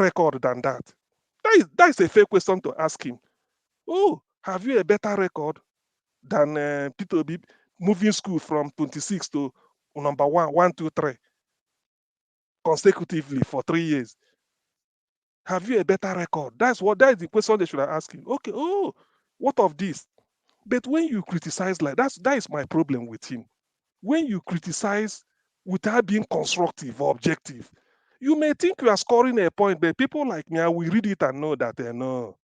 record than that? That is a fair question to ask him. Oh, have you a better record than Peter Obi moving school from 26 to number 1, 2, 3 consecutively for 3 years? Have you a better record? That is the question they should have asked him. Okay, oh, what of this? But when you criticize like that is my problem with him. When you criticize without being constructive or objective, you may think you are scoring a point, but people like me, I will read it and know that no.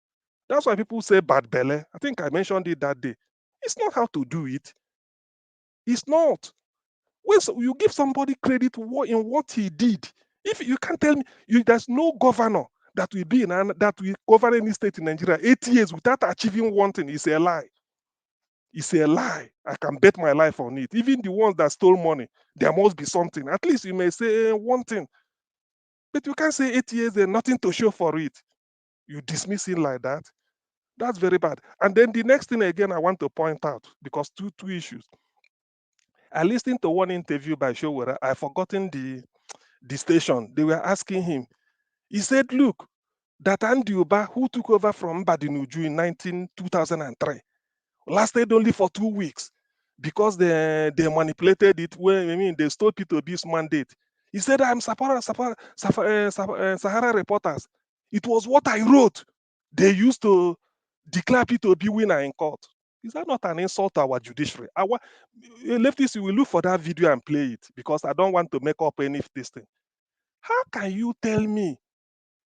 That's why people say bad belly. I think I mentioned it that day. It's not how to do it. It's not. When you give somebody credit in what he did, if you can't tell me there's no governor that will be that will govern any state in Nigeria 8 years without achieving one thing, it's a lie. It's a lie. I can bet my life on it. Even the ones that stole money, there must be something. At least you may say one thing. But you can't say 8 years and nothing to show for it. You dismiss it like that. That's very bad. And then the next thing again I want to point out, because two issues. I listened to one interview by Sowore. I've forgotten the station. They were asking him. He said, look, that Andy Uba, who took over from Badinuju in 2003, lasted only for 2 weeks because they manipulated it. They stole Peter Obi's mandate. He said, I'm Sahara Reporters. It was what I wrote. They used to declare Peter Obi winner in court. Is that not an insult to our judiciary? Our leftists, we will look for that video and play it because I don't want to make up any of this thing. How can you tell me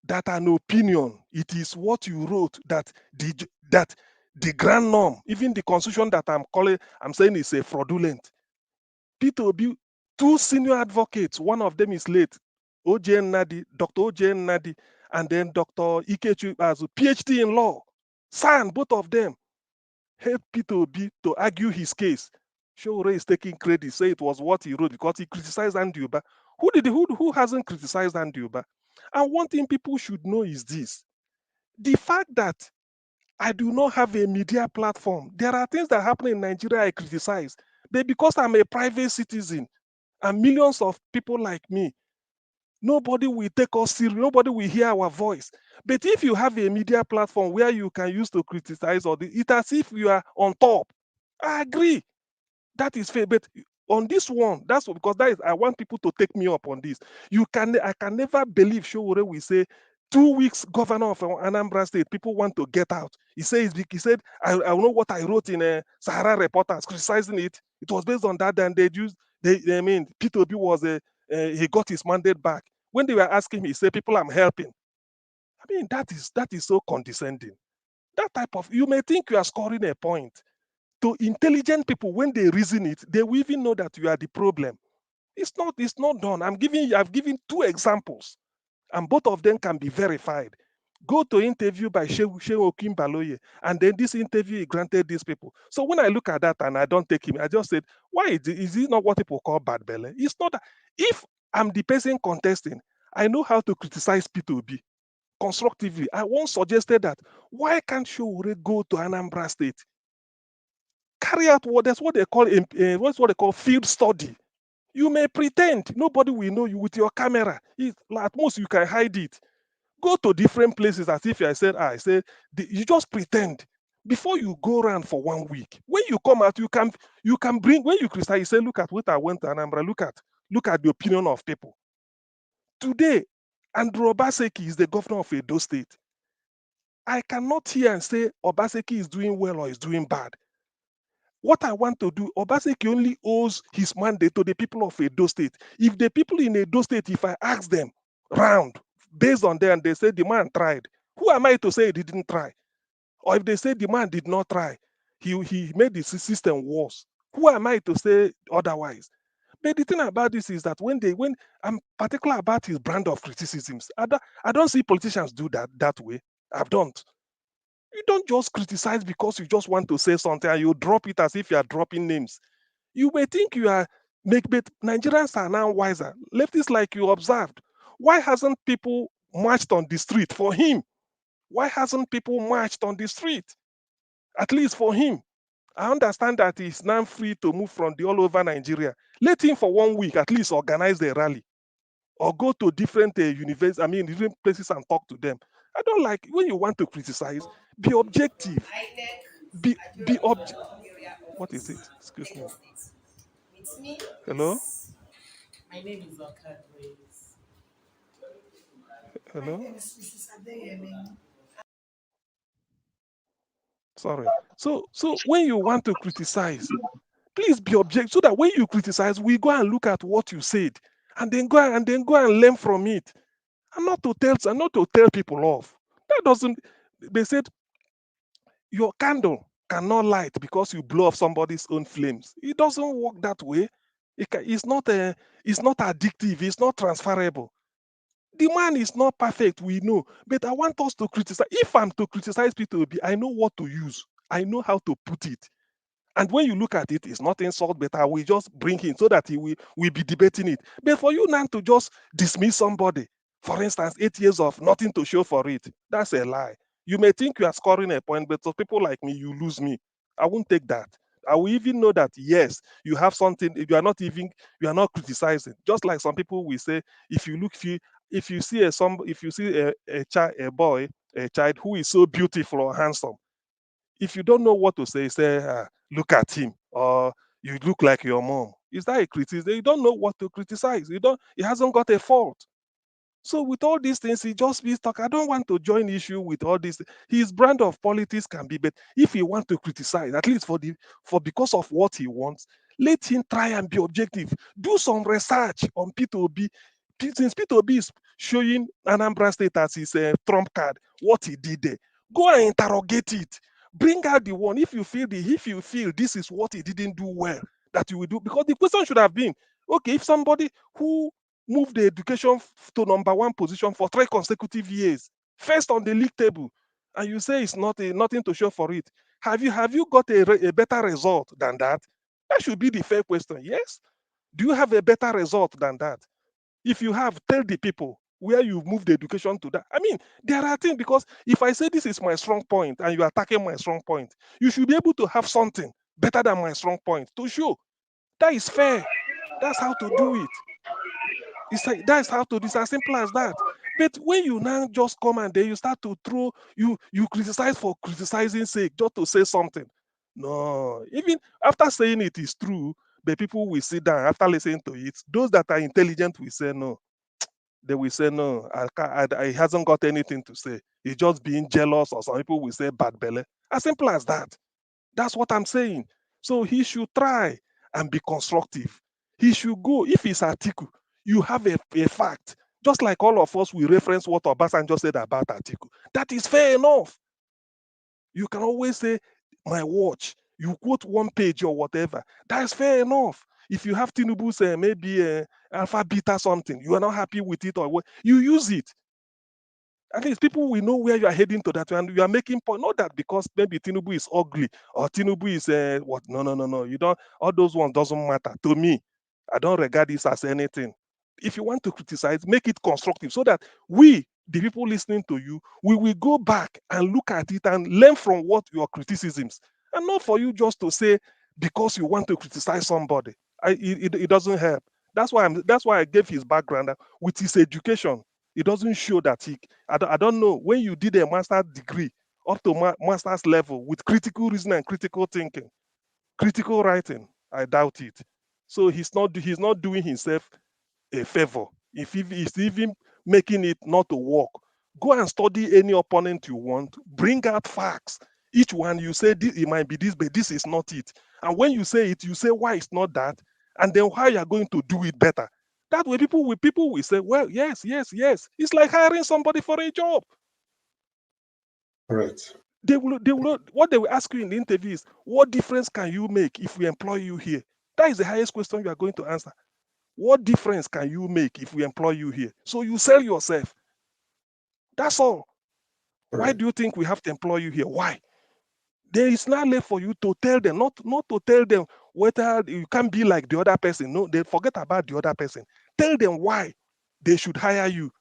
that an opinion, it is what you wrote, that the grand norm, even the constitution that I'm saying is a fraudulent? Peter Obi, 2 senior advocates, one of them is late, Dr. O.J.N. Nadi, and then Dr. Ikechu as a PhD in law, signed both of them, helped Peter Obi to argue his case. Sowore is taking credit, say it was what he wrote because he criticized Andy Uba. Who hasn't criticized Andy Uba? And one thing people should know is this: the fact that I do not have a media platform, there are things that happen in Nigeria I criticize, but because I'm a private citizen and millions of people like me, nobody will take us serious, nobody will hear our voice. But if you have a media platform where you can use to criticize, it's as if you are on top. I agree. That is fair. But on this one, because I want people to take me up on this. I can never believe Sowore will say 2 weeks governor of Anambra State, people want to get out. He said, I know what I wrote in Sahara Reporters criticizing it. It was based on that, and Peter Obi was he got his mandate back. When they were asking him, he said, people I'm helping. I mean, that is so condescending. That type of, you may think you are scoring a point. To intelligent people, when they reason it, they will even know that you are the problem. It's not done. I've given 2 examples, and both of them can be verified. Go to interview by Shehu Okimbaloye, and then this interview he granted these people. So when I look at that and I don't take him, I just said, why is it not what people call bad belly? It's not that. If I'm the person contesting, I know how to criticize P2B constructively. I once suggested that, why can't Sowore go to Anambra State? Carry out that's what they call field study. You may pretend, nobody will know you with your camera. At most you can hide it. Go to different places as if I said, you just pretend before you go around for 1 week. When you come out, you can bring, when you criticize, you say, look at what I went to Anambra, look at the opinion of people. Today, Andrew Obaseki is the governor of Edo State. I cannot hear and say Obaseki is doing well or is doing bad. What I want to do, Obaseki only owes his mandate to the people of Edo State. If the people in Edo State, if I ask them round, based on them, they say the man tried, who am I to say he didn't try? Or if they say the man did not try, he made the system worse, who am I to say otherwise? But the thing about this is that when I'm particular about his brand of criticisms, I don't see politicians do that way. I don't. You don't just criticize because you just want to say something and you drop it as if you are dropping names. You may think you are, but Nigerians are now wiser. Leftists, like you observed, why hasn't people marched on the street for him? Why hasn't people marched on the street? At least for him. I understand that he's now free to move from all over Nigeria. Let him for 1 week at least organize the rally. or go to different universities, I mean, different places and talk to them. I don't like when you want to criticize, be objective. INEC at Be your object. area What is office, it? Excuse me. Lagos State. With me Hello? is my name is Okadwe. My Hello? name is Mrs. Adeyemi. Sorry. So when you want to criticize, please be objective so that when you criticize, we go and look at what you said and then go and learn from it. And not to tell people off. That doesn't they said your candle cannot light because you blow off somebody's own flames. It doesn't work that way. It's not addictive, it's not transferable. The man is not perfect, we know, but I want us to criticize. If I'm to criticize P2B, I know what to use. I know how to put it. And when you look at it, it's not insult, but I will just bring him so that he will be debating it. But for you now to just dismiss somebody, for instance, 8 years of nothing to show for it, that's a lie. You may think you are scoring a point, but for people like me, you lose me. I won't take that. I will even know that yes, you have something. You are not criticizing. Just like some people will say, if you look, if you see if you see a child, a boy, a child who is so beautiful or handsome, if you don't know what to say, say, look at him, or you look like your mom. Is that a criticism? You don't know what to criticize. You don't. He hasn't got a fault. So with all these things, he just be stuck. I don't want to join issue with all this. His brand of politics can be, but if he want to criticize, at least for because of what he wants, let him try and be objective. Do some research on P2B. Since P2B is showing Anambra State as his trump card, what he did there, go and interrogate it. Bring out the one. If you feel this is what he didn't do well, that you will do, because the question should have been, okay, if somebody who moved the education to number one position for 3 consecutive years, first on the league table, and you say it's nothing to show for it. Have you got a better result than that? That should be the fair question. Yes. Do you have a better result than that? If you have, tell the people where you moved the education to that. I mean, there are things, because if I say this is my strong point and you're attacking my strong point, you should be able to have something better than my strong point to show. That is fair. That's how to do it. It's like that's how to. It's as simple as that. But when you now just come and then you start to throw, you criticize for criticizing sake, just to say something. No, even after saying it is true, the people will sit down after listening to it. Those that are intelligent will say no. They will say no. He hasn't got anything to say. He's just being jealous, or some people will say bad belly. As simple as that. That's what I'm saying. So he should try and be constructive. He should go, if it's Atiku, you have a fact. Just like all of us, we reference what Obasanjo said about Atiku. That is fair enough. You can always say, my watch. You quote one page or whatever. That is fair enough. If you have Tinubu's maybe alpha beta something, you are not happy with it, or what, you use it. At least people will know where you are heading to, that, and you are making point. Not that because maybe Tinubu is ugly or Tinubu is what. No, no, no, no. You don't. All those ones doesn't matter to me. I don't regard this as anything. If you want to criticize, make it constructive so that we, the people listening to you, we will go back and look at it and learn from what your criticisms, and not for you just to say because you want to criticize somebody. It doesn't help. That's why I gave his background with his education. It doesn't show that I don't know, when you did a master's degree up to master's level with critical reasoning and critical thinking, critical writing, I doubt it. So he's not doing himself a favor. If he's even making it not to work, go and study any opponent you want, bring out facts. Each one you say this, it might be this, but this is not it. And when you say it, you say why it's not that, and then how you're going to do it better. That way, people will say, well, yes, yes, yes. It's like hiring somebody for a job. Right. What they will ask you in the interview is, what difference can you make if we employ you here? That is the highest question you are going to answer. What difference can you make if we employ you here? So you sell yourself. That's all. Why Right. do you think we have to employ you here? Why? There is not left for you to tell them, not to tell them whether you can't be like the other person. No, they forget about the other person. Tell them why they should hire you.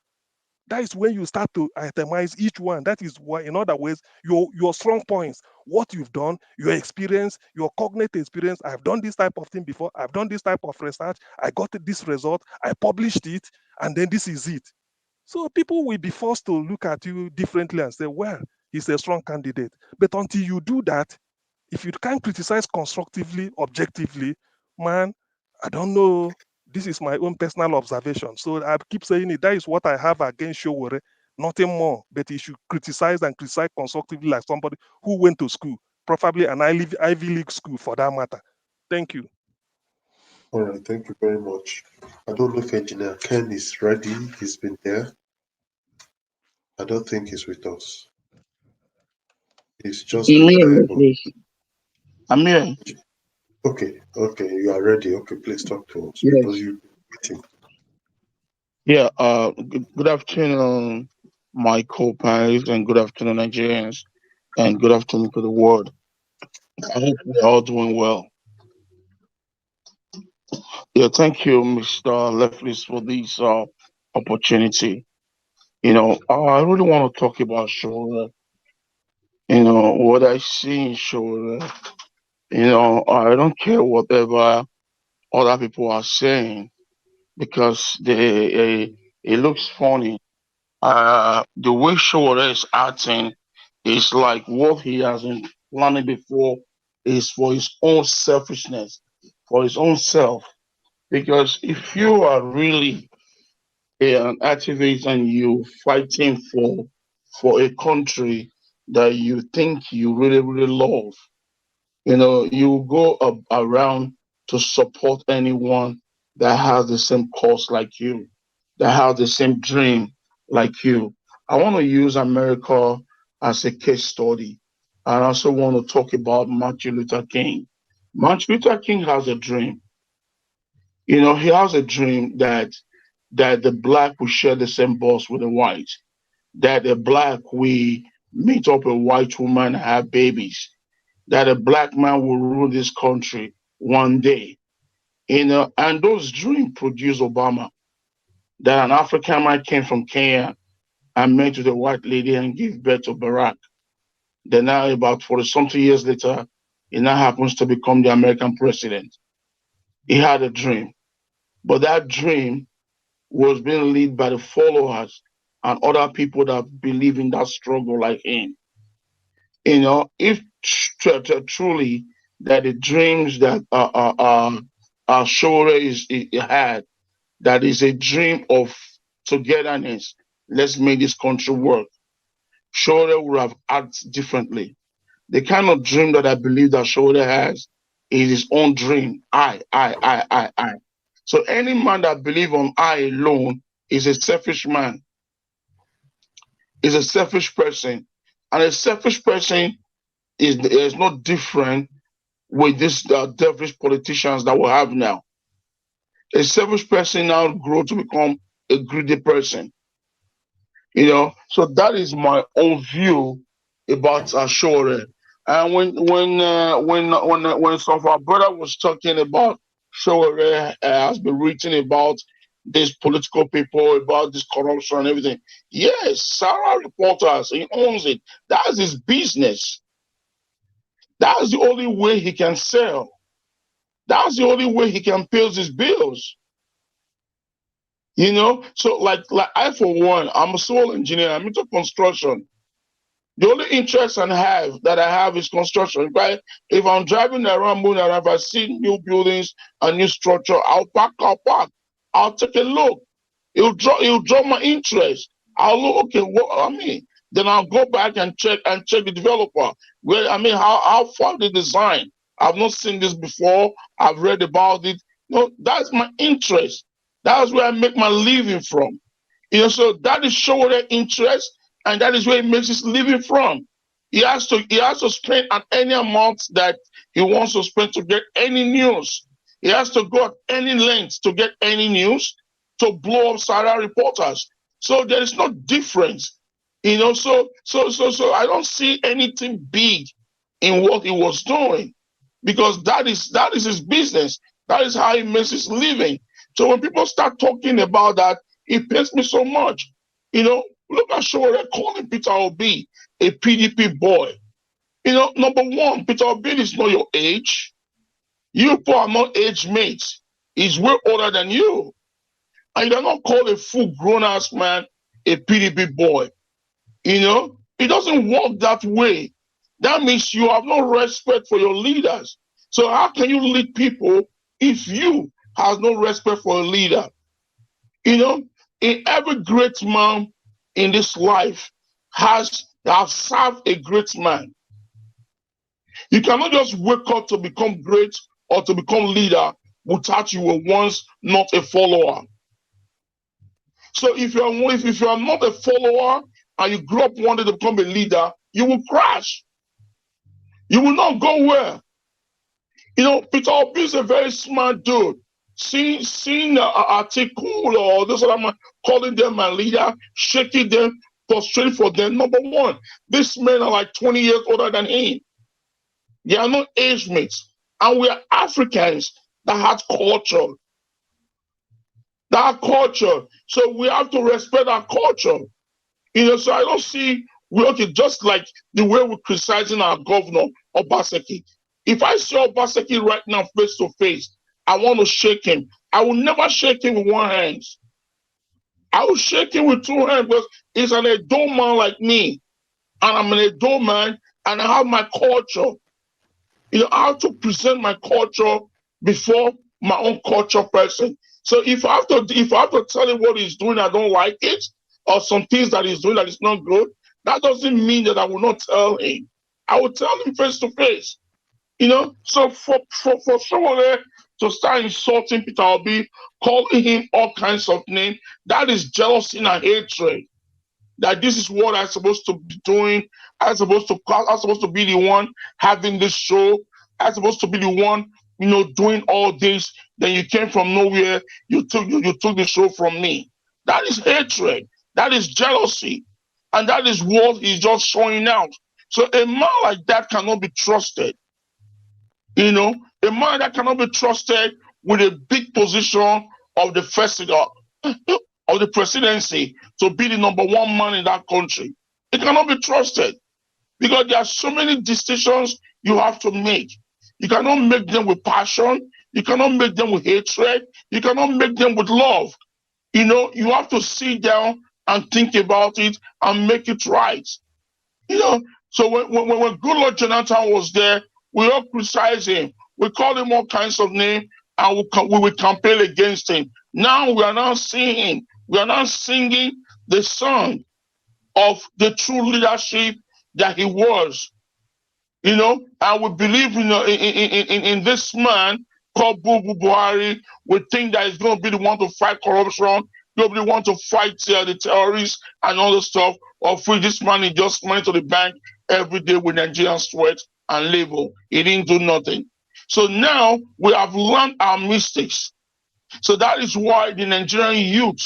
That is when you start to itemize each one. That is why, in other ways, your strong points, what you've done, your experience, your cognitive experience. I've done this type of thing before. I've done this type of research. I got this result. I published it, and then this is it. So people will be forced to look at you differently and say, well, he's a strong candidate. But until you do that, if you can't criticize constructively, objectively, man, I don't know. This is my own personal observation. So I keep saying it. That is what I have against Sowore. Nothing more. But he should criticize and criticize constructively like somebody who went to school, preferably an Ivy League school for that matter. Thank you. All right, thank you very much. I don't know if Engineer Ken is ready. He's been there. I don't think he's with us. He's just I'm been here, there. But please. I'm here. okay, okay, you are ready. Okay, please talk to us because Yes. you've been waiting. Yeah. Good afternoon, my co-pilots, and good afternoon, Nigerians, and good afternoon to the world. I hope we're all doing well. Yeah. Thank you, Mr. Leflis, for this opportunity. I really want to talk about Shura. What I see in Shura. I don't care whatever other people are saying because it looks funny. The way Shore is acting is like what he has been planning before is for his own selfishness, for his own self. Because if you are really an activist and you fighting for a country that you think you really really love, you go around to support anyone that has the same cause like you, that has the same dream like you. I want to use America as a case study. I also want to talk about Martin Luther King. Martin Luther King has a dream. He has a dream that the black will share the same bus with the white, that the black will meet up a white woman and have babies, that a black man will rule this country one day. And those dreams produced Obama, that an African man came from Kenya and met with a white lady and gave birth to Barack. Then now about 40 something years later, he now happens to become the American president. He had a dream, but that dream was being led by the followers and other people that believe in that struggle like him. If truly that the dreams that Shore had, that is a dream of togetherness, let's make this country work, Shore would have acted differently. The kind of dream that I believe that Shore has is his own dream. I. So any man that believes on I alone is a selfish man, is a selfish person. And a selfish person is not different with these devilish politicians that we have now. A selfish person now grow to become a greedy person. So that is my own view about Ashore. And when some of our brother was talking about Shore, has been written about these political people, about this corruption and everything. Yes, Sarah Reporters, he owns it. That's his business. That's the only way he can sell. That's the only way he can pay his bills. So like I for one, I'm a civil engineer. I'm into construction. The only interest I have is construction. Right? If I'm driving around, moving around, if I see new buildings and new structure, I'll park. I'll take a look. It'll draw my interest. I'll look, okay, what I mean. Then I'll go back and check the developer. How far the design. I've not seen this before. I've read about it. No, that's my interest. That's where I make my living from. So that is showing their interest, and that is where he makes his living from. He has to spend at any amount that he wants to spend to get any news. He has to go at any length to get any news to blow up Sarah Reporters. So there is no difference. So I don't see anything big in what he was doing, because that is his business. That is how he makes his living. So when people start talking about that, it pains me so much. Look at Sowore calling Peter Obi a PDP boy. Number one, Peter Obi is not your age. You people are not age mates. He's way older than you. And you cannot call a full grown ass man a PDP boy. It doesn't work that way. That means you have no respect for your leaders. So how can you lead people if you have no respect for a leader? In every great man in this life has served a great man. You cannot just wake up to become great or to become leader without you were once not a follower. So if you are not a follower and you grow up wanting to become a leader, you will crash. You will not go where. Peter Obi is a very smart dude. Seeing Atiku or this what I'm calling them my leader, shaking them, frustrating for them. Number one, these men are like 20 years older than him. They are not age mates. And we are Africans that have culture. So we have to respect our culture. So I don't see, just like the way we're criticizing our governor, Obaseki. If I see Obaseki right now face to face, I want to shake him. I will never shake him with one hand. I will shake him with two hands because he's an adult man like me. And I'm an adult man and I have my culture. I have to present my culture before my own culture person. So if I have to tell him what he's doing, I don't like it, or some things that he's doing that is not good, that doesn't mean that I will not tell him. I will tell him face to face. So for someone to start insulting Peter Obi, calling him all kinds of names, that is jealousy and hatred. That this is what I'm supposed to be doing. I'm supposed to be the one having this show. I'm supposed to be the one, doing all this. Then you came from nowhere. You took the show from me. That is hatred. That is jealousy. And that is what he's just showing out. So a man like that cannot be trusted. A man that cannot be trusted with a big position of the of the presidency to be the number one man in that country. It cannot be trusted because there are so many decisions you have to make. You cannot make them with passion. You cannot make them with hatred. You cannot make them with love. You have to sit down and think about it and make it right. So when Goodluck Jonathan was there, we all criticized him. We called him all kinds of names and we would campaign against him. Now we are now seeing him. We are now singing the song of the true leadership that he was. And we believe in this man called Buhari. We think that he's going to be the one to fight corruption, going to be the one to fight the terrorists and all the stuff. Or free this man, he just money to the bank every day with Nigerian sweat and labor. He didn't do nothing. So now we have learned our mistakes. So that is why the Nigerian youth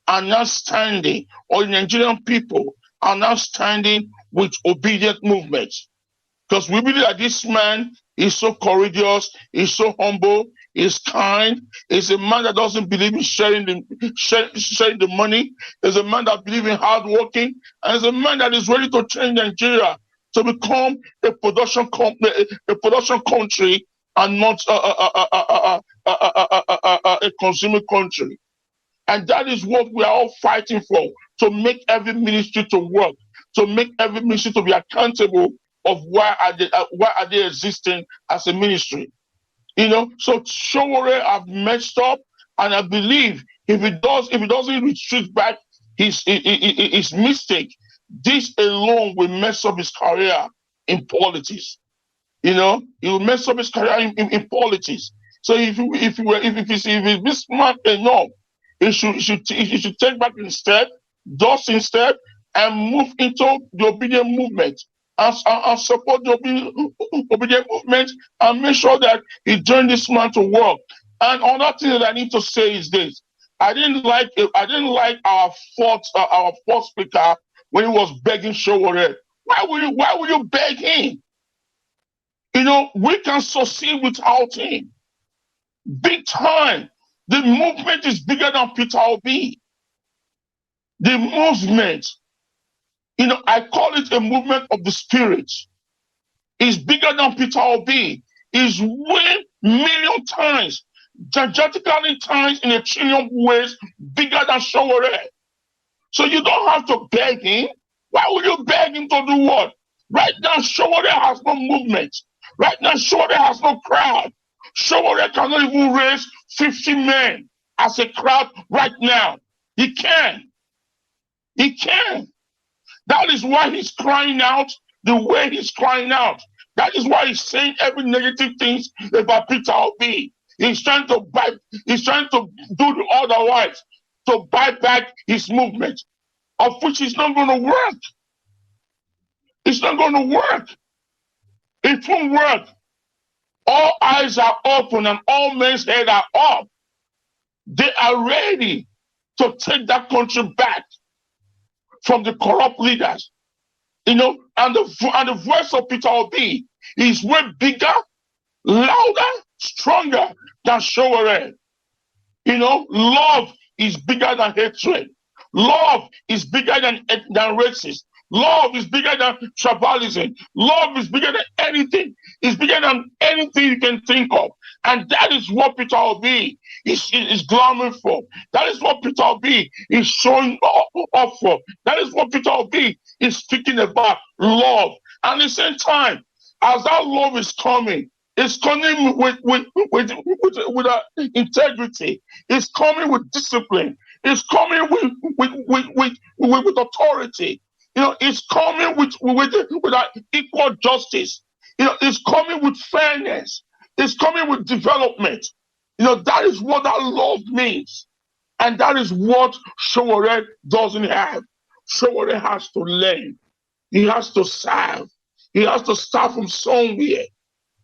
are now standing, or the Nigerian people are now standing with obedient movements. Because we believe that this man is so courageous, he's so humble, he's kind, he's a man that doesn't believe in sharing the money, he's a man that believes in hard working, and he's a man that is ready to change Nigeria to become a production country and not a consumer country. And that is what we are all fighting for, to make every ministry to work, to make every ministry to be accountable of why are they existing as a ministry. So Sowore have messed up, and I believe if he doesn't retreat back his mistake, this alone will mess up his career in politics. He will mess up his career in politics. So if he's smart enough, he should take back instead, and move into the obedient movement and support the obedient movement and make sure that he join this man to work. And another thing that I need to say is this: I didn't like our fourth speaker when he was begging Sowore. Why would you beg him? We can succeed without him. Big time. The movement is bigger than Peter Obi. The movement, I call it a movement of the spirit. It's bigger than Peter Obi. It's way million times, gigantically times in a trillion ways bigger than Sowore. So you don't have to beg him. Why would you beg him to do what? Right now, Sowore has no movement. Right now, Sowore has no crowd. Sowore cannot even raise 50 men as a crowd right now. He can. He can. That is why he's crying out the way he's crying out. That is why he's saying every negative things about Peter Obi. He's trying to do the otherwise to buy back his movement, of which is not going to work. It's not going to work. It won't work. All eyes are open and all men's heads are up. They are ready to take that country back from the corrupt leaders. And the voice of Peter Obi is way bigger, louder, stronger than Sowore. Love is bigger than hatred. Love is bigger than racism. Love is bigger than tribalism. Love is bigger than anything. It's bigger than anything you can think of. And that is what Peter Obi is clamoring for. That is what Peter Obi is showing up for. That is what Peter Obi is speaking about, love. And at the same time, as that love is coming, it's coming with integrity. It's coming with discipline. It's coming with authority. It's coming with equal justice. It's coming with fairness. It's coming with development. That is what that love means. And that is what Sowore doesn't have. Sowore has to learn. He has to serve. He has to start from somewhere.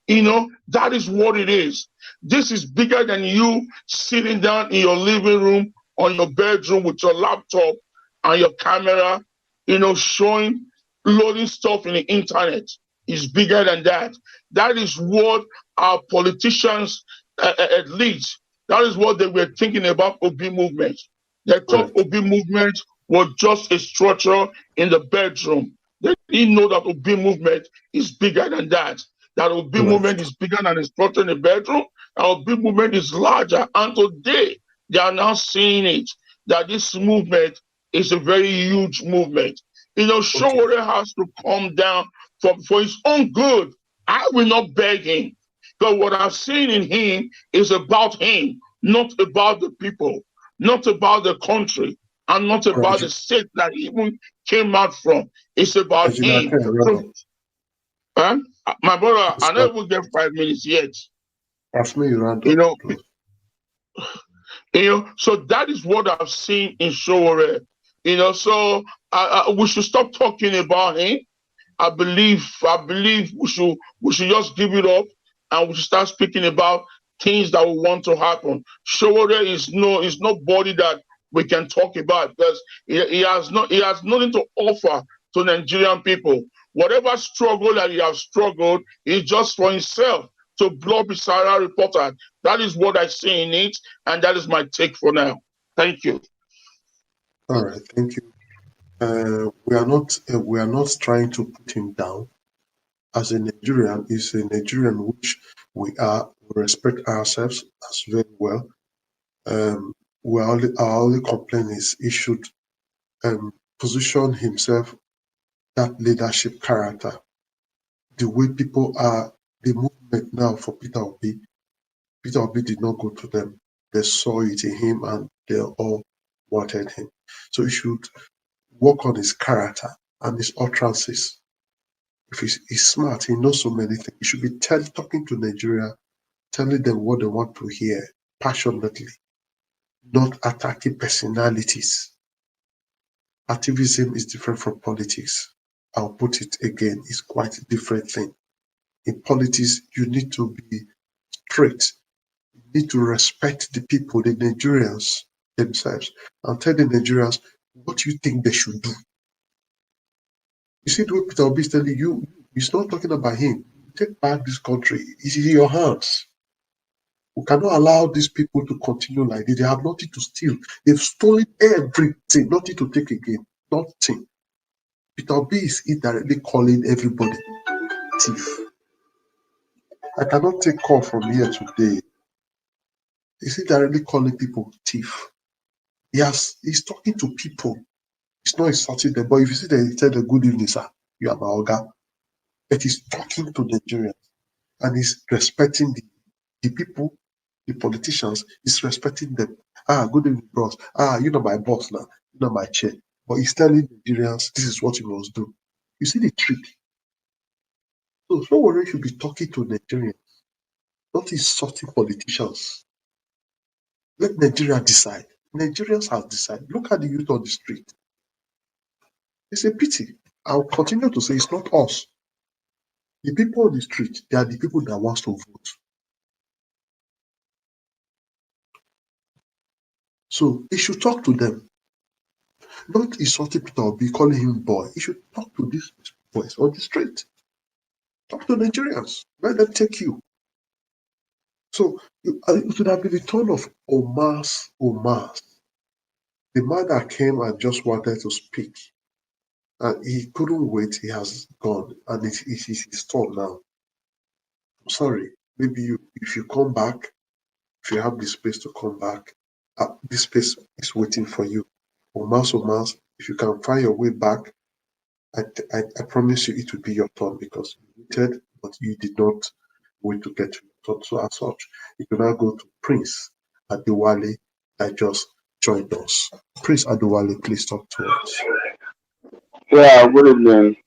That is what it is. This is bigger than you sitting down in your living room or your bedroom with your laptop and your camera, loading stuff in the internet. Is bigger than that. That is what our politicians, at least, that is what they were thinking about Obi movement. They thought Obi movement was just a structure in the bedroom. They didn't know that Obi movement is bigger than that. That Obi movement is bigger than a structure in the bedroom. And Obi movement is larger. And today, they are now seeing it, that this movement is a very huge movement. Sowore has to come down for his own good. I will not beg him. Because what I've seen in him is about him, not about the people, not about the country, and not about the state that he even came out from. It's about him. My brother, I don't even get 5 minutes yet. So that is what I've seen in Sowore. So we should stop talking about him. I believe we should just give it up and we should start speaking about things that we want to happen. Sowore is nobody that we can talk about because he has nothing to offer to Nigerian people. Whatever struggle that he has struggled is just for himself to blow up his salary reporter. That is what I see in it, and that is my take for now. Thank you. All right, thank you. We are not trying to put him down. As a Nigerian, he's a Nigerian which we respect ourselves as very well. Our only complaint is he should position himself that leadership character. The way people are, the movement now for Peter Obi did not go to them. They saw it in him and they all wanted him. So he should work on his character and his utterances. If he's smart, he knows so many things. He should be talking to Nigeria, telling them what they want to hear passionately, not attacking personalities. Activism is different from politics. I'll put it again, it's quite a different thing. In politics, you need to be straight. You need to respect the people, the Nigerians themselves, and tell the Nigerians what you think they should do. You see the way Peter Obi is telling you, he's not talking about him. Take back this country. It's in your hands. We cannot allow these people to continue like this. They have nothing to steal. They've stolen everything, nothing to take again. Nothing. Peter Obi is indirectly calling everybody thief. I cannot take call from here today. He's indirectly calling people thief. He's talking to people. He's not insulting them. But if you see that he said a good evening, sir, you are my Oga. But he's talking to Nigerians and he's respecting the people, the politicians, he's respecting them. Good evening, boss. You know my boss now, you know my chair. But he's telling Nigerians this is what you must do. You see the trick. So Sowore should be talking to Nigerians, not insulting politicians. Let Nigeria decide. Nigerians have decided. Look at the youth on the street. It's a pity. I'll continue to say it's not us. The people on the street, they are the people that wants to vote. So he should talk to them. Not insulting Peter Obi, calling him boy. He should talk to these boys on the street. Talk to Nigerians. Let them take you. So it would have been the turn of Omas, the man that came and just wanted to speak. And he couldn't wait. He has gone. And it's his turn now. I'm sorry. Maybe if you come back, if you have the space to come back, this space is waiting for you. Omas, if you can find your way back, I promise you it will be your turn because you waited, but you did not wait to get to your turn. So as such, you can now go to Prince Adewale that just joined us. Prince Adewale, please talk to us. Yeah, good evening.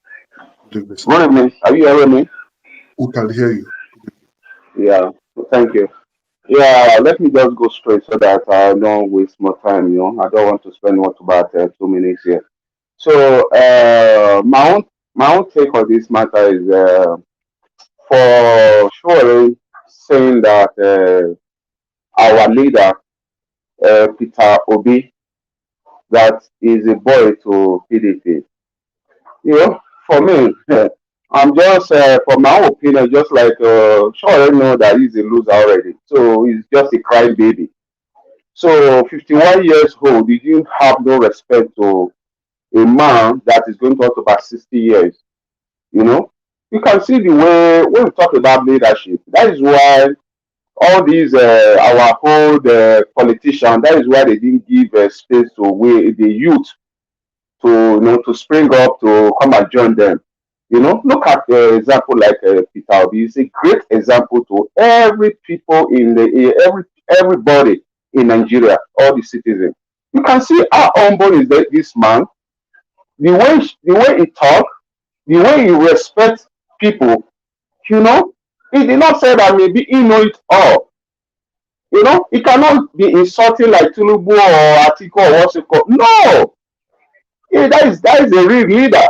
Good evening, sir. Good evening. Are you hearing me? We can hear you. Yeah, thank you. Yeah, let me just go straight so that I don't waste more time. I don't want to spend much about 2 minutes here. So, my own take on this matter is for sure saying that our leader, Peter Obi, that is a boy to PDP. For me, I'm just, for my own opinion, just like, sure, I know that he's a loser already. So he's just a crying baby. So 51 years old, he didn't have no respect to a man that is going to talk about 60 years. You know, you can see the way when we talk about leadership. That is why all these our old politicians. That is why they didn't give space to the youth to to spring up to come and join them. Look at example like Peter Obi. It's a great example to every people in everybody in Nigeria, all the citizens. You can see how humble is this man. The way he talk, the way he respects people. He did not say that maybe he know it all. He cannot be insulting like Tinubu or Atiku or what's it called. No, that is a real leader.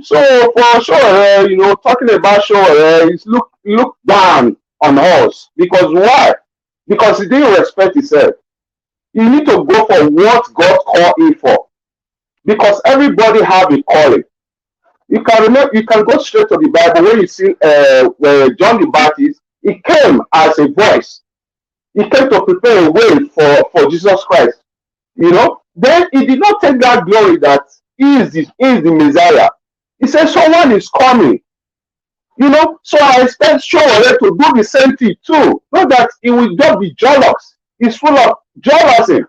So for sure, talking about sure, it's look down on us because why? Because he didn't respect himself. You need to go for what God called him for, because everybody have a calling. You can remember, you can go straight to the Bible when you see John the Baptist. He came as a voice. He came to prepare a way for Jesus Christ. Then he did not take that glory that he is the Messiah. He said someone is coming. So I expect Sowore to do the same thing too. Not that he will just be jealous. He's full of jealousy.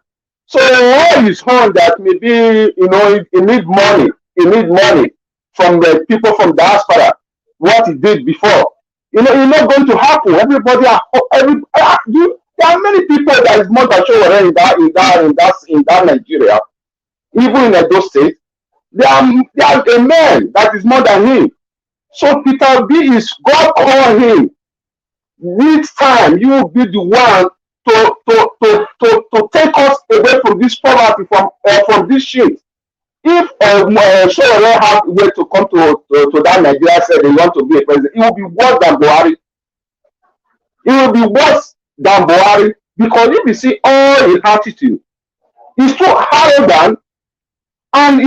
So all is on that maybe he need money. He need money from the people from diaspora. What he did before. It's not going to happen. Everybody there are many people that is more than Sowore in that Nigeria. Even in Edo State, there are a man that is more than him. So Peter B is God call him. This time you will be the one to take us away from this poverty, from this shit. If Sowore have a way to come to that Nigeria said they want to be a president, it will be worse than Buhari. It will be worse than Buhari, because if you see all his attitude, he's so arrogant. And a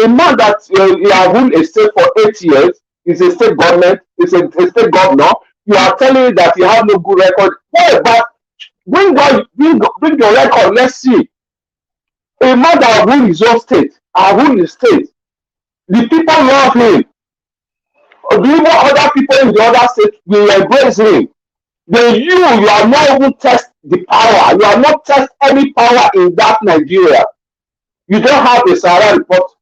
man that he has ruled a state for 8 years, is a state government, is a state governor. You are telling me that you have no good record. What about bring your record? Let's see. A man that rule his own state, rule his state. The people love him. Even other people in the other state will embrace him. Then you are not even test the power. You are not test any power in that Nigeria. You don't have a salary report,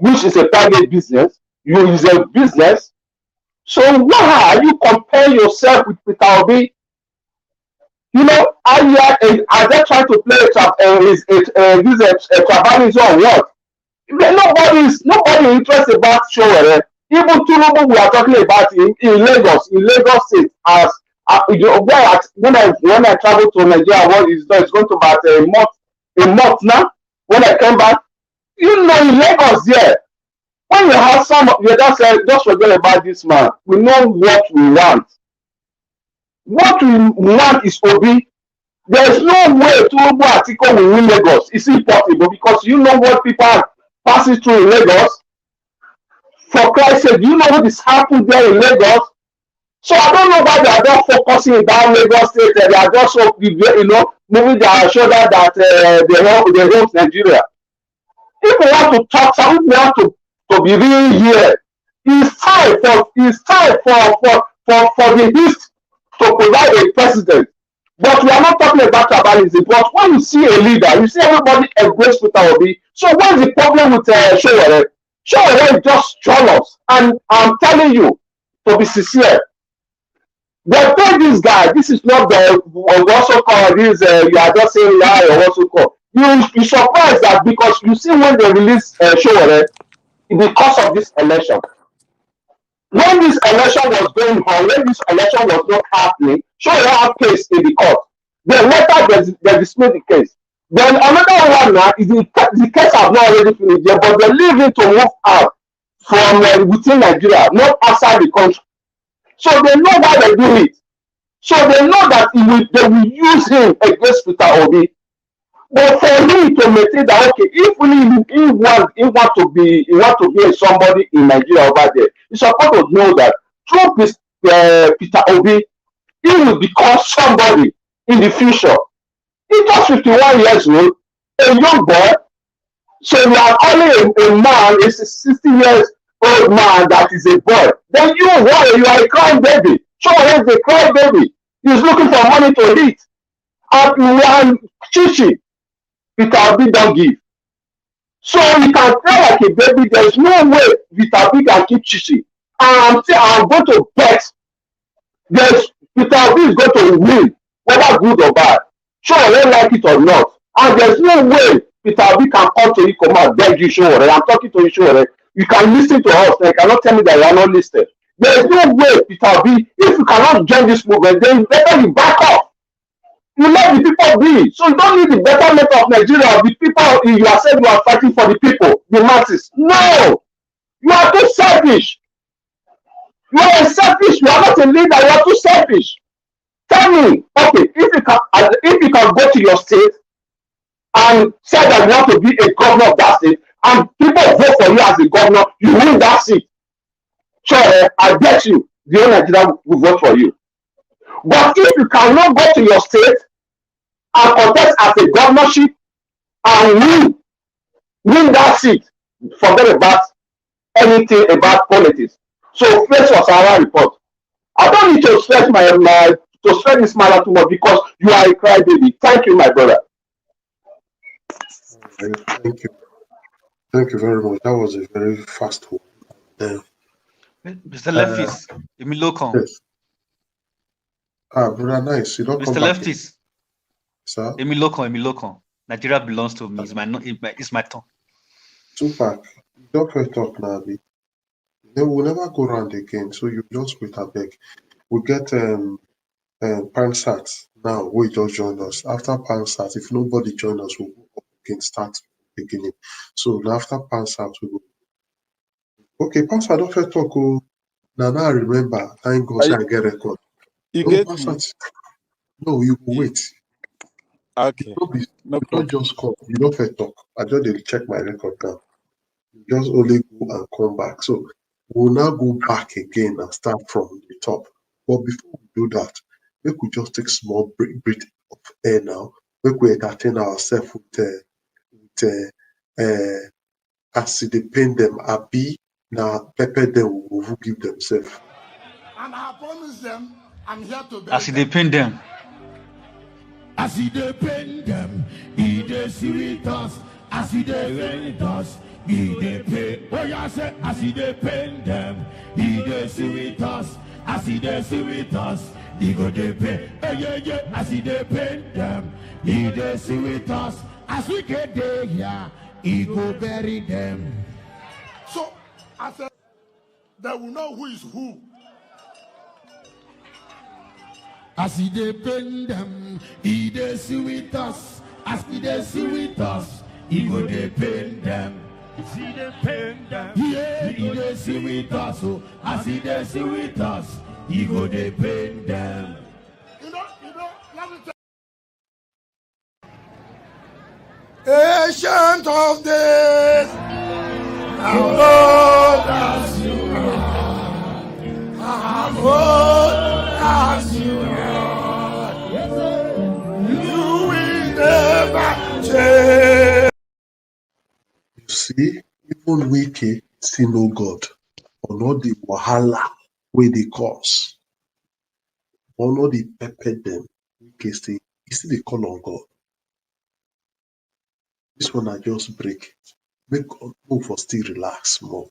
which is a private business. You is a business. So why are you comparing yourself with Peter Obi? You know, are they trying to play tribalism or what? Nobody interested about Sowore. Even Tinubu we are talking about in Lagos State, as when I travel to Nigeria, it's going to about a month now. When I came back, in Lagos there, when you have you just forget about this man. We know what we want. What we want is Obi. There's no way Tinubu Atiku will win Lagos. It's impossible because you know what people are passing through in Lagos. For Christ's sake, you know what is happening there in Lagos. So I don't know why they are not focusing down Lagos State. They are just so moving their shoulder that they help Nigeria. If we want to talk, if we want to be real here, it's time for the East to provide a president. But we are not talking about tribalism. But when you see a leader, you see everybody embrace Peter Obi. So what is the problem with Sowore? Sowore is just jealous. And I'm telling you, to be sincere, they pay this guy. This is not the what's so called this. You are just saying lie or what's so called. You surprised that because you see when they release Sowore because of this election. When this election was going on, when this election was not happening, Sowore had case in the court. Then later they dismissed the case. Then another one now is the case have not already finished yet, but they leave it to move out from within Nigeria, not outside the country. So they know why they do it. So they know that they will use him against Peter Obi. But for me to maintain that, okay, if he want to be somebody in Nigeria over there, he's supposed to know that through Peter Obi, he will become somebody in the future. He's just 51 years old, a young boy. So you are calling a man, a 60 years old man that is a boy. Then you are a crying baby. Sowore is a crying baby. He's looking for money to eat. And chichi, Peter Obi don't give. So you can cry like a baby. There's no way Peter Obi can keep chichi. And I'm going to bet Peter Obi is going to win, whether good or bad. Sowore like it or not. And there's no way Peter Obi can come to you, come out, beg you, Sowore. I'm talking to you, Sowore. You can listen to us. You cannot tell me that you are not listening. There is no way, Peter Obi, if you cannot join this movement, then better you back off. You let the people be. So you don't need the betterment of Nigeria. The people, you are saying you are fighting for the people, the masses. No! You are too selfish. You are selfish. You are not a leader. You are too selfish. Tell me, okay, if you can go to your state and say that you want to be a governor of that state, and people vote for you as a governor, you win that seat. Sure, I bet you the whole Nigeria will vote for you. But if you cannot go to your state and contest as a governorship and win that seat, forget about anything about politics. So face your salary report. I don't need to stretch this matter too much because you are a crybaby. Thank you, my brother. Thank you. Thank you very much. That was a very fast one. Mr. Leftist, Emilokon. Yes. Brother, nice. You don't Mr. come back. Leftist, Sir? Emilokon. Nigeria belongs to me. It's my turn. Tupac, don't talk now, Abi. They will never go round again, so you just wait a beg. We get Pansat now. We just join us. After Pansat, if nobody join us, we'll go up again, start beginning. So now after Pansat, we go. Okay, Pansat, don't first talk. Now I remember. Thank God, I get record. You No, get Pansat. No, you go wait. okay. You don't just come. You don't first talk. I just dey check my record now. You just only go and come back. So we'll now go back again and start from the top. But before we do that, make we just take small breath of air now. Make we entertain ourselves with as they pain them, abi na pepper them we will give themselves. And I promise them, I'm here to As build they them. pain them. As he dey pain them, he dey sweet us. As he dey pain us, he dey pain. Oh yeah, say as he dey pain them, he dey sweet us. As he dey sweet us, he go dey pain. Hey yeah yeah, as he dey pain them, he dey sweet us. As we get there here, he go bury them. So I said, they will know who is who. As he dey pain them, he dey sweet us. As he dey sweet us, he go dey pain them. As he dey pain them, yeah, he dey sweet us. So as he dey sweet us, he go dey pain them. You know, let me tell you. Ancient of days, how old as you are, how old as you are, you will never change. You see, even wicked see no God, or not the wahala where they cause, or not the pepper them. Wicked say, you see they call on God. This one I just break. Make move for still relax more.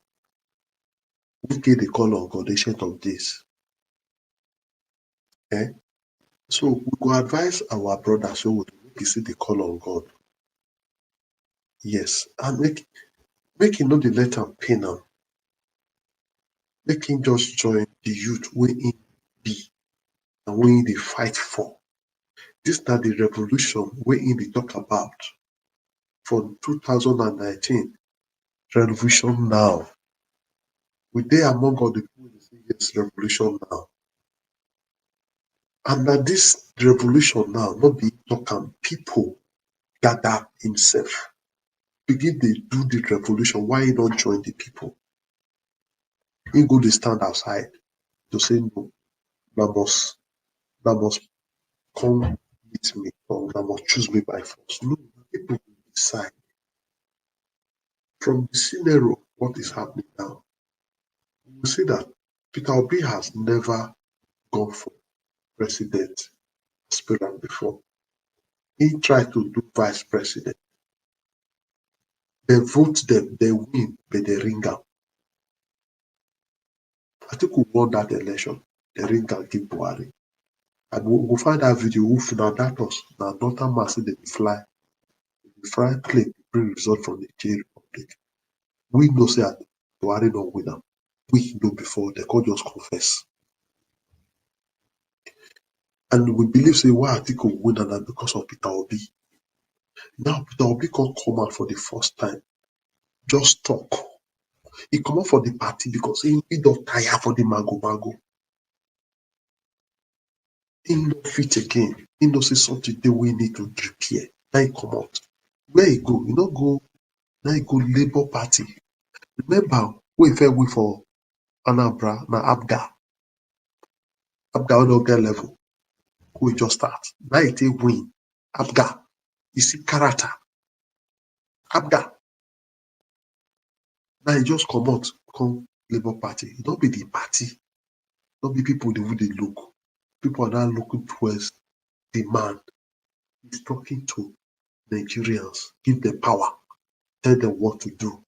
Wicked they call on God, ancient of days. Eh? So we go advise our brothers so we make see they call on God. Yes, and make him not the let am pain am. Make him just join the youth where he be and where they fight for. This na the revolution where he dey talk about for 2019. Revolution now. We dey among all the people wey say yes, revolution now. And na this revolution now, not be talk am, people gather himself. Begin dey do the revolution. Why he don't join the people? He go dey stand outside to say no, na must come meet me, or na must choose me by force. No, people will decide. From the scenario, what is happening now, you see that Peter Obi has never gone for president aspirant before. He tried to do vice president. They vote them, they win, but they ring out. I think we won that election. They ring out give Buhari. And we'll find that video. Oof, now that was now northern man say they fly plane, bring result from the J Republic. We know say that Buhari no win am. We know before they could just confess. And we believe say why Atiku win am because of Peter Obi. Now Peter Obi can come out for the first time. Just talk. He come out for the party because he don't tire for the mago. He no fit again. He no say something they we need to prepare. Now he come out. Where he go? He not go. Now he go Labour Party. Remember, we fair we for Anambra, na Abga. Abga no get level. We just start. Now he take win. Abga. You see character. Abga. Now he just come out, come Labour Party. It don't be the party. Don't be people the way they look. People are now looking towards the man. He's talking to Nigerians, give them power, tell them what to do.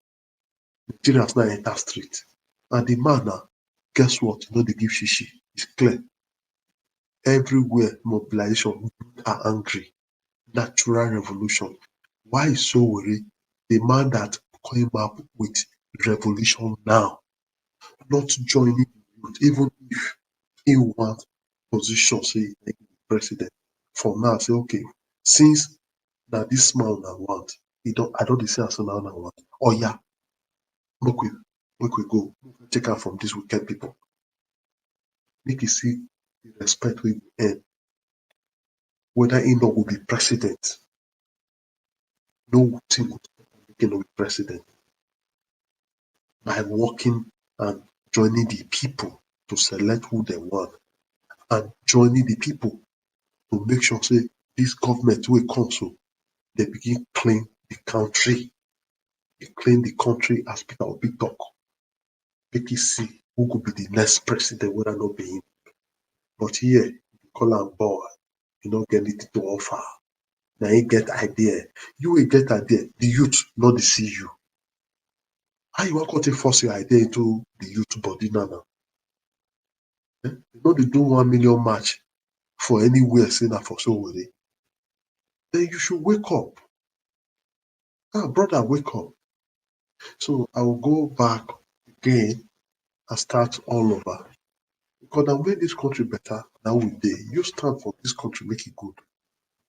Nigerians now enter street. And the man now, guess what? You know they give shishi. It's clear. Everywhere mobilization are angry. Natural revolution. Why is so worried? The man that came up with revolution now, not joining youth, even if he wants position, say president. For now, say okay, since now this man I want, I don't see as now I want. Oh yeah, make we go. Take out from these wicked people. Make you see the respect we earn. Whether he not will be president. No thing will he not be president. By working and joining the people to select who they want and joining the people to make sure say this government will come so they begin clean the country. They clean the country as Peter Obi talk. Make it see who could be the next president, whether not be him. But here, you call am boy, you don't get anything to offer. Now you get idea. You will get idea. The youth not dey see you. How you wan come take force your idea into the youth body now? You no dey do 1 million march for anywhere say na for Sowore. Then you should wake up. Ah, brother, wake up. So I will go back again and start all over. Because na make this country better, now we dey. You stand for this country, make it good.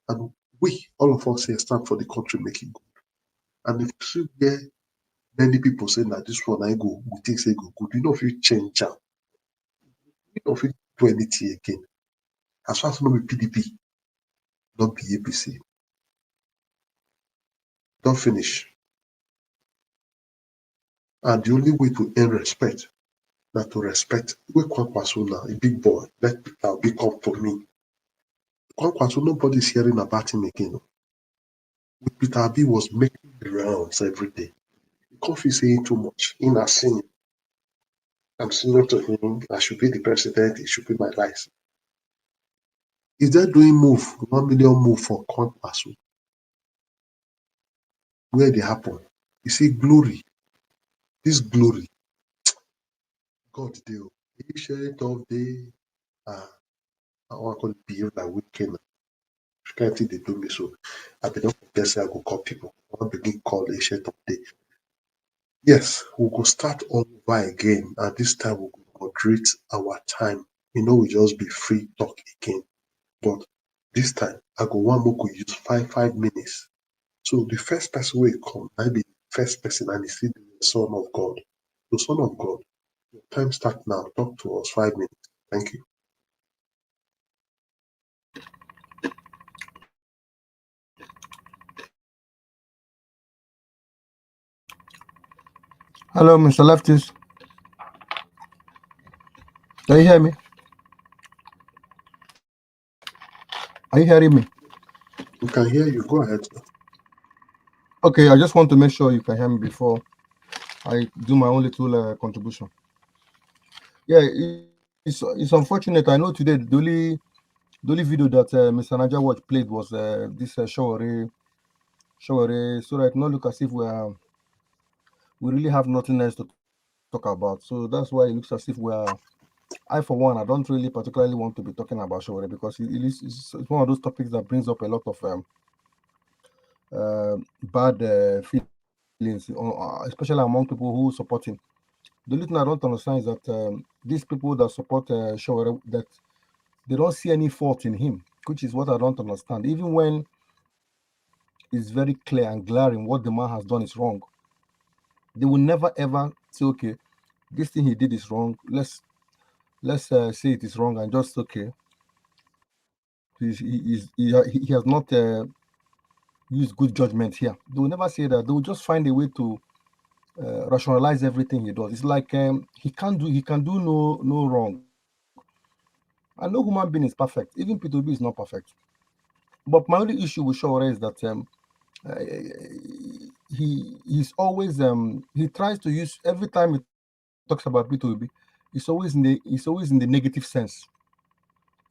And we, all of us here, stand for the country, make it good. And if you see where many people say that this one I go, we think say go good, you know if you change am, you know if you do anything again. As far as no be PDP, not be APC. Don't finish. And the only way to earn respect na to respect wey Kwankwaso now, a big boy, let Peter Obi come to me. Kwankwaso, nobody's hearing about him again. With Peter Obi was making the rounds every day. You can't feel saying too much. In a senior. I'm senior to him. I should be the president. He should be my license. Is there doing move, 1 million move for Kwankwaso? Where they happen? You see, glory. This glory. God deal. Ancient of day. I want to behave like wicked. Can't think they do me so. I don't forget say I go call people. I want to begin call ancient of day. Yes, we go start all over again, and this time we go moderate our time. You know, we just be free talk again. But this time, I go one more could use 5 minutes. So the first person will come, I be the first person, and he see the Son of God. The Son of God, your time start now. Talk to us 5 minutes. Thank you. Hello, Mr. Leftist. Can you hear me? Are you hearing me? We can hear you. Go ahead. Okay, I just want to make sure you can hear me before I do my own little contribution. Yeah, it's unfortunate. I know today the only video that Mr. Naja Watch played was this Sowore. So that it not look as if we really have nothing else to talk about. So that's why it looks as if I, for one, I don't really particularly want to be talking about Sowore because it's one of those topics that brings up a lot of bad feelings, especially among people who support him. The only thing I don't understand is that these people that support Sowore, that they don't see any fault in him, which is what I don't understand. Even when it's very clear and glaring what the man has done is wrong, they will never ever say, okay, this thing he did is wrong. Let's say it is wrong and just okay. He has not used good judgment here. They will never say that. They will just find a way to rationalize everything he does. It's like he can do no wrong. And no human being is perfect. Even P2B is not perfect. But my only issue with Sowore is that he's always he tries to use every time he talks about P2B, it's always in the negative sense.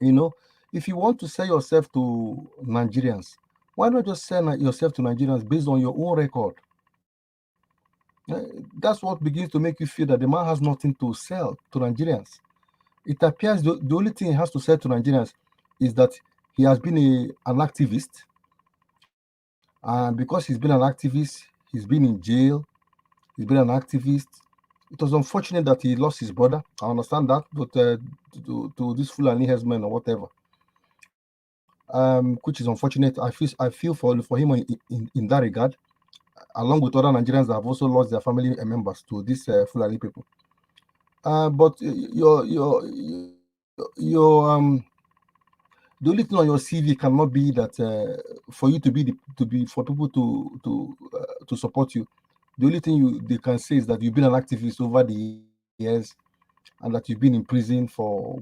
You know, if you want to sell yourself to Nigerians, why not just sell yourself to Nigerians based on your own record? That's what begins to make you feel that the man has nothing to sell to Nigerians. It appears the only thing he has to say to Nigerians is that he has been an activist, and because he's been an activist, he's been in jail, he's been an activist. It was unfortunate that he lost his brother. I understand that, but to this Fulani herdsmen or whatever, which is unfortunate. I feel for him in that regard, along with other Nigerians that have also lost their family members to these Fulani people. But your the only thing on your CV cannot be that for you for people to support you. The only thing they can say is that you've been an activist over the years and that you've been in prison for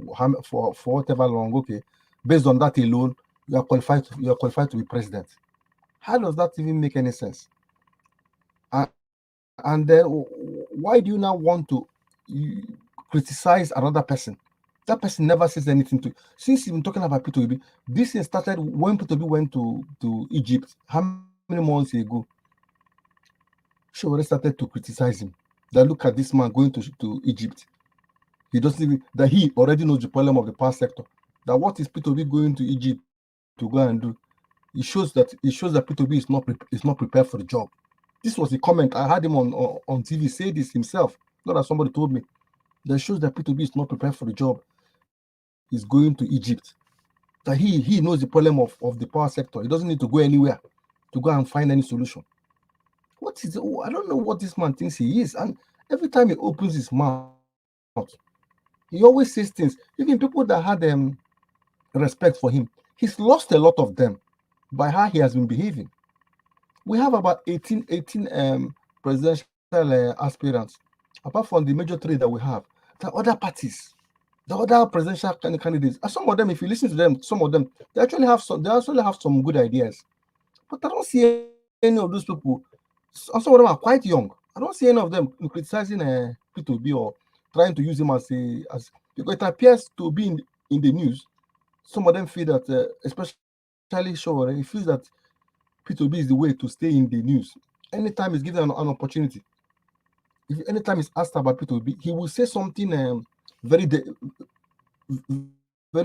whatever long, okay, based on that alone, you are qualified to be president. How does that even make any sense? And then why do you now want to criticize another person? That person never says anything to you. Since you've been talking about P2B, this thing started when P2B went to Egypt. How many months ago? She already started to criticize him. That look at this man going to Egypt. He doesn't even, that he already knows the problem of the power sector. That what is P2B going to Egypt to go and do? It shows that P2B is not prepared for the job. This was a comment. I had him on TV say this himself. Not that somebody told me. That shows that P2B is not prepared for the job. He's going to Egypt. That he knows the problem of the power sector. He doesn't need to go anywhere to go and find any solution. What is it? I don't know what this man thinks he is. And every time he opens his mouth, he always says things. Even people that had respect for him, he's lost a lot of them by how he has been behaving. We have about 18 presidential aspirants. Apart from the major three that we have, the other parties, the other presidential candidates, and some of them, if you listen to them, some of them, they actually have some good ideas. But I don't see any of those people, and some of them are quite young. I don't see any of them criticizing P2B or trying to use him as because it appears to be in the news. Some of them feel that, especially Sowore, he feels that P2B is the way to stay in the news. Anytime he's given an opportunity, anytime he's asked about P2B, he will say something very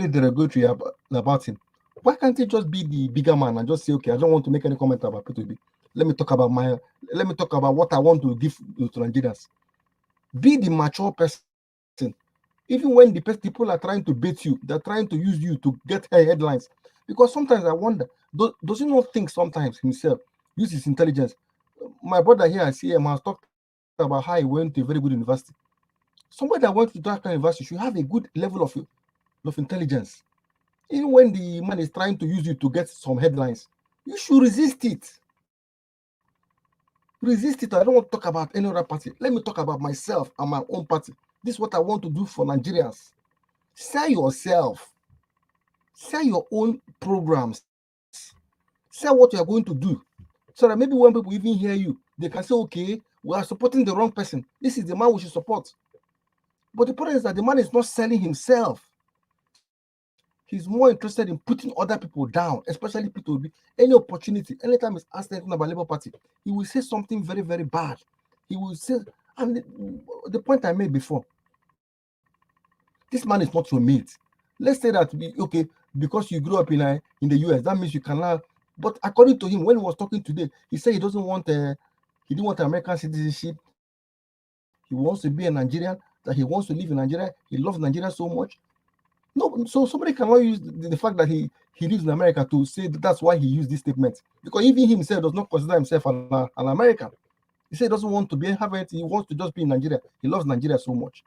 derogatory about him. Why can't he just be the bigger man and just say, okay, I don't want to make any comment about P2B. Let me talk about what I want to give to Nigerians. Be the mature person. Even when the people are trying to bait you, they're trying to use you to get headlines. Because sometimes I wonder, does he not think sometimes himself, use his intelligence? My brother here, I see him, has talked about how he went to a very good university. Somebody that went to that kind of university should have a good level of intelligence. Even when the man is trying to use you to get some headlines, you should resist it. Resist it. I don't want to talk about any other party. Let me talk about myself and my own party. This is what I want to do for Nigerians. Sell yourself. Sell your own programs. Sell what you are going to do. So that maybe when people even hear you, they can say, okay, we are supporting the wrong person. This is the man we should support. But the problem is that the man is not selling himself. He's more interested in putting other people down, especially P2B. Any opportunity, anytime he's asked anything about Labour Party, he will say something very, very bad. He will say, and the point I made before, this man is not your mate. Let's say that, okay, because you grew up in the US, that means you can now. But according to him, when he was talking today, he said he didn't want American citizenship. He wants to be a Nigerian, that he wants to live in Nigeria. He loves Nigeria so much. No, so somebody cannot use the fact that he lives in America to say that's why he used this statement. Because even himself does not consider himself an American. He said he doesn't want to have it. He wants to just be in Nigeria. He loves Nigeria so much.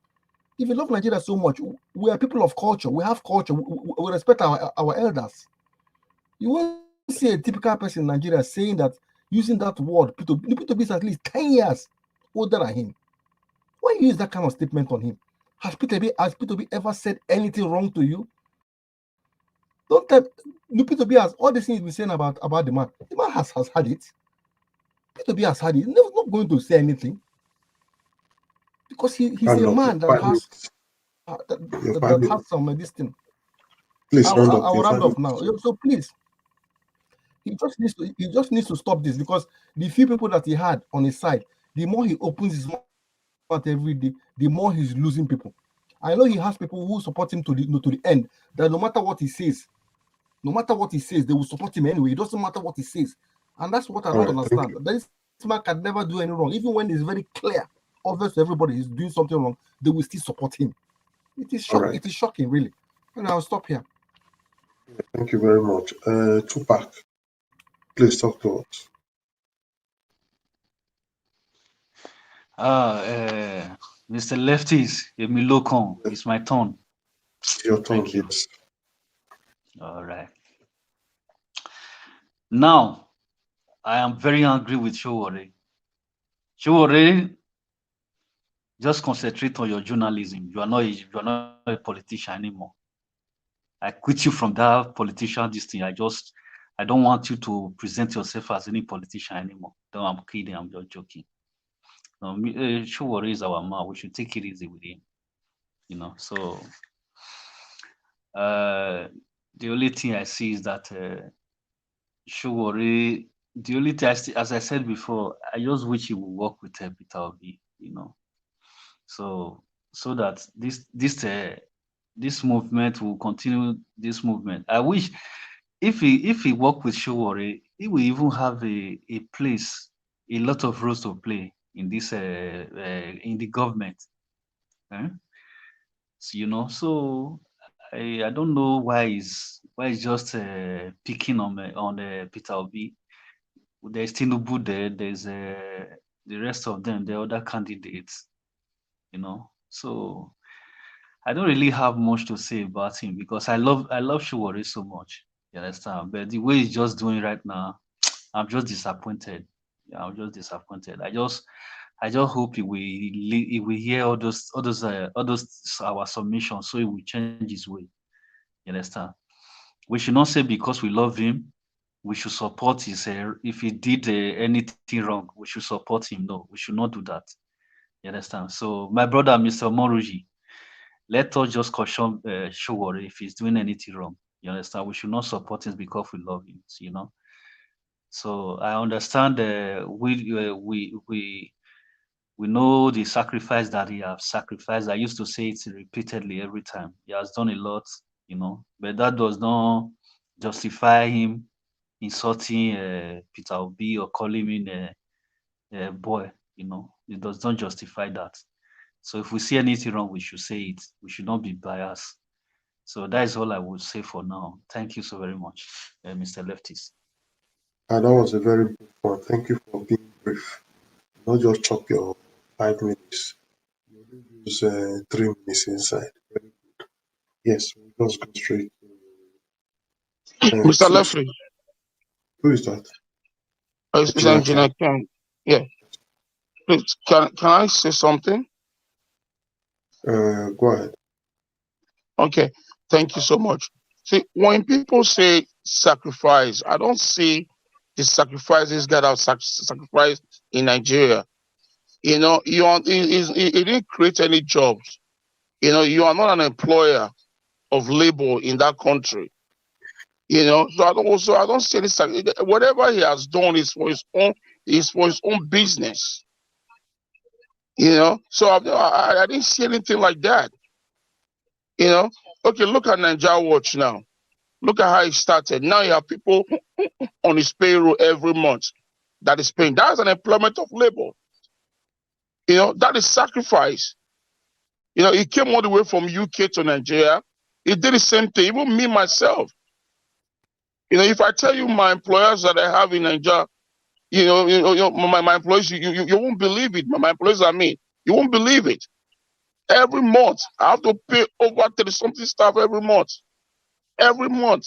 If you love Nigeria so much, we are people of culture. We have culture. We respect our elders. You won't see a typical person in Nigeria saying that, using that word, P2B is at least 10 years older than him. Why use that kind of statement on him? Has P2B ever said anything wrong to you? Don't tell P2B has all the things we're saying about the man. The man has had it. P2B has had it. He's not going to say anything. Because he's a man that has some this thing. Please I'll round up now. So please, he just needs to stop this, because the few people that he had on his side, the more he opens his mouth every day, the more he's losing people. I know he has people who support him to the end. That no matter what he says, they will support him anyway. It doesn't matter what he says, and that's what I don't understand. This man can never do any wrong, even when it's very clear, obvious to everybody he's doing something wrong. They will still support him. It is shocking. It is shocking, really. And I'll stop here. Thank you very much. Tupac, please talk to us. Mr. Lefties, Emilokon, it's my turn. Your turn, yes. All right. Now, I am very angry with Sowore. Sowore Just concentrate on your journalism. You are not a politician anymore. I quit you from that politician this thing. I don't want you to present yourself as any politician anymore. No, I'm kidding. I'm just joking. No, Sowore is our man. We should take it easy with him. So the only thing I see is that Sowore. The only thing as I said before, I just wish he would work with Peter Obi. So that this movement will continue. This movement. I wish if he work with Sowore, he will even have a place, a lot of roles to play in this in the government. Eh? So, so I don't know why he's just picking on Peter Obi. There's Tinubu there. There's the rest of them, the other candidates. So I don't really have much to say about him because I love Sowore so much. You understand? But the way he's just doing right now, I'm just disappointed. Yeah, I'm just disappointed. I just hope he will hear all those our submissions, so he will change his way. You understand? We should not say because we love him, we should support his. If he did anything wrong, we should support him. No, we should not do that. You understand? So, my brother, Mr. Moruji, let us just caution Sowore if he's doing anything wrong. You understand? We should not support him because we love him. So I understand we know the sacrifice that he has sacrificed. I used to say it repeatedly every time. He has done a lot, but that does not justify him insulting Peter Obi or calling him a boy. It does not justify that. So if we see anything wrong, we should say it. We should not be biased. So that is all I would say for now. Thank you so very much, Mr. Leftis. And that was a very brief one. Thank you for being brief. Not just chop your 5 minutes. You only use 3 minutes inside. Very good. Yes, we'll just go straight to Mr. Lefty. Who is that? It's Engineer Ken. Yeah. Please, can I say something? Go ahead. Okay. Thank you so much. See, when people say sacrifice, I don't see the sacrifices that are sacrificed in Nigeria. It didn't create any jobs. You are not an employer of labor in that country. So I don't see this. Whatever he has done is for his own business. So I didn't see anything like that. Okay, look at Nigeria Watch now. Look at how it started. Now you have people on his payroll every month that is paying. That's an employment of labor. That is sacrifice. He came all the way from UK to Nigeria. He did the same thing. Even me, myself. If I tell you my employers that I have in Nigeria, my employees, you won't believe it. My employees are me. You won't believe it. Every month, I have to pay over 30-something staff every month. Every month.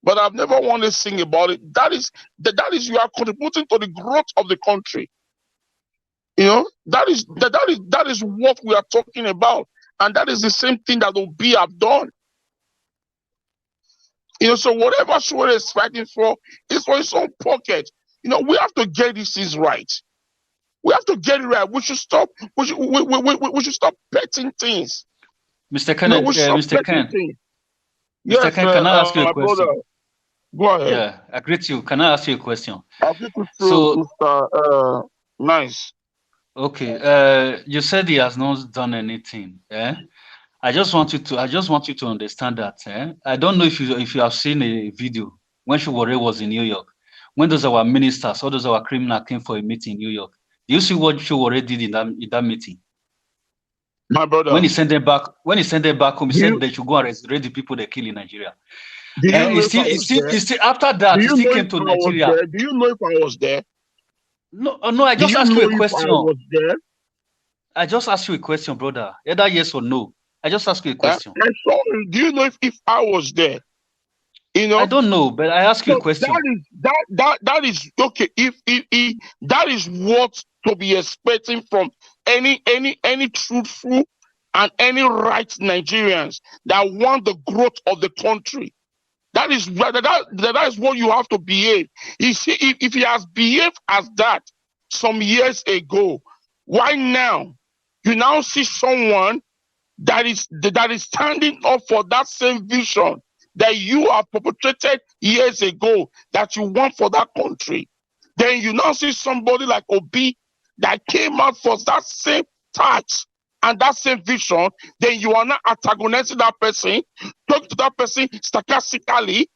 But I've never wanted to sing about it. That is you are contributing to the growth of the country. That is what we are talking about. And that is the same thing that Obi have done. So whatever Sowore is fighting for is for his own pocket. We have to get these things right. We have to get it right. We should stop. We should stop betting things. Mr. Ken, Mr. Ken. Yes, Mr. Ken, can I ask you a my question? brother. Go ahead. Yeah, I greet you. Can I ask you a question? I'll get you through, Mr. Nice. Okay. You said he has not done anything. Yeah. I just want you to understand that. I don't know if you have seen a video when Sowore was in New York. When those our ministers, all those our criminals came for a meeting in New York. Do you see what Sowore did in that meeting? My brother. When he sent them back home, he said they should go and resurrect the people they kill in Nigeria. Do you know if I was there? After that, he still came to Nigeria. Do you know if I was there? No, I just asked you a question. I was there? I just asked you a question, brother. Either yes or no. I just asked you a question. Do you know if I was there? I don't know, but I asked you a question. That is okay. If that is what to be expecting from any truthful and any right Nigerians that want the growth of the country. That is what you have to behave. You see, if he has behaved as that some years ago, why now? You now see someone that is standing up for that same vision that you have perpetrated years ago that you want for that country. Then you now see somebody like Obi that came out for that same task and that same vision. Then you are not antagonizing that person, talking to that person sarcastically,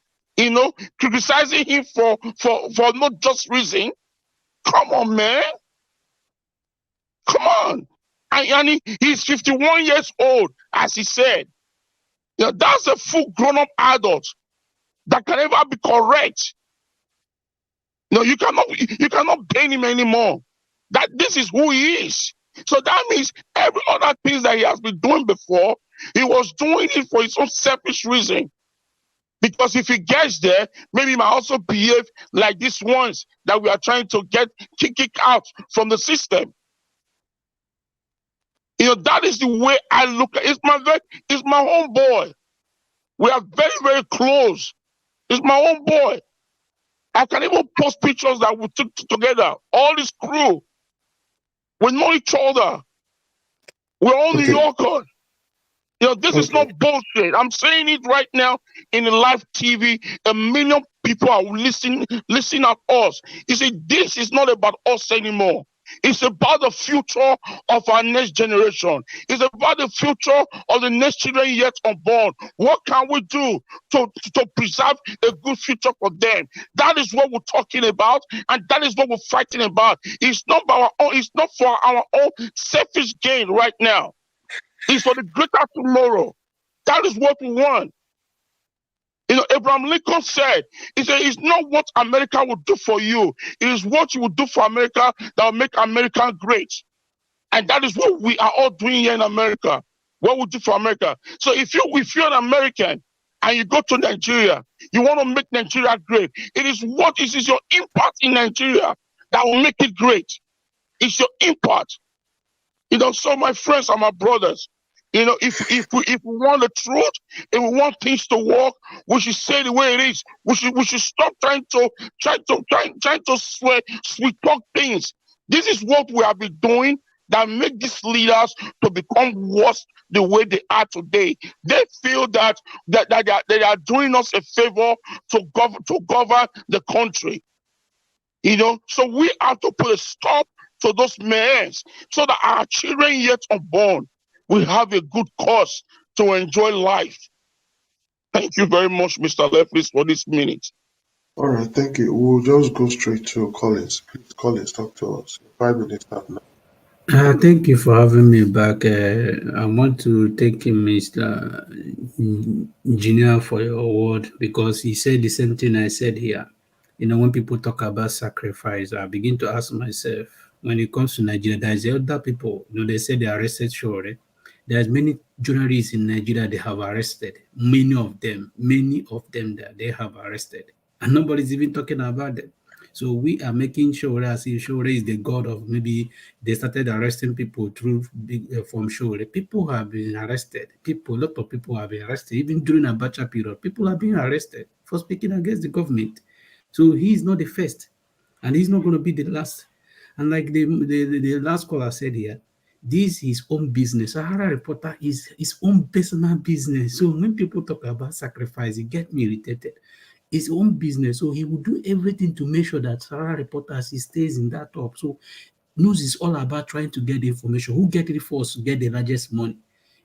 criticizing him for not just reason. Come on, man. Come on. And he's 51 years old, as he said. That's a full grown-up adult that can never be correct. You cannot blame him anymore. That this is who he is. So that means every other thing that he has been doing before, he was doing it for his own selfish reason. Because if he gets there, maybe he might also behave like these ones that we are trying to kick out from the system. That is the way I look at it. It's my own boy. We are very, very close. It's my own boy. I can even post pictures that we took together. All this crew. We know each other. We're all New Yorkers. This is not bullshit. I'm saying it right now in the live TV. 1 million people are listening at us. You see, this is not about us anymore. It's about the future of our next generation. It's about the future of the next children yet unborn. What can we do to preserve a good future for them? That is what we're talking about, and that is what we're fighting about. It's not for our own selfish gain right now. It's for the greater tomorrow. That is what we want. Abraham Lincoln said, it's not what America will do for you. It is what you will do for America that will make America great. And that is what we are all doing here in America. What we do for America. So if you're an American and you go to Nigeria, you want to make Nigeria great. It is your impact in Nigeria that will make it great. It's your impact. So my friends and my brothers, if we want the truth, if we want things to work, we should say the way it is. We should stop trying to sweet talk things. This is what we have been doing that make these leaders to become worse the way they are today. They feel that they are doing us a favor to govern the country. So we have to put a stop to those men so that our children yet unborn will have a good cause to enjoy life. Thank you very much, Mr. Leflis, for this minute. All right, thank you. We'll just go straight to Collins. Please, Collins, talk to us. 5 minutes up now. Thank you for having me back. I want to thank you, Mr. Engineer, for your word, because he said the same thing I said here. When people talk about sacrifice, I begin to ask myself, when it comes to Nigeria, there's other people, they say they arrested Sowore. There's many journalists in Nigeria they have arrested. Many of them that they have arrested. And nobody's even talking about them. So we are making sure as if Sowore is the god of, maybe they started arresting people through from Sowore. People have been arrested. A lot of people have been arrested. Even during Abacha period, people have been arrested for speaking against the government. So he's not the first, and he's not going to be the last. And like the last caller said here, this is his own business. Sahara Reporter is his own personal business. So when people talk about sacrifice, it gets me irritated. His own business. So he will do everything to make sure that Sahara Reporters he stays in that top. So news is all about trying to get the information. Who get it first get the largest money.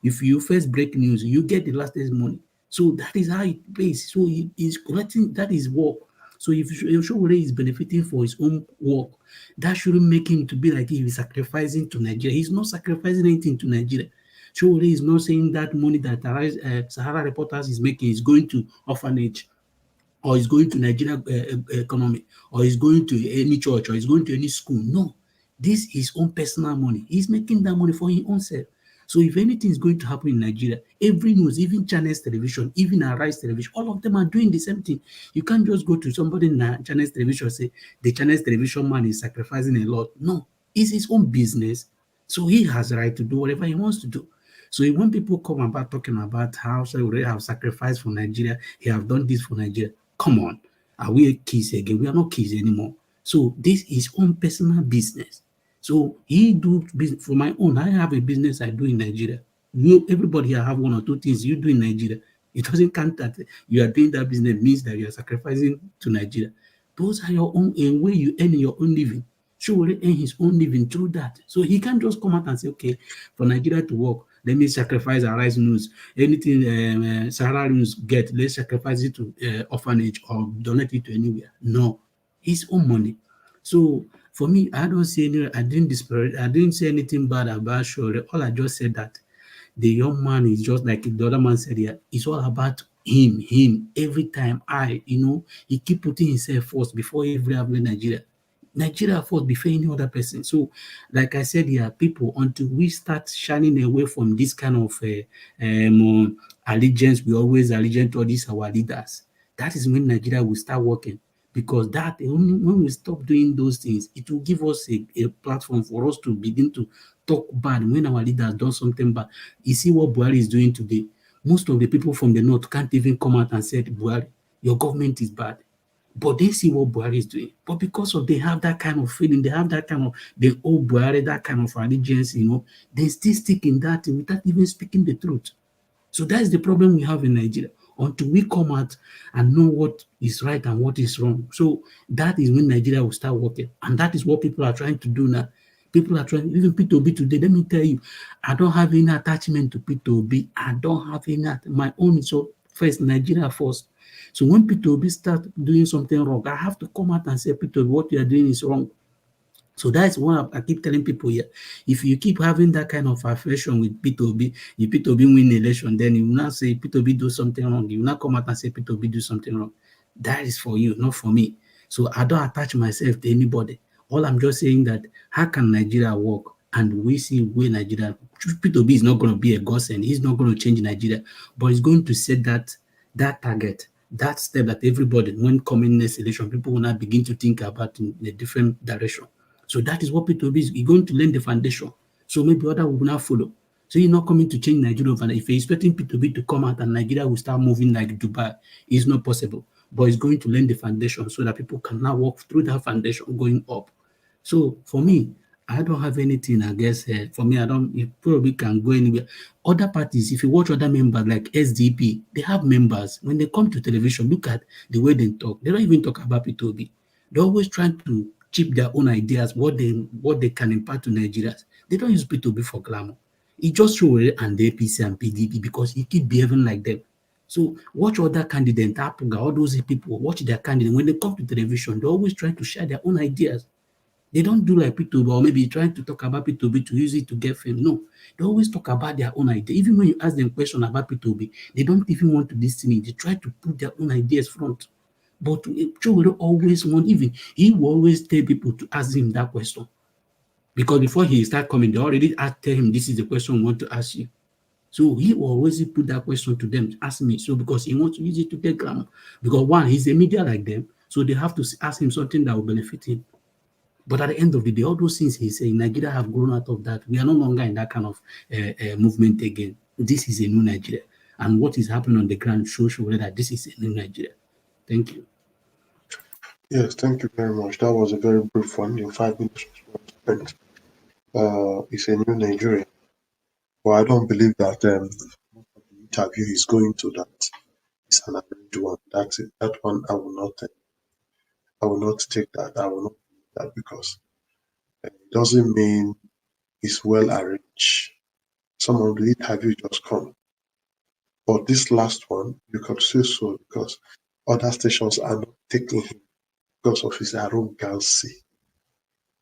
If you first break news, you get the largest money. So that is how it pays. So he is collecting, that is work. So if Sowore is benefiting for his own work, that shouldn't make him to be like he is sacrificing to Nigeria. He's not sacrificing anything to Nigeria. Sowore is not saying that money that Sahara Reporters is making is going to orphanage, or is going to Nigeria economy, or is going to any church, or is going to any school. No, this is his own personal money. He's making that money for his own self. So if anything is going to happen in Nigeria, every news, even Channels Television, even Arise Television, all of them are doing the same thing. You can't just go to somebody in Channels Television and say the Channels Television man is sacrificing a lot. No, it's his own business. So he has the right to do whatever he wants to do. So when people come about talking about how Sowore have sacrificed for Nigeria, he have done this for Nigeria, come on, are we kids again? We are not kids anymore. So this is own personal business. So he do business for my own. I have a business I do in Nigeria. You, everybody here have one or two things you do in Nigeria. It doesn't count that you are doing that business means that you are sacrificing to Nigeria. Those are your own a way you earn your own living. Sowore earn his own living through that. So he can't just come out and say, okay, for Nigeria to work, let me sacrifice our rice news. Anything Sahara news get, let's sacrifice it to orphanage or donate it to anywhere. No, his own money. So for me, I don't see any. I didn't disparage. I didn't say anything bad about Sowore. All I just said that the young man is just like the other man said here. It's all about him. Every time he keep putting himself first before every other Nigeria. Nigeria first before any other person. So, like I said here, people, until we start shining away from this kind of allegiance, we always allegiance to all these our leaders. That is when Nigeria will start working. Because that only when we stop doing those things, it will give us a platform for us to begin to talk bad when our leaders do something bad. You see what Buhari is doing today. Most of the people from the north can't even come out and say, Buhari, your government is bad. But they see what Buhari is doing. But because of they have that kind of feeling, they have that kind of they owe Buhari that kind of allegiance, they still stick in that without even speaking the truth. So that's the problem we have in Nigeria. Until we come out and know what is right and what is wrong. So that is when Nigeria will start working. And that is what people are trying to do now. People are trying, even P2B today, let me tell you, I don't have any attachment to P2B. I don't have any, my own is so first, Nigeria first. So when P2B start doing something wrong, I have to come out and say, P2B, what you are doing is wrong. So that's what I keep telling people here. If you keep having that kind of affection with P2B, if P2B win the election, then you will not say P2B do something wrong. You will not come out and say P2B do something wrong. That is for you, not for me. So I don't attach myself to anybody. All I'm just saying that how can Nigeria work? And we see where Nigeria, P2B is not going to be a godsend. He's not going to change Nigeria, but he's going to set that target, that step that everybody, when coming next election, people will now begin to think about in a different direction. So that is what P2B is going to lay the foundation. So maybe other will now follow. So he's not coming to change Nigeria overnight. If he's expecting P2B to come out and Nigeria will start moving like Dubai, it's not possible. But it's going to lay the foundation so that people can now walk through that foundation going up. So for me, I don't have anything against for me, I don't, it probably can go anywhere. Other parties, if you watch other members like SDP, they have members. When they come to television, look at the way they talk. They don't even talk about P2B. They're always trying to chip their own ideas, what they can impart to Nigerians. They don't use P2B for glamour. It just Sowore and the APC and PDP because he keep behaving like them. So watch other candidates, Apuga, all those people, watch their candidate. When they come to television, they always try to share their own ideas. They don't do like P2B or maybe trying to talk about P2B to use it to get fame. No, they always talk about their own idea. Even when you ask them question about P2B, they don't even want to listen. They try to put their own ideas front. But Joe will always want, even he will always tell people to ask him that question. Because before he start coming, they already tell him this is the question we want to ask you. So he will always put that question to them, ask me. So because he wants to use it to get glamour. Because one, he's a media like them, so they have to ask him something that will benefit him. But at the end of the day, all those things he's saying, Nigeria have grown out of that. We are no longer in that kind of movement again. This is a new Nigeria. And what is happening on the ground shows that this is a new Nigeria. Thank you. Yes, thank you very much. That was a very brief one. In 5 minutes, spent. It's a new Nigeria. But I don't believe that the interview is going to that. It's an arranged one. That's it. That one I will not. I will not take that. I will not do that because it doesn't mean it's well arranged. Some of the interview just come. But this last one, you can say so because other stations are not taking him because of his arrogancy.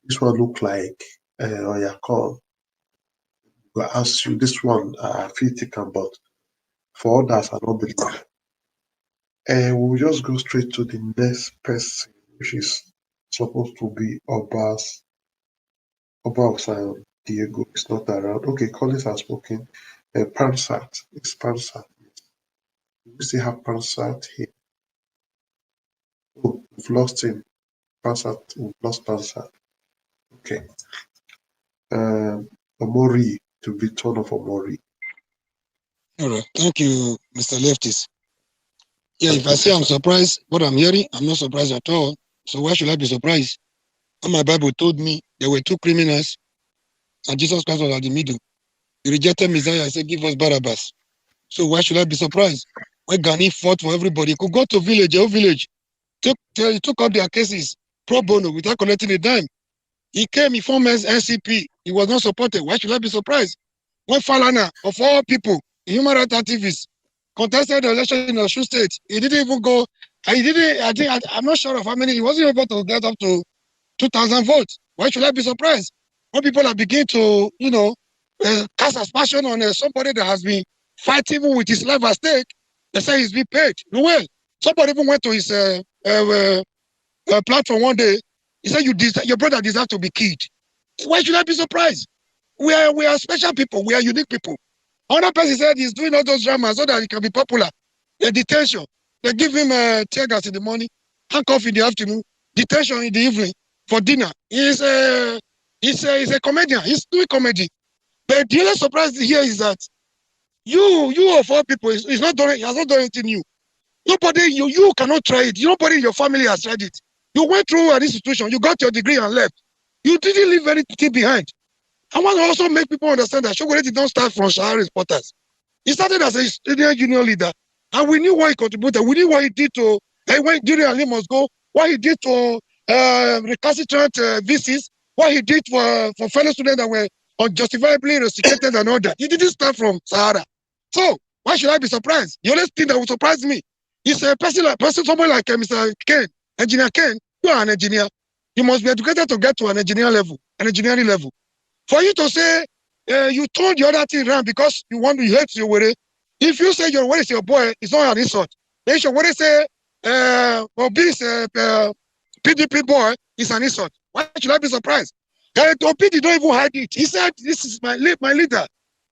This one look like oh yeah, come. Will ask you this one I feel taken, but for others I don't believe. And we'll just go straight to the next person, which is supposed to be Oba of Zion. Diego is not around. Okay, Collins has spoken. Pansat. It's Pansat. We still have Pansat here. Oh, we've lost him. Pansat. We've lost Pansat. Okay. Omori, to be ton of Omori. All right. Thank you, Mr. Leftist. Yeah, Thank if I you, say I'm sir. surprised, what I'm hearing, I'm not surprised at all. So why should I be surprised? When my Bible told me there were two criminals and Jesus Christ was at the middle. He rejected Messiah and said, give us Barabbas. So why should I be surprised? When Gani fought for everybody, he could go to village, your village, he took up their cases pro bono without collecting a dime. He came, he formed SEP. He was not supported. Why should I be surprised? When Falana, of all people, a human rights activist, contested the election in Osun State, he didn't even go. He didn't. I'm not sure of how many. He wasn't able to get up to 2,000 votes. Why should I be surprised? When people are beginning to, cast aspersion on somebody that has been fighting with his life at stake, they say he's been paid. Well, somebody even went to his platform one day. He said, your brother deserves to be killed. Why should I be surprised? We are special people. We are unique people. Another person said he's doing all those dramas so that he can be popular. The detention. They give him tear gas in the morning, handcuff in the afternoon, detention in the evening for dinner. He's a comedian. He's doing comedy. But the only surprise here is that you of all people, he has not done anything new. Nobody, you cannot try it. Nobody in your family has tried it. You went through an institution, you got your degree and left. You didn't leave anything behind. I want to also make people understand that Sowore did not start from Sahara reporters. He started as a student union leader, and we knew what he contributed. We knew what he did to, during Ali must go, what he did to recalcitrant VCs, what he did for fellow students that were unjustifiably restricted and all that. He didn't start from Sahara. So, why should I be surprised? The only thing that would surprise me is a person, somebody like Mr. Ken, Engineer Ken. You are an engineer. You must be educated to get to an engineering level. For you to say you turned the other thing around because you hate Sowore. If you say your is your boy, it's not an insult. Then Sowore say Obi is PDP boy, it's an insult. Why should I be surprised? Obi did not even hide it. He said, this is my leader.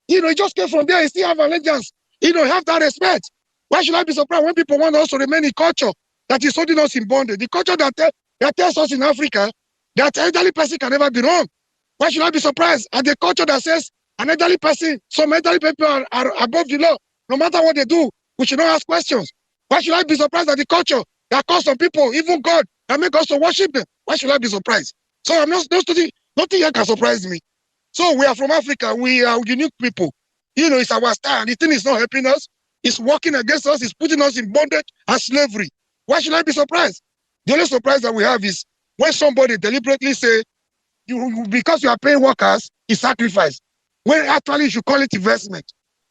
He just came from there. He still have allegiance. Have that respect. Why should I be surprised when people want us to remain in culture that is holding us in bondage? The culture that tells us in Africa that elderly person can never be wrong. Why should I be surprised at the culture that says an elderly person, some elderly people are above the law? No matter what they do, we should not ask questions. Why should I be surprised at the culture that calls some people, even God, that make us to worship them? Why should I be surprised? So nothing here can surprise me. So we are from Africa. We are unique people. It's our style. The thing is not helping us. It's working against us. It's putting us in bondage and slavery. Why should I be surprised? The only surprise that we have is when somebody deliberately say, because you are paying workers, is sacrifice. When actually you should call it investment.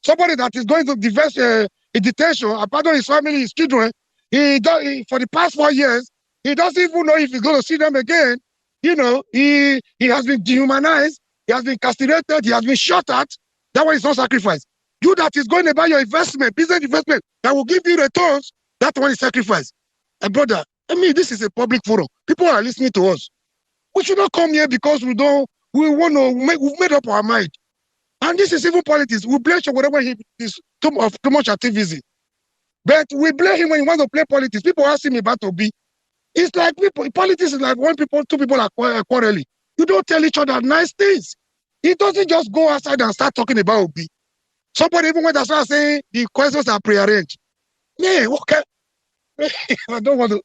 Somebody that is going to divest in detention, abandon his family, his children, for the past 4 years, he doesn't even know if he's going to see them again. He has been dehumanized, he has been castrated, he has been shot at. That one is not sacrifice. You that is going to buy your investment, business investment, that will give you returns, that one is sacrifice. And brother, this is a public forum. People are listening to us. We should not come here because we've made up our mind. And this is even politics. We blame him whenever he is too much activism. But we blame him when he wants to play politics. People ask him about Obi. It's like politics is like two people are quarreling. You don't tell each other nice things. He doesn't just go outside and start talking about Obi. Somebody even went as far as saying the questions are prearranged. Yeah, okay. I don't want to.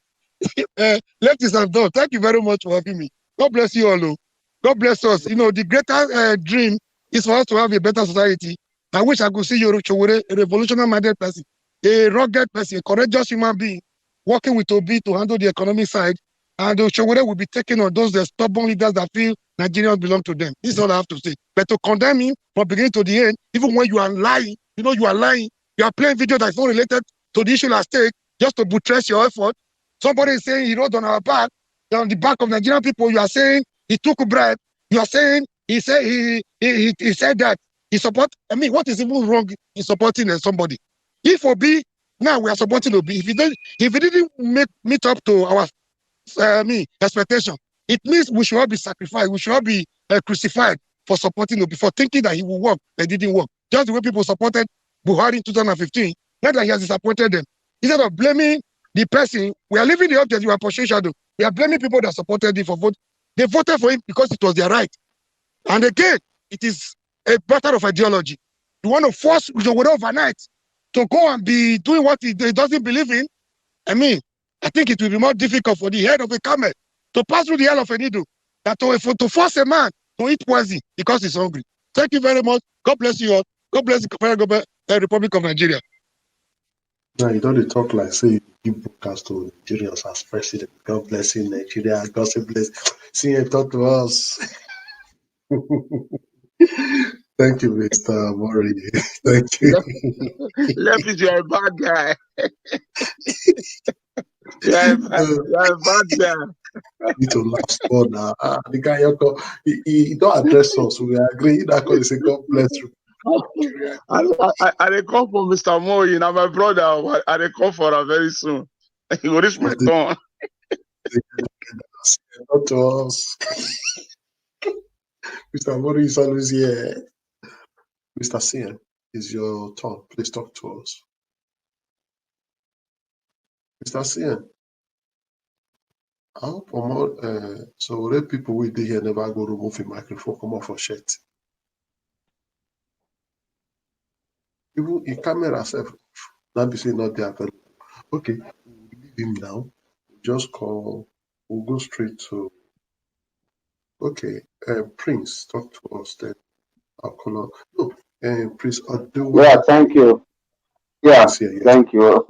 Leftists have done. Thank you very much for having me. God bless you all. God bless us. The greater dream is for us to have a better society. I wish I could see you, Sowore, a revolutionary-minded person, a rugged person, a courageous human being, working with Obi to handle the economic side. And Sowore will be taking on those stubborn leaders that feel Nigerians belong to them. This is all I have to say. But to condemn him from beginning to the end, even when you are lying, you are lying. You are playing video that is not related to the issue at stake, just to buttress your effort. Somebody is saying he wrote on our back, on the back of Nigerian people. You are saying he took a bribe. You are saying he said that he support. What is even wrong in supporting somebody? If Obi, now we are supporting Obi. If he didn't meet up to our expectation, it means we should all be sacrificed. We should all be crucified for supporting Obi, for thinking that he will work. But it didn't work. Just the way people supported Buhari in 2015, not that he has disappointed them. Instead of blaming the person, we are leaving the object, we are pursuing shadow. We are blaming people that supported him for vote. They voted for him because it was their right. And again, it is a better of ideology. You want to force Sowore overnight to go and be doing what he doesn't believe in. I mean, I think it will be more difficult for the head of a camel to pass through the hell of a needle than to force a man to eat poison because he's hungry. Thank you very much. God bless you all. God bless the Federal Government, Republic of Nigeria. Now you don't talk like say you broadcast to Nigerians as president. God bless you, Nigeria. God bless. See, talk to us. Thank you, Mr. Mori. Thank you. Lefties, you're a bad guy. You're a bad guy. Need to laugh small now. The guy he don't address us. We agree that because he say God bless you. I they come for Mr. Moyi, now my brother. I they come for her very soon. He will reach my turn. Not to us. Mr. Mori is always here. Mr. CM, it's your turn. Please talk to us. Mr. CM, I hope so the people we did here never go remove the microphone, come off for shit. Even in camera self, not be saying not there. Okay, we'll leave him now. Just call. We'll go straight to. Okay, Prince, talk to us then. I'll call up. No, Prince, Yeah, thank you. Yeah, thank you.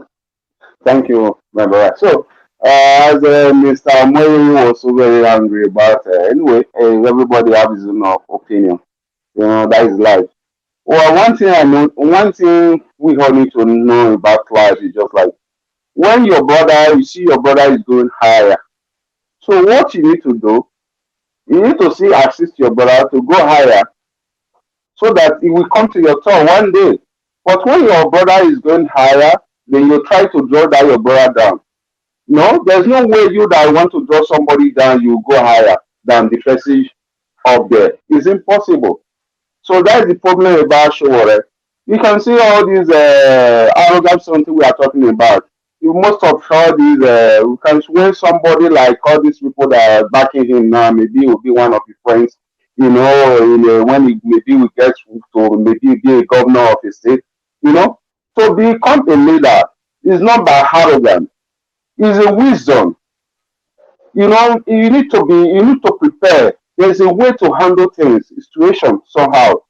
Thank you, my brother. So, as Mr. Moyo was so very angry about, anyway, everybody has his own opinion. You know, that is life. Well, one thing we all need to know about life is just like when you see your brother is going higher. So, what you need to do, you need to assist your brother to go higher so that it will come to your turn one day. But when your brother is going higher, then you try to draw that your brother down. No, there's no way you that want to draw somebody down, you go higher than the person up there. It's impossible. So that's the problem about Sowore. You can see all these arrogant something we are talking about. Most of all these, we can when somebody like all these people that are backing him now, maybe he will be one of his friends, you know, when he maybe we get to maybe be a governor of a state, you know. To become a leader is not by arrogance, it's a wisdom. You know, you need to prepare. There's a way to handle things, situation somehow.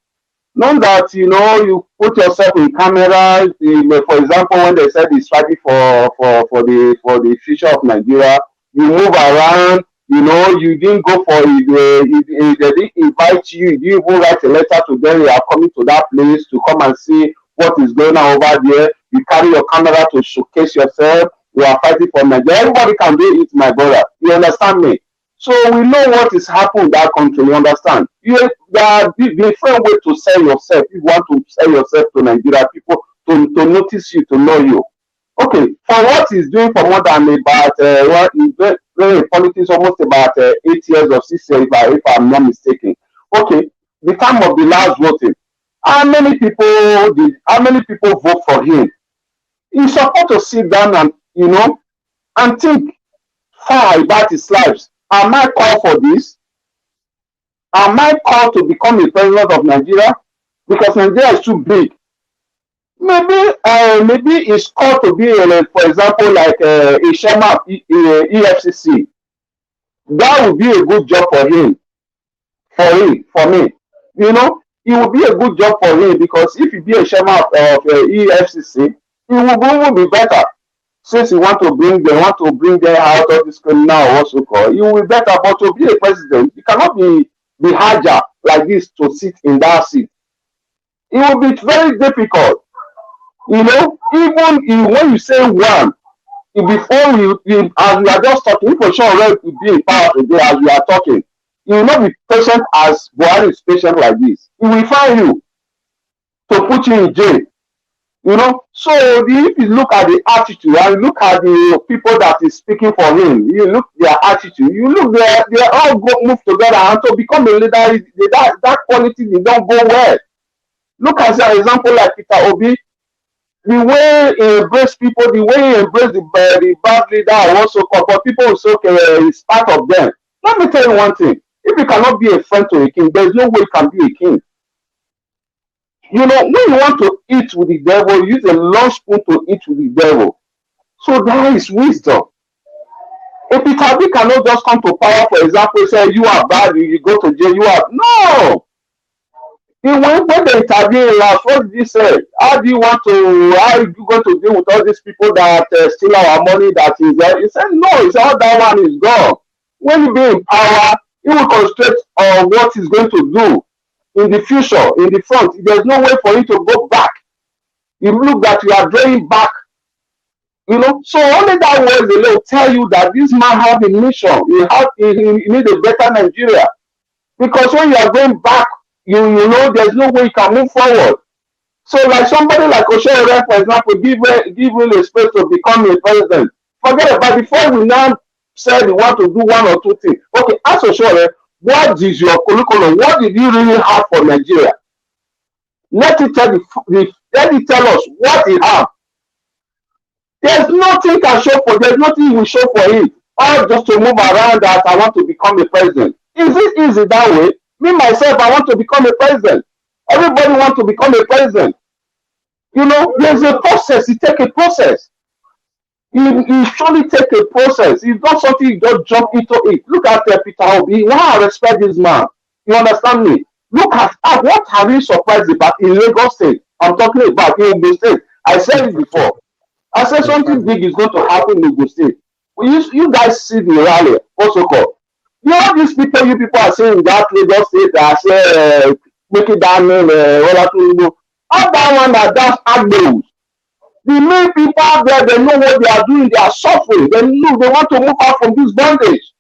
Not that you put yourself in camera. For example, when they said he's fighting for the future of Nigeria, you move around. You didn't go for it. They didn't invite you. You didn't even write a letter to them. You are coming to that place to come and see what is going on over there. You carry your camera to showcase yourself. You are fighting for Nigeria. Everybody can do it, my brother. You understand me? So we know what is happening in that country. You understand? There are different ways to sell yourself. If you want to sell yourself to Nigeria, people to notice you, to know you. Okay, for what he's doing for more than about he's very in politics almost about 8 years or 6 years, if I'm not mistaken. Okay, the time of the last voting, how many people vote for him? He's supposed to sit down and think far about his lives. Am I called for this? Am I called to become a president of Nigeria? Because Nigeria is too big. Maybe it's called to be, for example, like a chairman of EFCC. That would be a good job for him, for me. It would be a good job for him because if he be a chairman of EFCC, it will be better. Since they want to bring them out of this criminal also call, you will be better. But to be a president, you cannot be harder like this to sit in that seat. It will be very difficult. Even when you say one, before as we are just talking, for sure already to be in power today as we are talking, you will not be patient as Buhari is patient like this. He will find you to put you in jail. So if you look at the attitude and look at the people that is speaking for him, you look their attitude, you look they all move together, and to become a leader, that quality they don't go well. Look at an example like Peter Obi, the way he embraced people, the way he embraced the bad leader also called, but people will say, okay, it's part of them. Let me tell you one thing: if you cannot be a friend to a king, there is no way you can be a king. You know, when you want to eat with the devil, use a long spoon to eat with the devil. So that is wisdom. A Peter Obi cannot just come to power, for example, say you are bad, you go to jail, you are no. When they interview last, what did he say? How do you want to? How are you going to deal with all these people that steal our money? That is, he said no. He said all that one is gone. When you be in power, he will concentrate on what he's going to do in the future, in the front. There's no way for you to go back. You look that you are drawing back. You know, so only that words alone tell you that this man have a mission. He need a better Nigeria. Because when you are going back, you know there's no way you can move forward. So like somebody like Oshore, for example, give him a space to become a president. Forget about before we now said we want to do one or two things. Okay, ask Oshore, what is your curriculum? What did you really have for Nigeria? Let it tell us what he have. There's nothing can show for. There's nothing we show for him. All just to move around that I want to become a president. Is it easy that way? Me myself, I want to become a president. Everybody wants to become a president. You know, there's a process. It takes a process. You surely take a process. It's not something you just jump into it. Look at Peter Obi. Why I respect this man. You understand me? Look at what have you surprised about in Lagos State. I'm talking about in Ogun State. I said it before. I said something big is going to happen in Ogun State. You guys see the rally, also called. You know these people, you people are saying that Lagos State, I say, make it down, all that one that that's Agbeus. The main people out there, they know what they are doing, they are suffering. They know they want to move out from this bondage.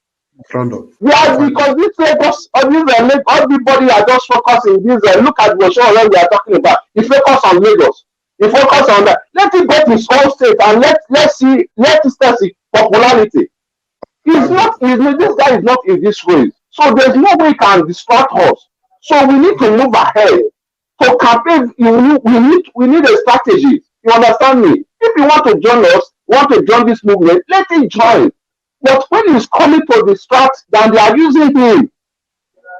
Yeah, because this Lagos, everybody are just focusing this. Look at the show we are talking about. He focus on Lagos. He focus on that. Let it go to his own state and let's test his popularity. This guy is not in this race. So there's no way he can distract us. So we need to move ahead. For campaign, we need a strategy. You understand me? If you want to join us, want to join this movement, let him join. But when he's coming to distract, then they are using him.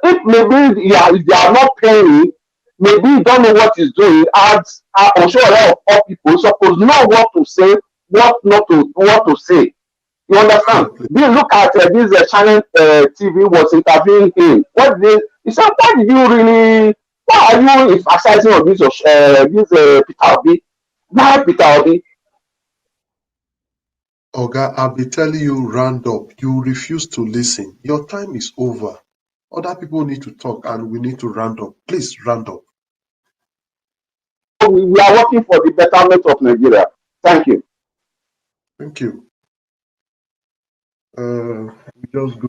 If maybe if they are not paying, maybe you don't know what he's doing. I'm sure a lot of all people suppose know what to say, what to say. You understand? You look at this channel TV was interviewing him. He said, why are you emphasizing on this Peter Obi? Why Peter Obi? Oga, I'll be telling you, round up. You refuse to listen. Your time is over. Other people need to talk and we need to round up. Please round up. We are working for the betterment of Nigeria. Thank you. Thank you. We just go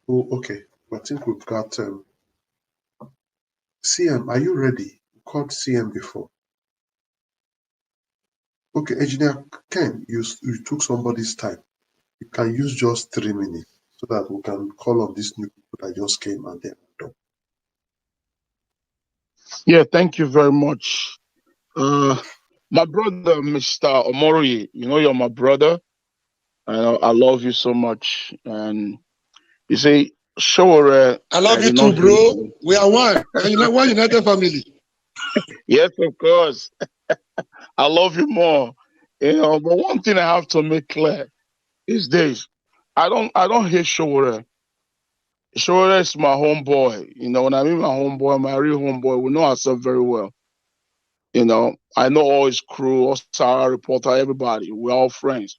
okay. I think we've got CM. Are you ready? We called CM before. Okay, Engineer Ken, you took somebody's time. You can use just 3 minutes so that we can call on these new people that just came and they're done. Yeah, thank you very much. My brother, Mr. Omori, you know you're my brother. I love you so much. And you say, sure. I love you too, bro. We are one. One united family. Yes, of course. I love you more. You know, but one thing I have to make clear is this. I don't hate Sowore. Sowore is my homeboy. You know, when I mean my homeboy, my real homeboy, we know ourselves very well. You know, I know all his crew, all Sarah reporter, everybody. We're all friends.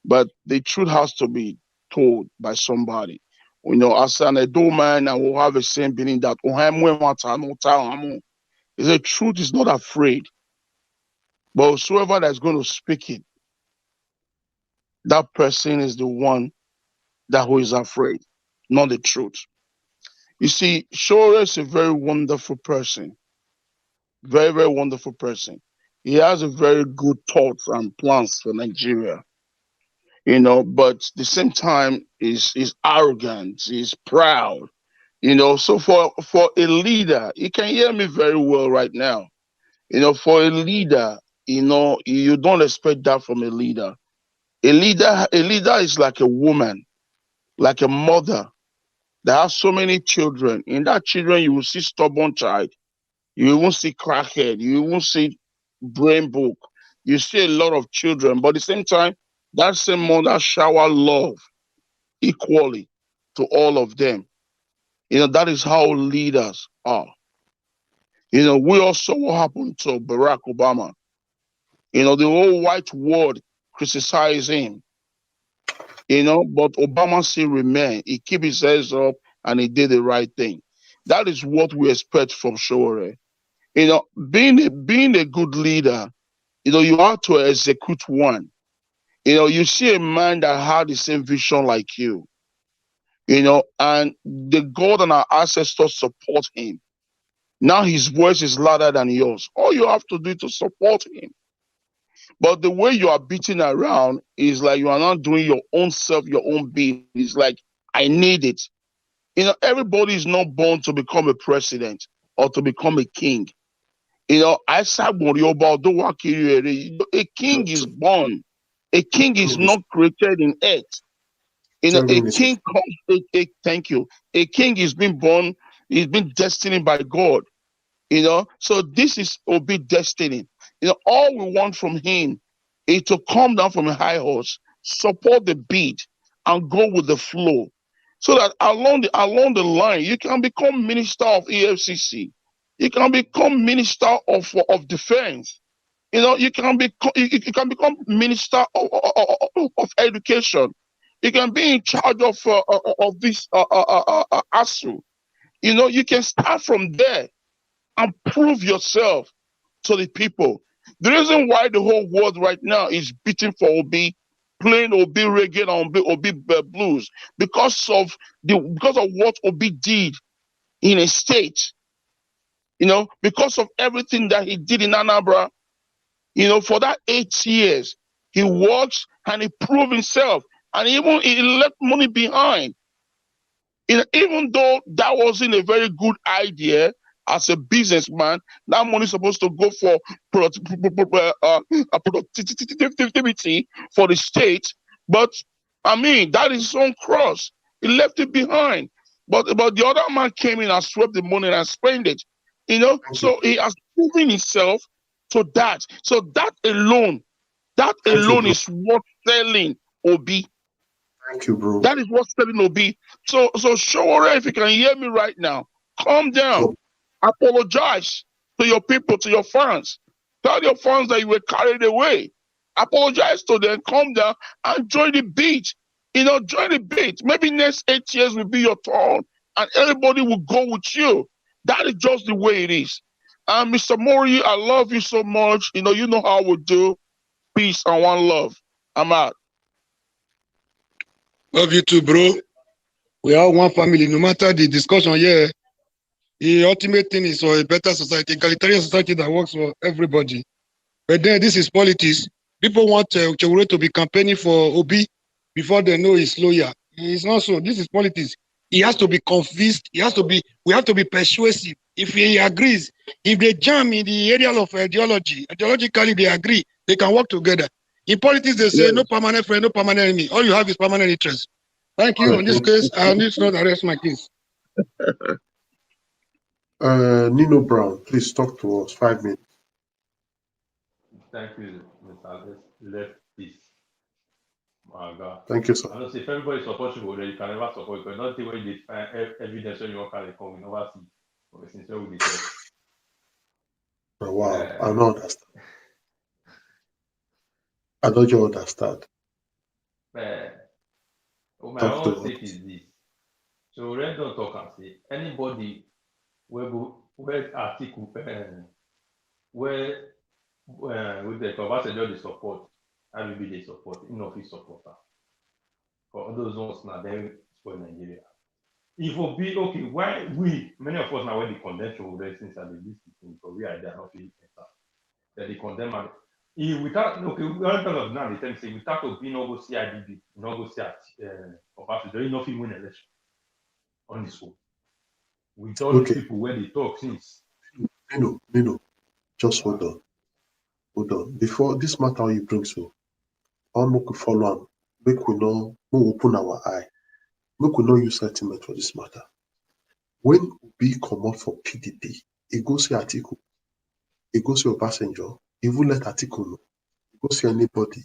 But the truth has to be told by somebody. You know, as an adult man, I will have a saying meaning that is the truth is not afraid. But whosoever that's going to speak it, that person is the one that who is afraid, not the truth. You see, Sowore is a very wonderful person. Very, very wonderful person. He has a very good thoughts and plans for Nigeria. You know, but at the same time, he's arrogant, he's proud. You know, so for a leader, you can hear me very well right now. You know, for a leader, you know, you don't expect that from a leader. A leader is like a woman, like a mother. There are so many children. In that children, you will see stubborn child. You won't see crackhead. You won't see brain book. You see a lot of children, but at the same time, that same mother shower love equally to all of them. That is how leaders are. We all saw what happened to Barack Obama. The whole white world criticized him. But Obama still remained. He kept his heads up and he did the right thing. That is what we expect from Sowore. Being a good leader, you have to execute one. You see a man that had the same vision like you, and the God and our ancestors support him. Now his voice is louder than yours. All you have to do to support him. But the way you are beating around is like you are not doing your own self, your own beat. It's like, I need it. Everybody is not born to become a president or to become a king. A king is born. A king is not created in earth. A king comes, thank you. A king is being born, he's been destined by God. So this is Obi destiny. All we want from him is to come down from a high horse, support the beat, and go with the flow. So that along the line, you can become minister of EFCC. You can become minister of defense. You can become minister of education. You can be in charge of this ASU. You can start from there and prove yourself to the people. The reason why the whole world right now is beating for Obi, playing Obi reggae and Obi blues, because of what Obi did in a state. Because of everything that he did in Anambra. For that 8 years, he worked and he proved himself, and even he left money behind. Even though that wasn't a very good idea as a businessman, that money is supposed to go for productivity for the state. But I mean, that is his own cross. He left it behind. But the other man came in and swept the money and spent it. So he has proven himself to that. So that alone is what selling Obi. Thank you, bro. That is what's selling Obi. So Sowore, if you can hear me right now, calm down. Apologize to your people, to your fans. Tell your fans that you were carried away. Apologize to them, calm down, and join the beat. Join the beat. Maybe next 8 years will be your turn, and everybody will go with you. That is just the way it is. And Mr. Mori, I love you so much. You know how we do. Peace and one love. I'm out. Love you too, bro. We are one family. No matter the discussion here, the ultimate thing is for a better society, egalitarian society that works for everybody. But then this is politics. People want Sowore to be campaigning for Obi before they know he's loyal. It's not so. This is politics. He has to be convinced. We have to be persuasive. If he agrees, if they jam in the area of ideologically they agree, they can work together. In politics, they say no permanent friend, no permanent enemy. All you have is permanent interest. Thank you. In this case, I need to not arrest my case. Nino Brown, please talk to us. 5 minutes. Thank you, Mr. Left Peace. My God. Thank you, sir. I don't see if everybody supports you already, you can never support you. Not the way they find evidence when you walk out, we never see. But since we be Wow, I don't understand. I don't you understand. My own take is this. So Red don't talk and say anybody where article where with the conversation they support, I will be the support, in office supporter. For all those ones now, they spoil Nigeria. If will be okay, why many of us now when they condemn Sowore since I did this thing, because we are there not feeling better. That they condemn and without we are talking of now the time say without to be no go see IDB, no go see Obafemi, there is nothing win election on this one. With all these people where they talk since. Nino, just hold on. Before this matter you bring so, I want to follow on. Make we know, we open our eye. Make we not use sentiment for this matter. When we come out for PDP, it go see Atiku, it go see Obasanjo, even let Atiku know, it go see anybody.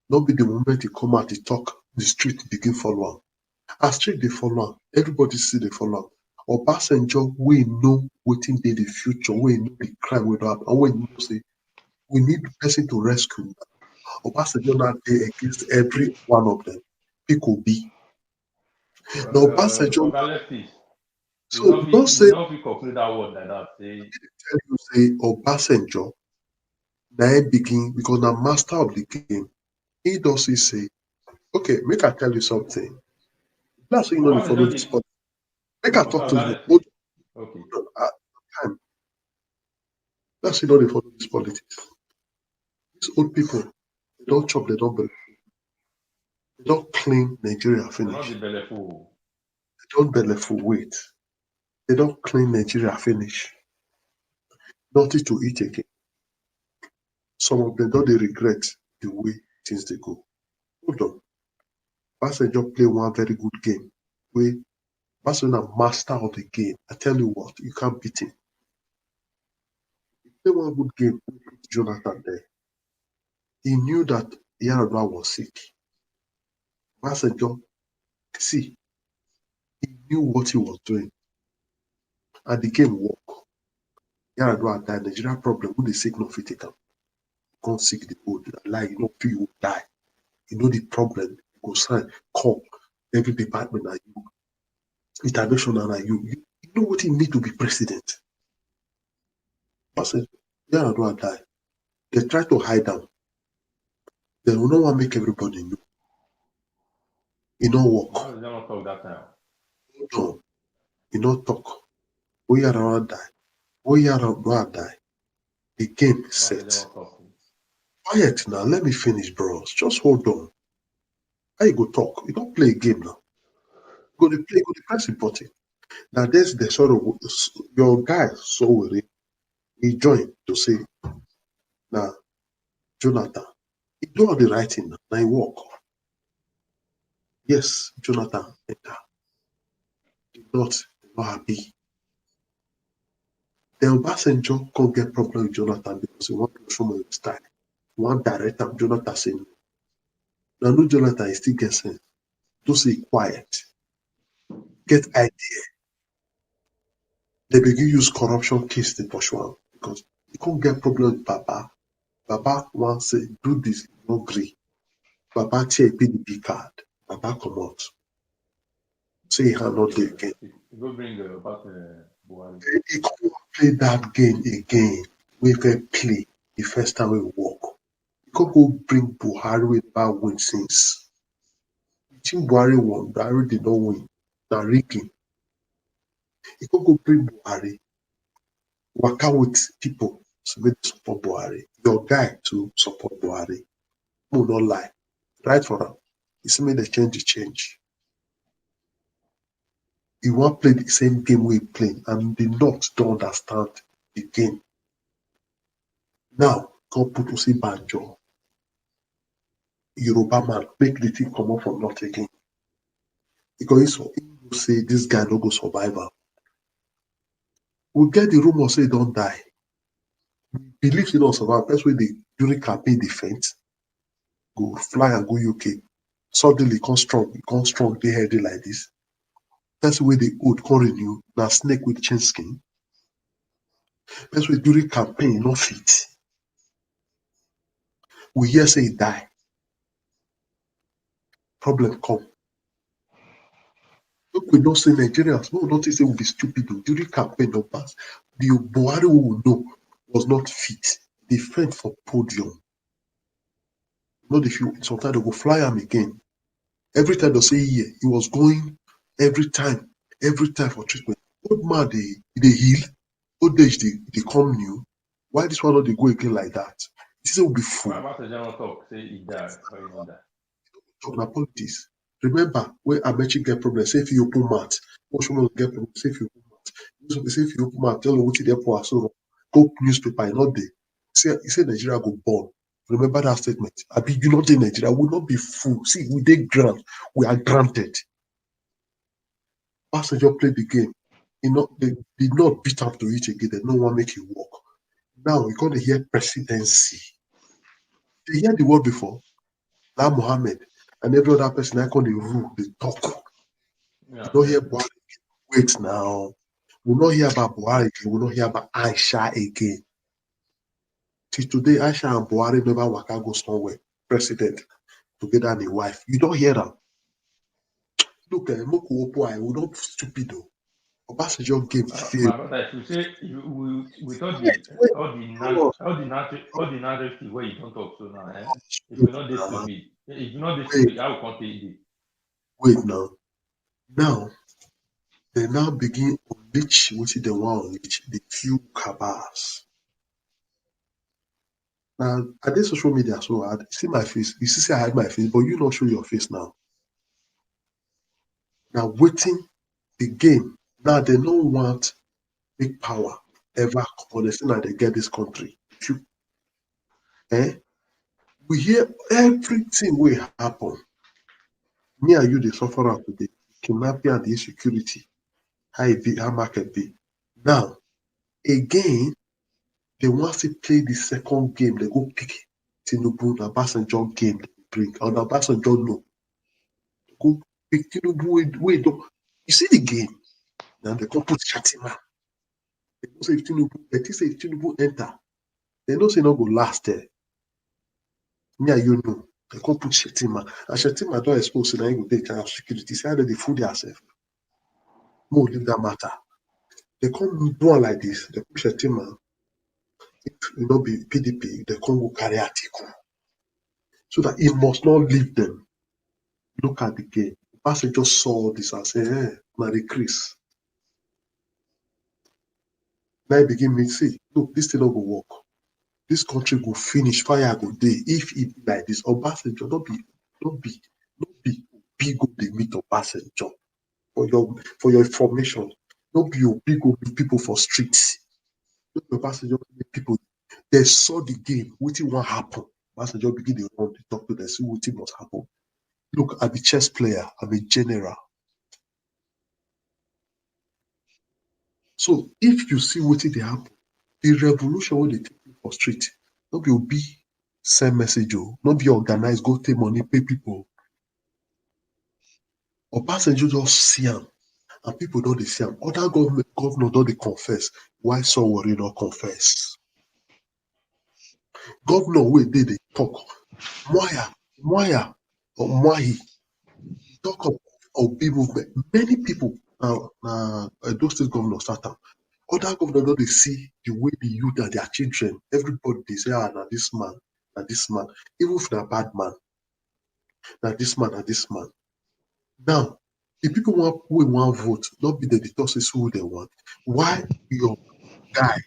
Not be the moment he come out, he talk, the street begin follow am. As street dey follow am, everybody see dey follow am. Obasanjo, we know wetin dey the future, we know the crime wey don happen, and we know say we need person to rescue. Obasanjo now dey against every one of them. Pico B. Now Obasanjo, Oga Leftis, so don't say you no fit conclude that word like that. Say tell you say Obasanjo na him begin because na master of the game. He does say, okay, make I tell you something. That's why you know they follow Obasanjo this dey. policy. Make I talk to Oga you. Leftis. Okay. Time. That's why you know they follow this politics. These old people, they don't chop, they don't clean Nigeria Not finish. the belleful. They don't belleful wait. They don't clean Nigeria finish. Nothing to eat again. Some of them don't they regret the way things they go. Hold on. Passenger play one very good game. Where Barcelona master of the game. I tell you what, you can't beat him. He played one good game. Jonathan there. He knew that Yaradua was sick. Barcelona, see, he knew what he was doing. And the game worked. Yaradua died. Nigeria problem. Who they sick no fit take him. Come sick the old. Like you know, you will die. You know the problem. You go sign, come. Every department are you. Intervention are you. You know what he need to be president. Barcelona, Yaradua died. They try to hide them. They will not want to make everybody know. It don't work. Why did they not talk that time? No, it don't talk. We are around die. We are around die. The game is Why did they set. not talk? Quiet now. Let me finish, bros. Just hold on. How you go talk? You don't play a game now. Go to play. Go to press important. Now there's the sort of your guy Sowore. He joined to say, now Jonathan, he do all the writing now. Now he walk. Yes, Jonathan enter. He not happy. Then Obasanjo can't get problem with Jonathan because he want to show him his style. One director, Jonathan say no. Now no Jonathan is still get sense. Don't say quiet. Get idea. They begin use corruption case to pursue am because you can't get problem with Baba. Baba wan say do this, no gree. Baba tear PDP card. Baba comot. Say he hand not dey again. You go bring about Buhari. He come play that game again. We first play the first time we work. He come go bring Buhari wey never win since. The team Buhari won, Buhari did not win. Na rigging. He come go bring Buhari. Waka with people to make support Buhari. Your guy to support Buhari. No, not lie. Right for am. He say make the change. He wan play the same game we play, and the North don't understand the game. Now, come put Usi Banjo, Yoruba man, make the thing come up from North again. Because he go say this guy no go survive am. We get the rumor say he don die. We believe he don survive. That's why they during campaign dey faint. Go fly and go UK. Suddenly come strong, dey healthy like this. That's why the old come renew. Na snake with chain skin. That's why during campaign no fit. We hear say he die. Problem come. Look, we don't say Nigerians, no, not say we be stupid. During campaign no pass. The Buhari we know was not fit. They fend for podium. Not if you sometimes they go fly him again. Every time they say yeah, he was going every time for treatment. Old man they heal, old age they come new. Why this one not they go again like that? This will be Why fool. about the general talk? Say he died or he not die. Talk about politics. Remember when Amechi get problem, say if you open mouth, what you get problem, say if you open mouth. Say if you open mouth, tell them what they pour so go newspaper, not there. He said Nigeria go born. Remember that statement. I be you not in Nigeria, will not be fool. See, we dey grant, we are granted. Obasanjo played the game. They did not beat up to it again. They no one make it work. Now we're gonna hear presidency. They hear the word before. Now Mohammed and every other person I call the rule, they talk. Yeah, We don't hear Buhari. Wait now. We'll not hear about Buhari again. We'll not hear about Aisha again. Till today, Aisha and Buhari never waka go somewhere. President together and a wife. You don't hear them. Look, Moku Opo, I will not stupid though. Obasanjo game fail. my brother, if you say with all Wait, the wait, hold all the narrative where you don't talk so now, if on. you're not this stupid, if you're not this Wait, stupid, how will take it? wait now. Now they now begin unleash what they want unleash the few cabals. Now I did social media, so I see my face. You see, say I hide my face, but you not show your face now. Now waiting the game. Now they don't want big power ever come on the scene and they get this country. If you we hear everything will happen. Me and you, the suffer am today. Kidnapping and the insecurity. How it be, how market be. Now, again, they want to play the second game. They go pick Tinubu, the Obasanjo game they bring. Or the Obasanjo no. Go pick Tinubu, wait, don't. You see the game. Now they go put Shatima. They go say if Tinubu, they say if Tinubu enter, they don't say no go last there. Me and you know. They come put Shetima. And Shetima don't expose say na him go take care of security. Say how they fool themselves. No leave that matter. They come do am like this. They put Shetima. If you know be PDP, they come go carry Atiku. So that he must not leave them. Look at the game. Pastor just saw this and say, na the Chris. Now he begin me see, look, this thing not go work. This country go finish, fire go day. If it be like this, Obasanjo, don't be big go dey meet Obasanjo. For your information, don't be big go meet people for streets. Don't be Obasanjo meet people. They saw the game, wetin wan happen. Obasanjo begin dey run, dey talk to them, see wetin must happen. Look, I'm a chess player, I'm a general. So if you see wetin dey happen, the revolution wey dey take place for street, no be Obi send message o, no be organize, go take money, pay people. Obasanjo just see am, and people don dey see am. Other governor don dey confess. Why Sowore no confess? Governor wey dey talk, Mwaya or Mwahi, talk of Obi movement. Many people na those state governors start am. Other governors don dey see the way the youth and their children, everybody dey say, na this man, na this man. Even if na bad man, na this man, na this man. Now, the people wey wan vote, not be dem dey talk say who they want. Why your guy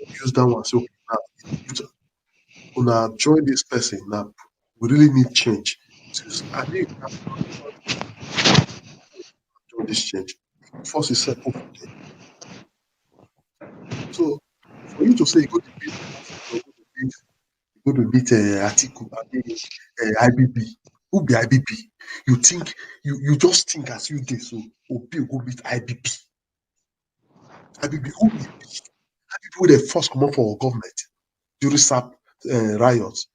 use that one say, okay, now una join this person now, we really need change. I think join this change. Force is set over there. So for you to say you go to beat Obasanjo, go to meet Atiku, IBB. Who be IBB? You think you just think as you dey so Obi go meet IBB. IBB who be IBB wey dey first comot for government during SAP riots.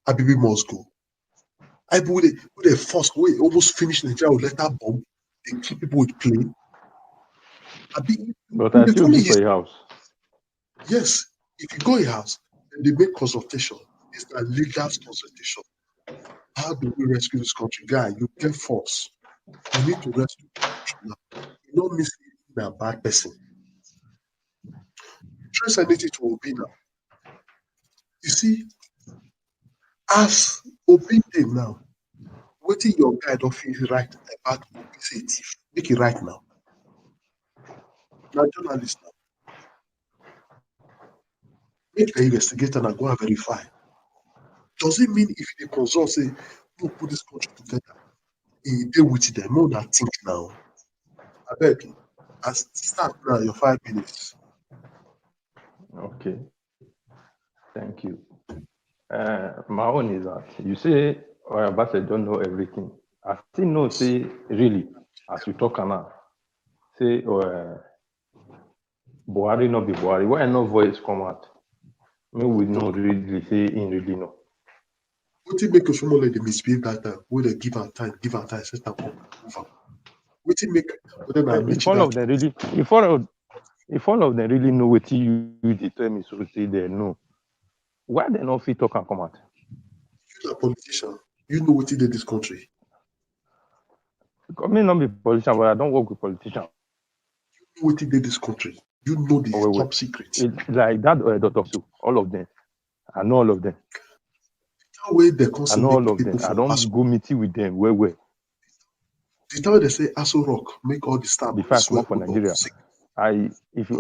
IBB must go. IBB wey dey first wey almost finish Nigeria with letter bomb, dey kill people with plane. But I still be for your house. Yes, if you go your house, they make consultation. It's a legal consultation. How do we rescue this country? Guy, you get force. You need to rescue the country now. You don't miss a bad person. Trace anything to Obi now. You see, as Obi dey now, wetin your guy don't feel right about Obi say thief. Make it right now. Now journalist now. Make the investigator and go and verify. Does it mean if they consult say, no put this country together, he deal with them, more than think now. I beg you, as start now your 5 minutes. Okay. Thank you. My own is that you say Oyabase don't know everything. I still know say really, as we talk now, say Buhari no be Buhari. Why no voice come out? Me we know really say in really know. Wetin make Oshomole dey misbehave that time? Wey dey give am time, set am come move am. Wetin make whether na If all Michigan of them really, if all of them really know what you dey tell me, so say they know, why they not fit talk and come out? you na politician, you know wetin dey this country. Because me not be politician, but I don't work with politicians. You know wetin dey this country. You know the top secrets. Like that Dr. Su, all of them. I know all of them. That way they I constantly know all make of them. people I for don't Aso. go meeting with them. Where? The time they say Aso Rock make all the staff The fact swear more for good Nigeria. of If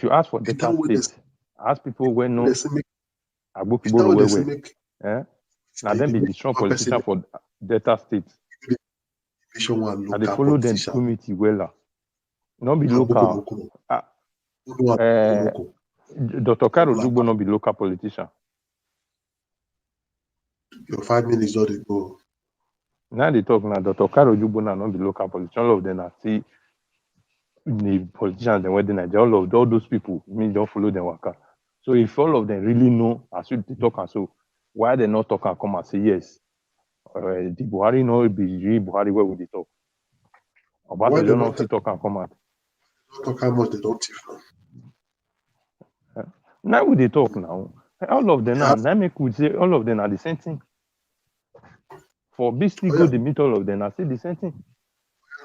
you ask for the data time when states, ask people where no they say make Agbo the time when they say where. make Now them be the strong politician for data states. one And they local follow them politician. community well. Not be Na local. Dr. Karo Jugbo not be local politician. Your 5 minutes don't dey go. Now they talk now. Dr. Karo Jugbo now not be local politician. All of them are see the politicians and where they Nigeria. All those people me don't follow them waka. So if all of them really know as you talk and so, why they not talk and come and say yes? The Buhari no be really Buhari where would they talk? Why Obasanjo they no not fit talk and come out. talk how much they don't thief now? Now we they talk now. All of them now. Now make we say all of them are the same thing. For BC go they meet all of them. I say the same thing.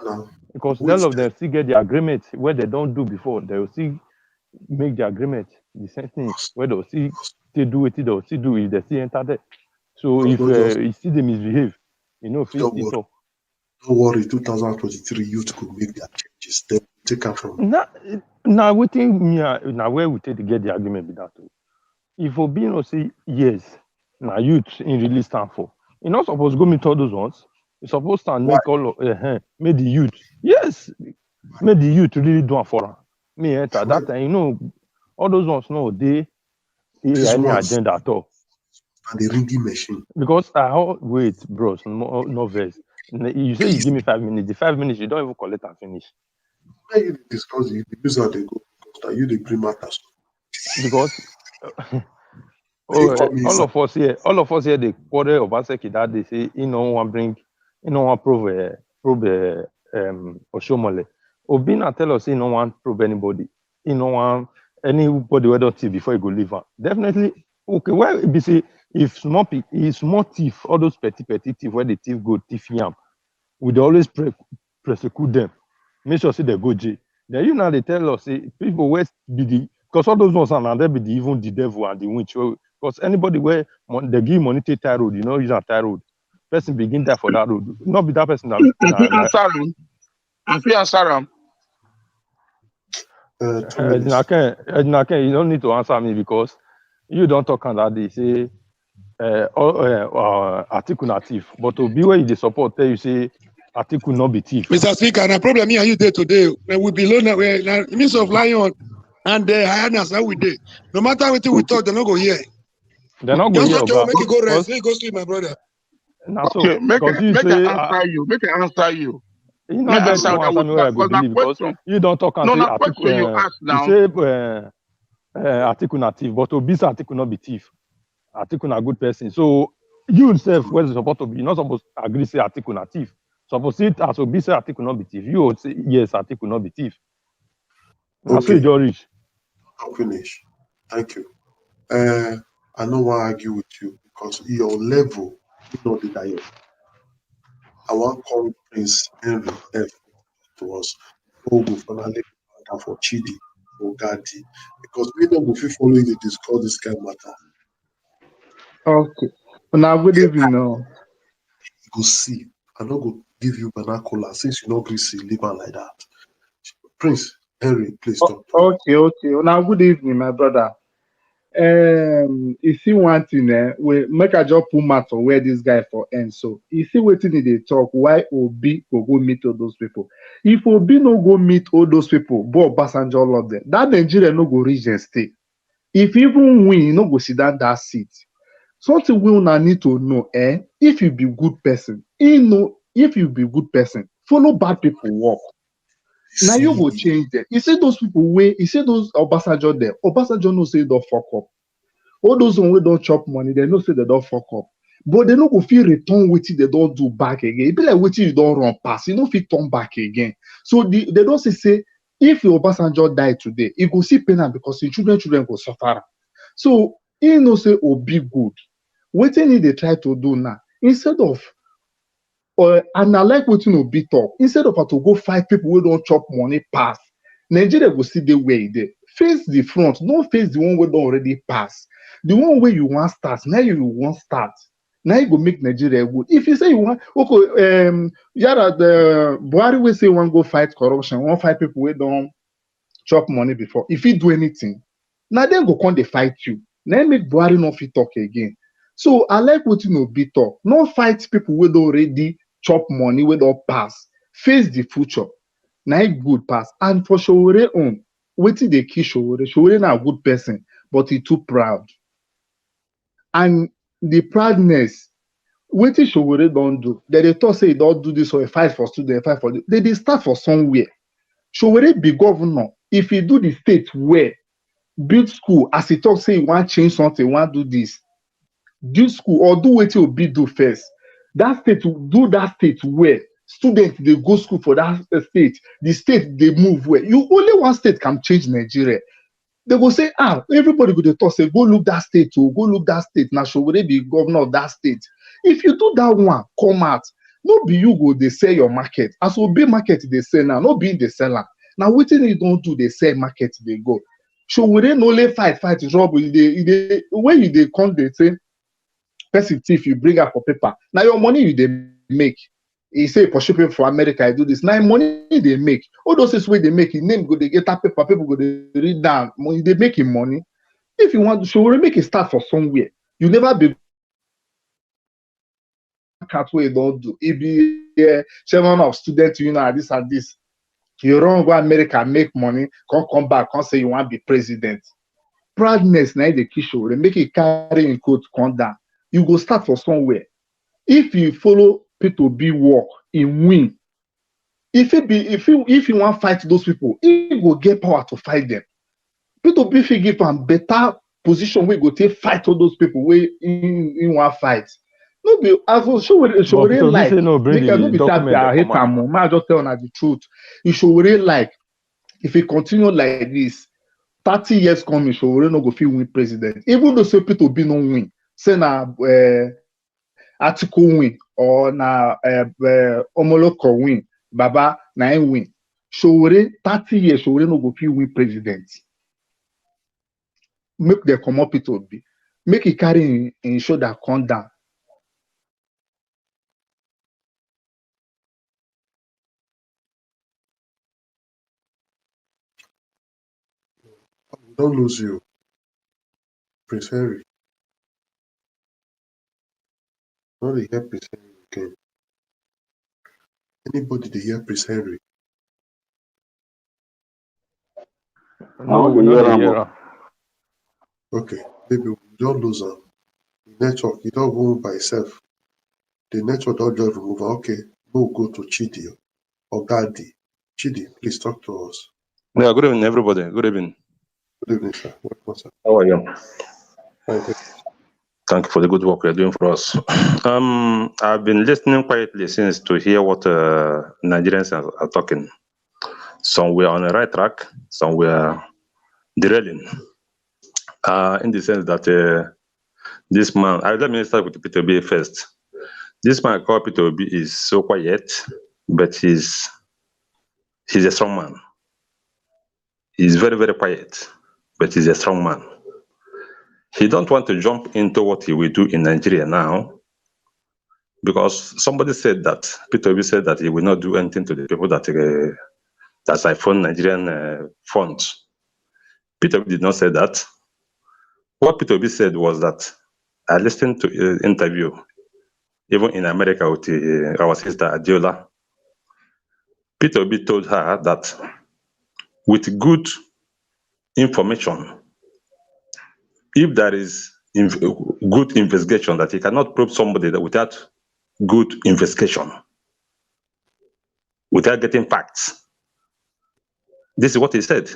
Now, because all of them still get the agreement where they don't do before. They will still make the agreement the same thing. Where they'll still do it, they'll still do it. They still enter there. So if you see them misbehave, you know, still talk. Don't worry, 2023 youth could make their changes. They take out from. Now waiting me. Now where we take to get the agreement with that too. If Obino say yes, now youth in really stand for. You're not supposed to go meet all those ones. You're supposed to make all of make the youth. Yes, make the youth really do it for them. Me enter that time, you know, all those ones no they any agenda at all. And the ringing machine. Because wait, bros, no verse. You say you give me 5 minutes. The 5 minutes you don't even collect and finish. When you discuss it, the use how they go. Because you the bring matters. Because all of us here, the quarter of Aseki that they say, you know, want prove Oshomole. Obina tell us, he no want prove anybody. He no want anybody who don't thief before he go leave her. Definitely, okay, well, be say, if small thief, all those petty thief, where the thief go thief yam, we dey always prosecute them. Make sure say they go jail. Then you now they tell us, say, people where be the, because all those ones are now, they be even the devil and the witch. Because anybody where they give money to tie road, you know, use a tie road. Person begin there for that road. Not be that person that. If you answer him. You don't need to answer me because you don't talk on that day. Say, article not thief. But to be where you support, tell you say, article not be thief. Mr. Speaker, the problem here you there today, we below now, the Minister of Lion and the highness now we did. No matter what we talk, they're not go here. They're not going here. Just make it go rest. Go sleep, my brother. Okay, make it answer you. You know that to answer me where I go believe because you don't talk and say article. You say article not thief, but to be article not be thief. Article not good person. So you yourself, where is supposed to be? You're not supposed to agree say article not thief. Suppose say as Obi say article not be thief. You would say yes, article not be thief. Okay. So you reach. I'll finish. Thank you. I don't want to argue with you because your level, you know the diet. I want to call Prince Henry F to us. Who will finally for Chidi or Gadi because we don't go follow you to discuss this kind of matter. Okay. Now good evening. No. Go see. I'm not going to give you vernacular since you know Greece live like that. Prince Henry, please talk. Okay. Now good evening, my brother. You see one thing, we make a job put matter where this guy for end. So you see what thing they talk, why Obi go meet all those people. If Obi no go meet all those people, but Obasanjo love them, that Nigeria no go reach and stay. If even win, no go sit down that seat. Something we now need to know, if you be good person, if you be good person, follow bad people walk. Now you go See, change them. You see those people where you see those Obasanjo there. Obasanjo no say don't fuck up. All those one wey don't chop money, they no say they don't fuck up. But they no go feel return wetin they don't do back again. It be like wetin you don't run pass, you no fit turn back again. So they don't say if your Obasanjo die today, you go see pain am because your children go suffer am. So he no say Obi good. Wetin he dey try to do now, instead of and I like wetin Obi talk, instead of her to go fight people wey don chop money pass, Nigeria go still dey where e dey. Face the front, don't face the one wey don already pass. The one where you want start, now you want start. Now you go make Nigeria good. If you say you want, okay, Yara, the Buhari will say you want go fight corruption, want fight people wey don chop money before. If you do anything, now then go come they fight you. Now make Buhari no fit talk again. So I like wetin Obi talk. No fight people wey don already chop money wey don pass. Face the future. Now good pass. And for Sowore own, wetin dey kill Sowore? Sowore na good person, but he too proud. And the proudness, wetin Sowore don do, they talk say he don't do this or a fight for students, fight for they dey start for somewhere. Sowore be governor. If he do the state well, build school, as he talk say he want change something, he want do this, do school or do wetin Obi do first. That state do that state well. Students they go school for that state. The state they move well. You only one state can change Nigeria. They go say, everybody go to talk, say, go look that state, go look that state. Now, Sowore be governor of that state. If you do that one, come out. No be you go, they sell your market. As Obi market, they sell now, not being the seller. Now, what they don't do, they sell market, they go. Sowore no only fight trouble. When you they come, they say, person thief, you bring up for paper. Now, your money you they make. He say for shipping for America, I do this. Now money they make. All those things where they make it, name go they get that paper, people go they read down. Money they making money. If you want to show, make it start for somewhere. You never be cat way don't do. It be chairman of student union, this and this. You run go America, make money, come back, come say you want to be president. Proudness now the key show. They make it carry in coat, come down. You go start for somewhere. If you follow people be work in win, if you want to fight those people, he will get power to fight them. People be give them better position where go take fight all those people where in one fight. No be as Sowore like make no be that I hate am. I just tell the truth. You Sowore like if he continue like this, 30 years coming, Sowore no go fit win president. Even though say people be no win, say na article win or na Omoloko win, Baba na him win. Sowore 30 years, Sowore no go fit win president. Make the comot people be. Make it carry in shoulder come down. we don't lose you, Prince Henry. Not the hear Prince Henry again. Anybody they hear Prince Henry? No, we know the hear. Okay, maybe we don't lose him. The network, you don't go by itself. The network don't just remove. Okay, we'll go to Chidi or Gadi. Chidi, please talk to us. Yeah, good evening, everybody. Good evening. Good evening, sir. Welcome, sir. How are you? Fine, Thank you for the good work you're doing for us. I've been listening quietly since to hear what Nigerians are talking. Some were on the right track, some were derailing. In the sense that this man, let me start with Peter B first. This man called Peter B is so quiet, but he's a strong man. He's very, very quiet, but he's a strong man. He don't want to jump into what he will do in Nigeria now, because somebody said that, Peter Obi said that he will not do anything to the people that siphon Nigerian funds. Peter Obi did not say that. What Peter Obi said was that, I listened to an interview, even in America with our sister Adiola. Peter Obi told her that with good information, if there is good investigation, that he cannot probe somebody that without good investigation, without getting facts. This is what he said.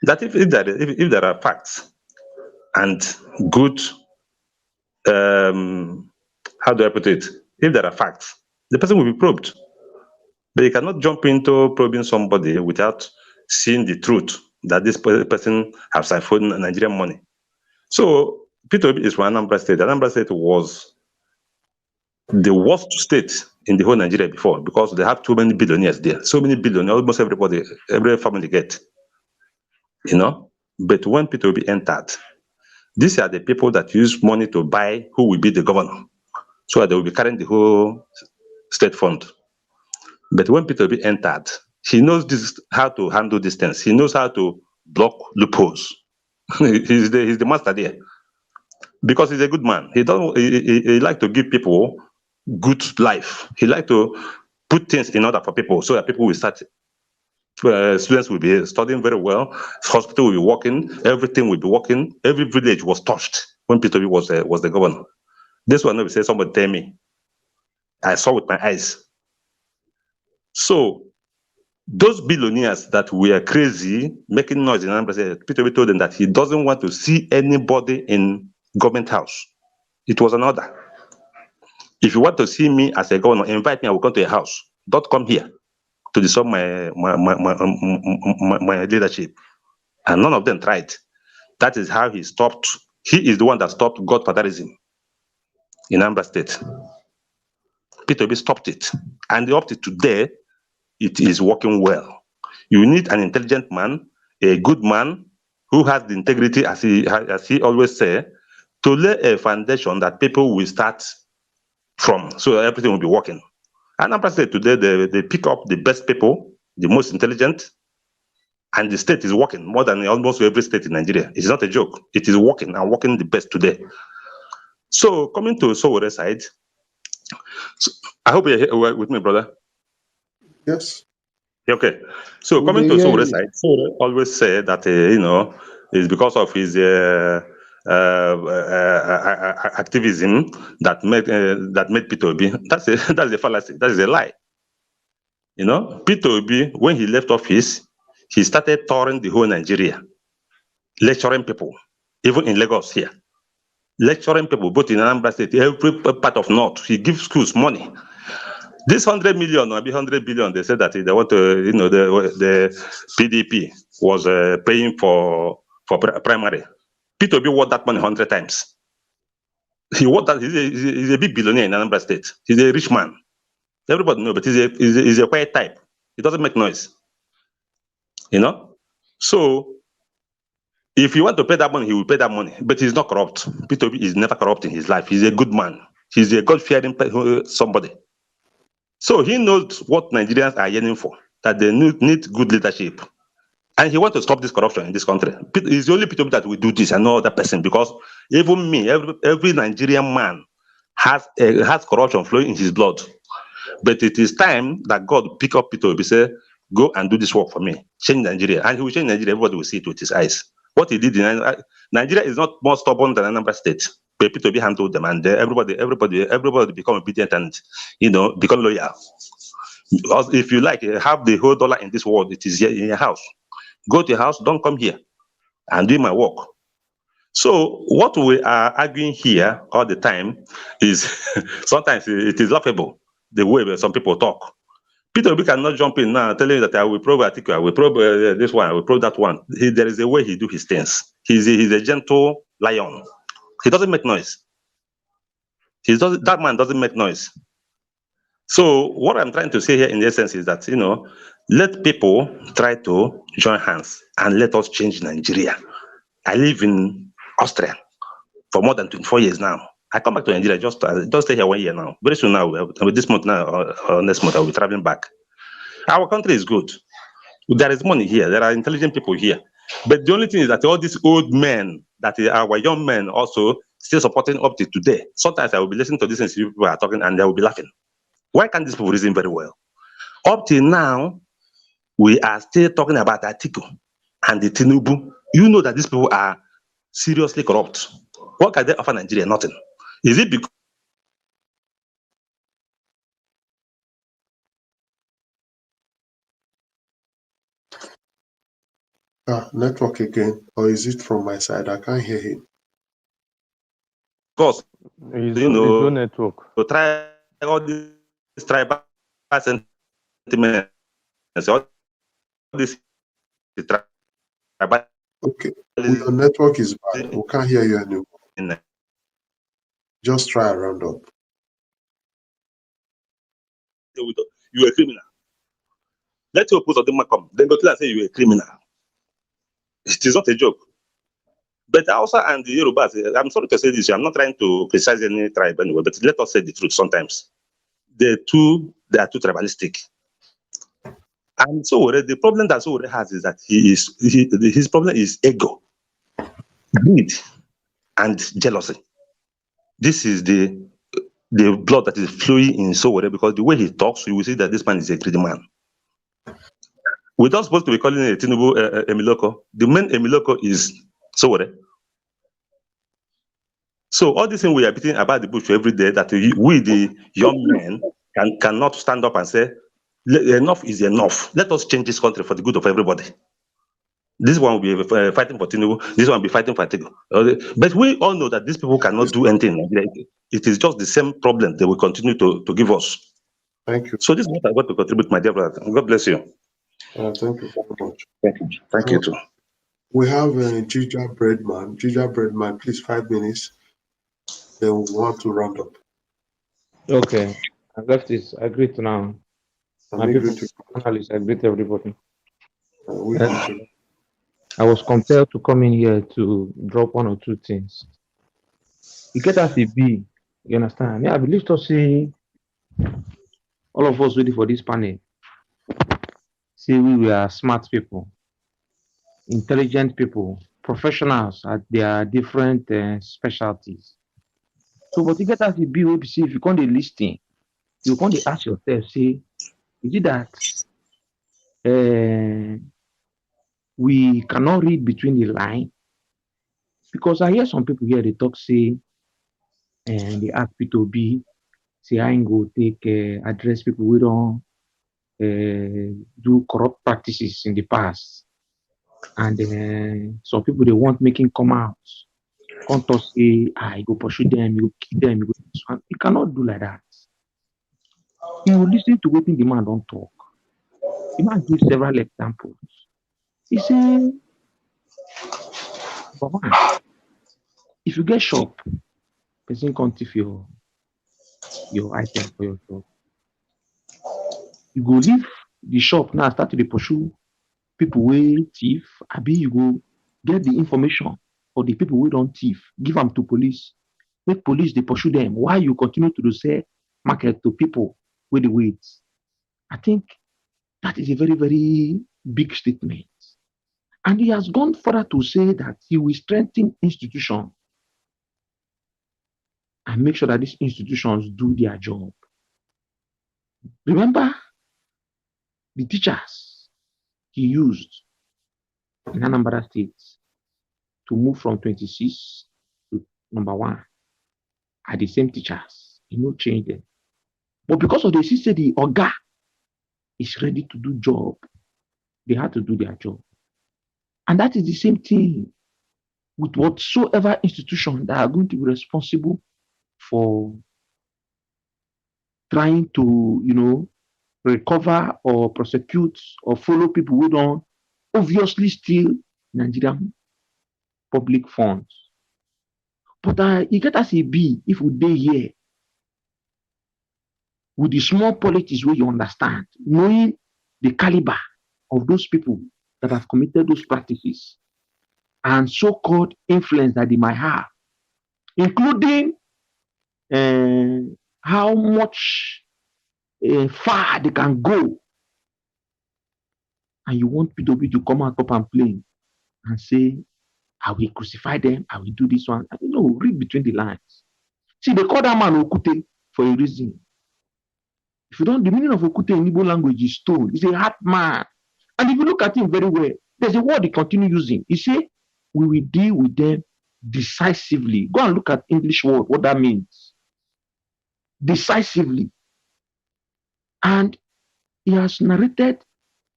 That if there are facts and good, how do I put it? If there are facts, the person will be probed. But you cannot jump into probing somebody without seeing the truth that this person has siphoned Nigerian money. So Peter Obi is from Anambra State. Anambra State was the worst state in the whole Nigeria before because they have too many billionaires there. So many billionaires, almost everybody, every family get. You know? But when Peter Obi entered, these are the people that use money to buy who will be the governor. So they will be carrying the whole state fund. But when Peter Obi entered, he knows how to handle these things. He knows how to block loopholes. he's the master there. Because he's a good man. He like to give people good life. He like to put things in order for people so that people will start. Students will be studying very well. Hospital will be working. Everything will be working. Every village was touched when Peter Obi was the governor. This one, we say somebody tell me. I saw with my eyes. So those billionaires that were crazy, making noise in Anambra State, Peter Obi told them that he doesn't want to see anybody in government house. It was an order. If you want to see me as a governor, invite me. I will come to your house. Don't come here to disturb my leadership. And none of them tried. That is how he stopped. He is the one that stopped godfatherism in Anambra State. Peter Obi stopped it, and up to today, it is working well. You need an intelligent man, a good man who has the integrity, as he always say, to lay a foundation that people will start from, so everything will be working. And Anambra State today, they pick up the best people, the most intelligent, and the state is working more than almost every state in Nigeria. It's not a joke. It is working and working the best today. So coming to Sowore side, I hope you're here with me, brother. Yes. Okay. So We coming dey to hear Sowore you. side, Sowore always say that it's because of his activism that made Peter Obi. That's a fallacy. That is a lie. You know, Peter Obi, when he left office, he started touring the whole Nigeria, lecturing people, even in Lagos here, lecturing people both in Anambra State, every part of North. He gives schools money. This 100 million or 100 billion, they said that they want to, the PDP was paying for primary. Peter Obi worth that money 100 times. He worth that. He's a big billionaire in Anambra State. He's a rich man. Everybody knows, but he's a quiet type. He doesn't make noise. You know? So if you want to pay that money, he will pay that money. But he's not corrupt. Peter Obi is never corrupt in his life. He's a good man. He's a God-fearing somebody. So he knows what Nigerians are yearning for, that they need good leadership. And he wants to stop this corruption in this country. He's the only Peter Obi that will do this and no other person, because even me, every Nigerian man has corruption flowing in his blood. But it is time that God pick up Peter Obi, say, go and do this work for me. Change Nigeria. And he will change Nigeria. Everybody will see it with his eyes. What he did in Nigeria is not more stubborn than Anambra State. But Peter Obi handled them, and everybody become obedient and become loyal. Because if you like, have the whole dollar in this world, it is here in your house. Go to your house, don't come here and do my work. So what we are arguing here all the time is sometimes it is laughable the way some people talk. Peter Obi cannot jump in now telling you that I will probe Atiku, I will probe this one, I will probe that one. There is a way he do his things. He's a gentle lion. He doesn't make noise. That man doesn't make noise. So what I'm trying to say here in essence is that, let people try to join hands and let us change Nigeria. I live in Austria for more than 24 years now. I come back to Nigeria, just stay here 1 year now. Very soon now, this month now or next month, I'll be traveling back. Our country is good. There is money here. There are intelligent people here. But the only thing is that all these old men, that our young men also still supporting up to today. Sometimes I will be listening to this and see people are talking and they will be laughing. Why can't these people reason very well? Up till now, we are still talking about Atiku and the Tinubu. You know that these people are seriously corrupt. What can they offer Nigeria? Nothing. Is it because Network again, or is it from my side? I can't hear him. Of course, His own network. to try all these tribal sentiments, all this tribal. Okay, your network is bad. We can't hear you anymore. Just try a round up. You are a criminal. Let your post of them come. Then go to and say you are a criminal. It is not a joke. But Hausa and the Yorubas, I'm sorry to say this, I'm not trying to criticize any tribe anyway, but let us say the truth sometimes. They are too tribalistic. And so the problem that Sowore has is that his problem is ego, greed, and jealousy. This is the blood that is flowing in Sowore, because the way he talks, you will see that this man is a greedy man. We're not supposed to be calling it Tinubu Emiloko. The main Emiloko is Sowore. So all these things we are beating about the bush every day, that we the young men cannot stand up and say, enough is enough. Let us change this country for the good of everybody. This one will be fighting for Tinubu. This one will be fighting for Tinubu. But we all know that these people cannot do anything. It is just the same problem they will continue to give us. Thank you. So this is what I want to contribute, my dear brother. God bless you. Thank you very much. Thank you. Thank you too. We have Ginger Breadman. Ginger Breadman, please, 5 minutes. Then we want to round up. Okay, I left this. I greet now. My people, analysts, I greet everybody. I was compelled to come in here to drop one or two things. You get as it be, you understand? Yeah, I believe to see all of us ready for this panel. See, we are smart people, intelligent people, professionals at their different specialties. So, but you get as it be, see, if you can't listen, you can't ask yourself, say, is it that we cannot read between the line? Because I hear some people here, they talk, say, and they ask P2B, say, I ain't go take address people we don't do corrupt practices in the past. And some people, they want making come out. Can't talk, say, I go pursue them, you kill them, you go this one. You cannot do like that. You listen to what the man don't talk. The man gives several examples. He said, but one, if you get shop, person can't thief your item for your shop. You go leave the shop now, start to pursue people wey thief. Abi you go get the information for the people wey don't thief, give them to police. Make police they pursue them. Why you continue to sell market to people with the wait? I think that is a very, very big statement. And he has gone further to say that he will strengthen institutions and make sure that these institutions do their job. Remember the teachers he used in Anambra State to move from 26 to number 1 are the same teachers. He no change them. But because of the system, the Oga is ready to do job, they had to do their job. And that is the same thing with whatsoever institution that are going to be responsible for trying to, recover or prosecute or follow people who don't obviously steal Nigerian public funds. But you get as a be if we dey here with the small politics where you understand, knowing the caliber of those people that have committed those practices and so-called influence that they might have, including how much far they can go. And you want PW to come out up and play and say, I will crucify them, I will do this one. I don't know, read between the lines. See, they call that man Okute for a reason. If you don't, the meaning of Okute in Igbo language is stone. He's a hard man. And if you look at him very well, there's a word he continue using. He say, we will deal with them decisively. Go and look at English word, what that means. Decisively. And he has narrated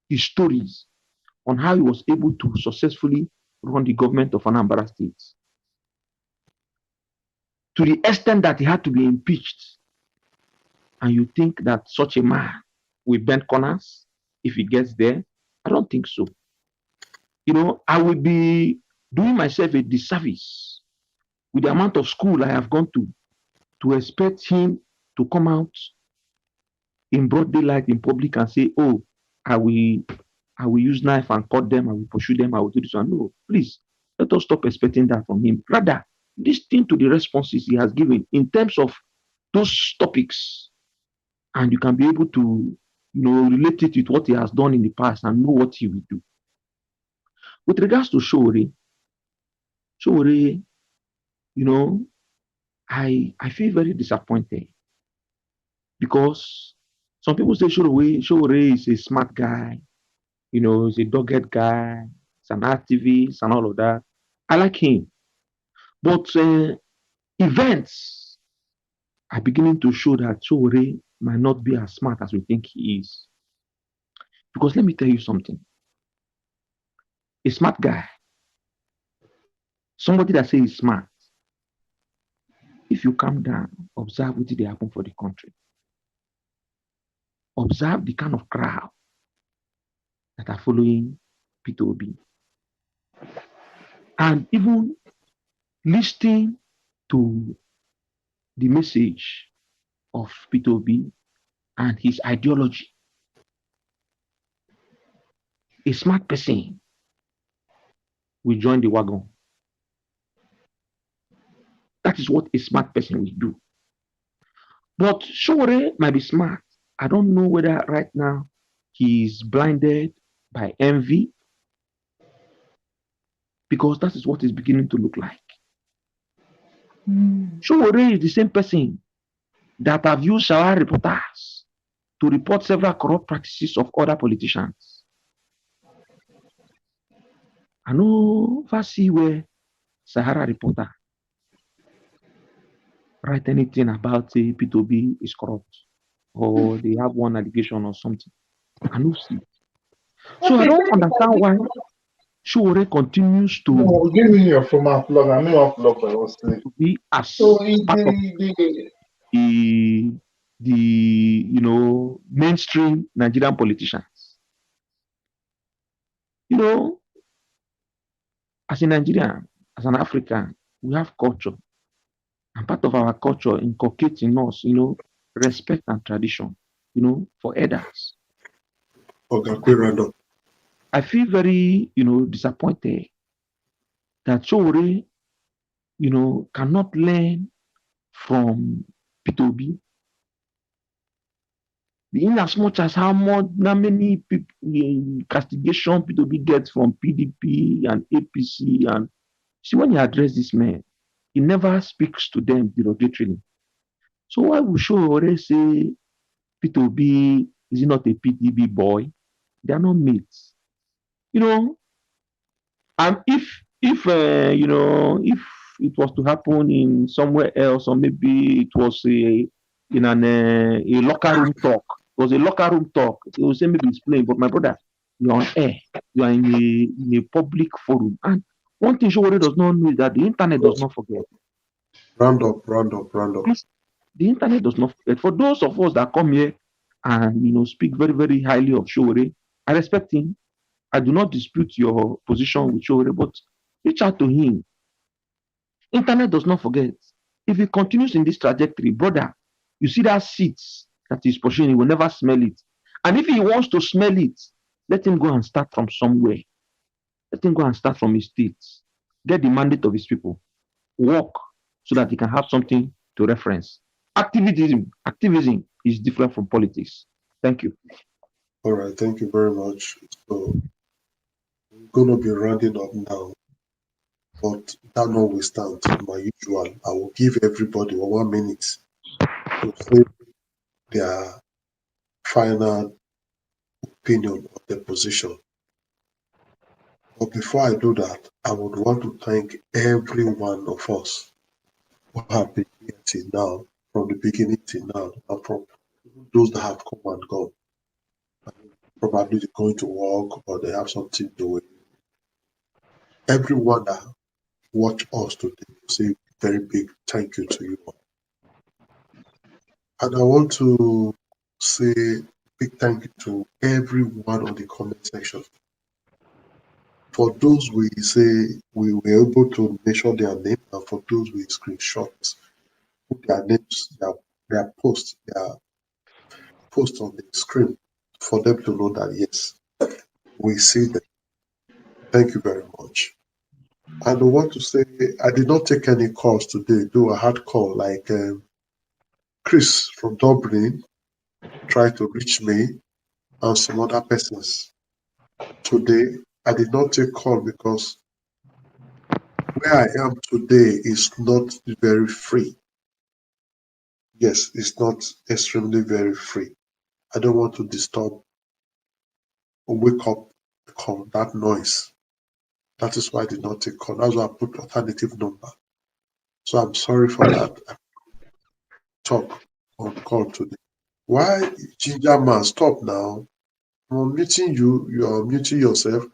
his stories on how he was able to successfully run the government of Anambra State, to the extent that he had to be impeached. And you think that such a man will bend corners if he gets there? I don't think so. I will be doing myself a disservice with the amount of school I have gone to expect him to come out in broad daylight in public and say, oh, I will use knife and cut them, I will pursue them, I will do this one. No, please, let us stop expecting that from him. Rather, listen to the responses he has given in terms of those topics, and you can be able to relate it with what he has done in the past and know what he will do. With regards to Sowore, I feel very disappointed because some people say Sowore is a smart guy, he's a dogged guy, he's an activist and all of that. I like him. But events are beginning to show that Sowore might not be as smart as we think he is. Because let me tell you something. A smart guy, somebody that says he's smart, if you calm down, observe what did happen for the country. Observe the kind of crowd that are following Peter Obi. And even listening to the message of Peter Obi and his ideology. A smart person will join the wagon. That is what a smart person will do. But Sowore might be smart. I don't know whether right now he is blinded by envy, because that is what it's beginning to look like. Sowore is the same person that have used our reporters to report several corrupt practices of other politicians. I know if I see where Sahara reporter write anything about Peter Obi is corrupt or they have one allegation or something. I don't see. So I don't understand why Sowore continues to give me your former plug. I know plug I was saying. be as So part of the mainstream Nigerian politicians. As a Nigerian, as an African, we have culture. And part of our culture inculcates in us, respect and tradition, for elders. I feel very, disappointed that Sowore, cannot learn from Peter Obi. In as much as how many people castigation Peter Obi gets from PDP and APC, and see when he addresses this man, he never speaks to them derogatorily. So why would Sowore say Peter Obi is not a PDP boy? They are not mates. And if it was to happen in somewhere else, or maybe it was in a locker room talk. It was a locker room talk. It will say maybe it's playing, but my brother, you're on air. You are in a public forum. And one thing Sowore does not know is that the internet does not forget. Round up. The internet does not forget. For those of us that come here and speak very, very highly of Sowore, I respect him. I do not dispute your position with Sowore, but reach out to him. Internet does not forget. If he continues in this trajectory, brother, you see that seed that he's pursuing, he will never smell it. And if he wants to smell it, let him go and start from somewhere. Let him go and start from his states. Get the mandate of his people. Work so that he can have something to reference. Activism is different from politics. Thank you. All right, thank you very much. So we're going to be rounding up now. But that notwithstanding, my usual, I will give everybody 1 minute to say their final opinion of the position. But before I do that, I would want to thank every one of us who have been here till now, from the beginning till now, and from those that have come and gone. Probably they're going to work or they have something doing. Everyone that watch us today, say very big thank you to you all. And I want to say big thank you to everyone on the comment section. For those we say we were able to mention their name, and for those we screenshot, put their names, their post on the screen for them to know that yes, we see them. Thank you very much. And I want to say I did not take any calls today, though I had call like Chris from Dublin tried to reach me and some other persons. Today I did not take call because where I am today is not very free. Yes, it's not extremely very free. I don't want to disturb or wake up that noise. That is why I did not take call. That's why I put alternative number. So I'm sorry for that. I talk on call today. Why Ginger Man, stop now. I'm muting you, you are muting yourself.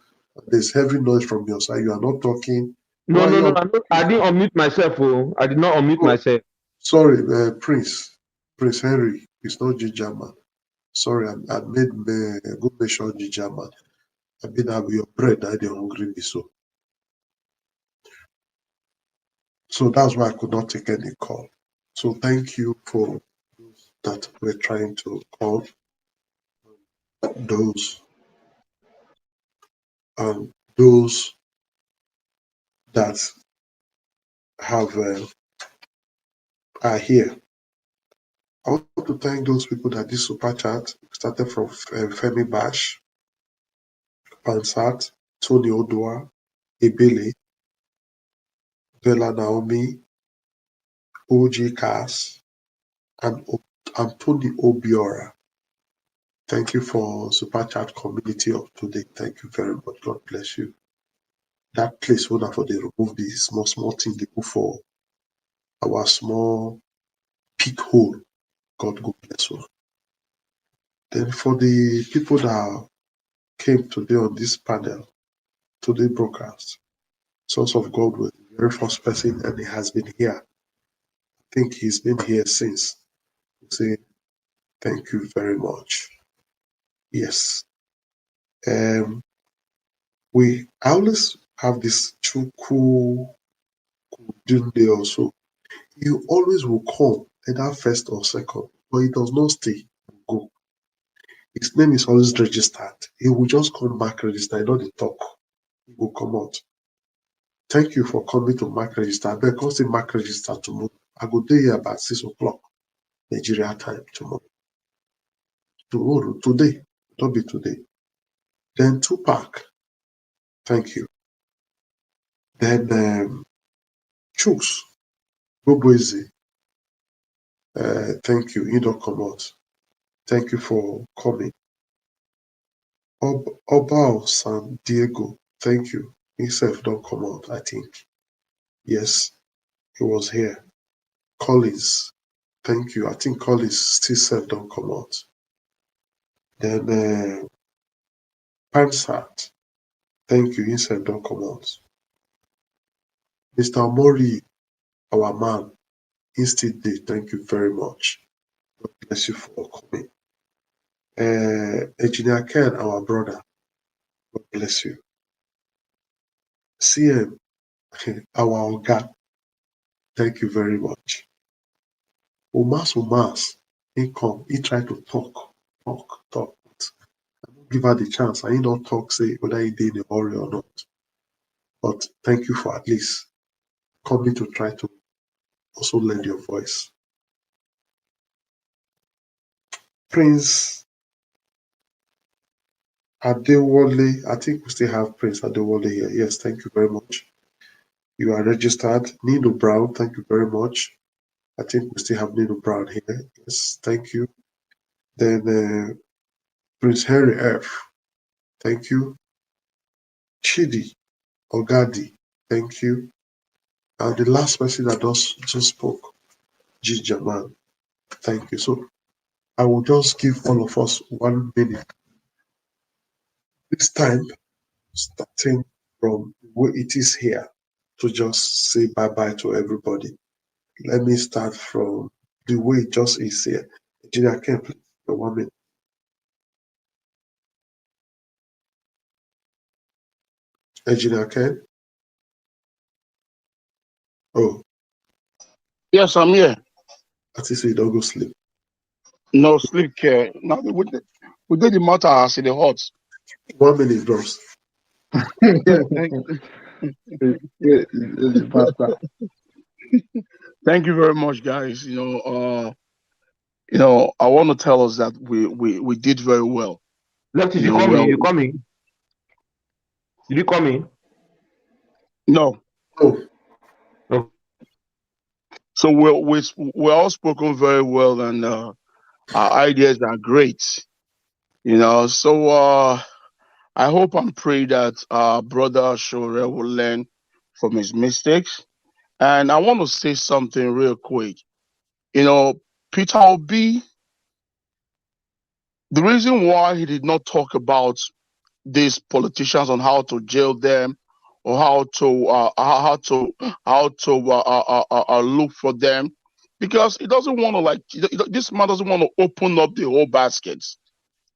There's heavy noise from your side. You are not talking. No, Why are no, no. you I didn't unmute myself. Oh, I did not unmute oh, myself. sorry, Prince Henry. It's not Ginger Man. Sorry, I made me good mention Ginger Man. I mean, have your bread. I don't hungry me so. So that's why I could not take any call. So thank you for those that were trying to call, those those that have are here. I want to thank those people that did super chat. Started from Femi Bash, Pansat, Tony Odua, Ebele, Bella Naomi, OG Cass, and Anthony Obiora. Thank you for super chat community of today. Thank you very much. God bless you. That place where for they remove the small thing they go for our small peak hole. God go bless you. Then for the people that came today on this panel, today broadcast, Source of God was the very first person and he has been here. I think he's been here since. Say thank you very much. Yes. I always have this Chuku day or so. You always will come either first or second, but he does not stay. Go. His name is always registered. He will just come back register. He don't talk. He will come out. Thank you for coming to mark register. I beg come mark register tomorrow. I go there here about 6 o'clock Nigeria time tomorrow. Tomorrow, today, don't be today. Then Tupac, thank you. Then Chooks, Boboizi, thank you. You don't come out. Thank you for coming. Obao San Diego, thank you. Himself don't come out, I think. Yes, he was here. Collins, thank you. I think Collins still said don't come out. Then Pansat, thank you. He said don't come out. Mr. Mori, our man, he still did. Thank you very much. God bless you for coming. Engineer Ken, our brother, God bless you. CM, our Oga, thank you very much. Umas, he come, he tried to talk. But I don't give her the chance. I don't talk, say whether he did in a hurry or not. But thank you for at least coming to try to also lend your voice. Prince Adewale, I think we still have Prince Adewale here. Yes, thank you very much. You are registered. Nino Brown, thank you very much. I think we still have Nino Brown here. Yes, thank you. Then Prince Harry F, thank you. Chidi Ogadi, thank you. And the last person that just spoke, Ginger Man, thank you. So I will just give all of us 1 minute This time, starting from where it is here, to just say bye-bye to everybody. Let me start from the way it just is here. Engineer Ken, please, for 1 minute. Engineer Ken? Oh. Yes, I'm here. At least we don't go sleep. No sleep care. No, we did the matter as in the hot. 1 minute, bros. Yeah, thank you very much, guys. I want to tell us that we did very well. Lefty, you call me. You call me. Did you call me? No. Oh. So we're all spoken very well, and our ideas are great. So I hope and pray that our brother Sowore will learn from his mistakes. And I want to say something real quick. Peter Obi, the reason why he did not talk about these politicians on how to jail them or how to look for them, because he doesn't want to this man doesn't want to open up the whole baskets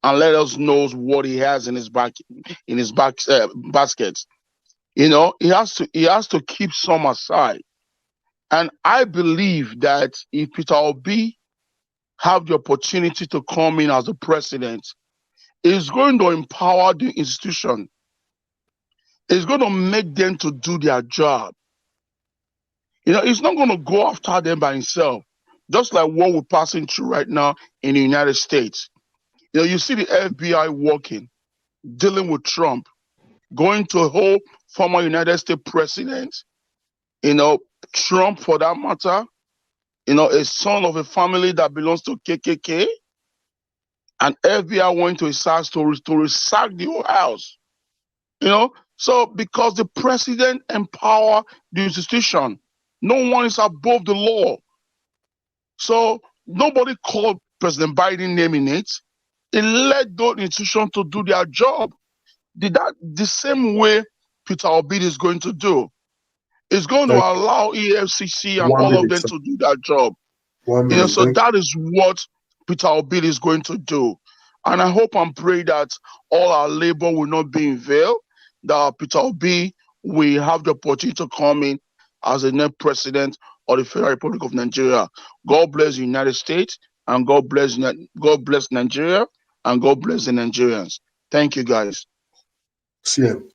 and let us know what he has in his baskets. He has to keep some aside. And I believe that if Peter Obi have the opportunity to come in as the president, it's going to empower the institution. It's going to make them to do their job. It's not going to go after them by himself, just like what we're passing through right now in the United States. You see the FBI working, dealing with Trump, going to a whole former United States president, Trump for that matter, a son of a family that belongs to KKK, and FBI went to his house to sack the whole house. So because the president empower the institution, no one is above the law. So nobody called President Biden name in it. He led those institutions to do their job. The same way Peter Obi is going to do. It's going to allow EFCC and all of them to do their job. 1 minute. So that is what Peter Obi is going to do. And I hope and pray that all our labor will not be in vain, that Peter Obi will have the opportunity to come in as the next president of the Federal Republic of Nigeria. God bless the United States, and God bless Nigeria, and God bless the Nigerians. Thank you, guys. CM.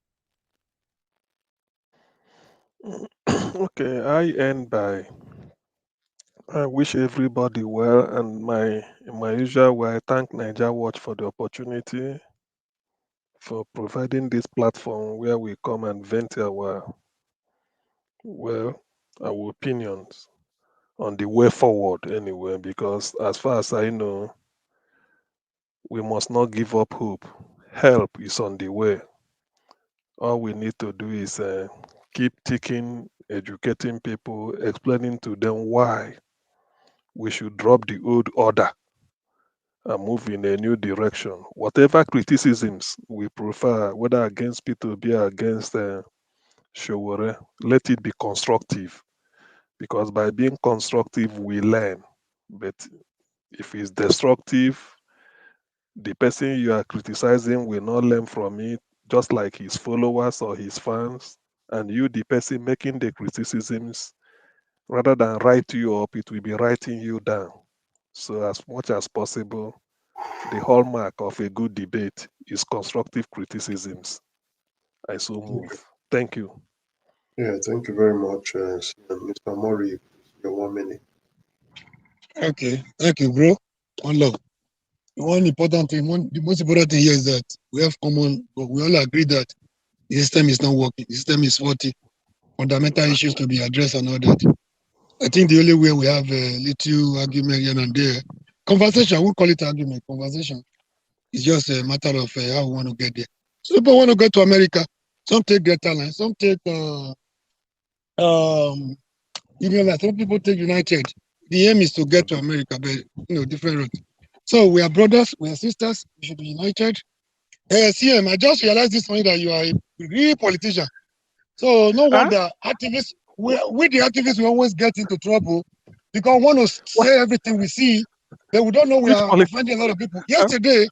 Okay, I end by I wish everybody well, and in my usual way, I thank Niger Watch for the opportunity for providing this platform where we come and vent our opinions on the way forward anyway, because as far as I know, we must not give up hope. Help is on the way. All we need to do is keep teaching, educating people, explaining to them why we should drop the old order and move in a new direction. Whatever criticisms we prefer, whether against P2B or against Sowore, let it be constructive, because by being constructive, we learn. But if it's destructive, the person you are criticizing will not learn from it, just like his followers or his fans. And you, the person making the criticisms, rather than write you up, it will be writing you down. So as much as possible, the hallmark of a good debate is constructive criticisms. I so move. Thank you. Yeah, thank you very much, Mr. Mori. Your 1 minute. Okay, thank you, bro. One love. The most important thing here is that we have common, but we all agree that the system is not working. The system is faulty. Fundamental issues to be addressed and all that. I think the only way we have a little argument here and there, conversation, I won't call it argument, conversation. It's just a matter of how we want to get there. So people want to go to America. Some take Delta Line, some take Union Line, some people take United. The aim is to get to America, but different routes. So we are brothers, we are sisters, we should be united. CM, I just realized this morning that you are a real politician. So no wonder activists, we the activists, we always get into trouble because we want to say everything we see, but we don't know we are offending a lot of people. Yesterday,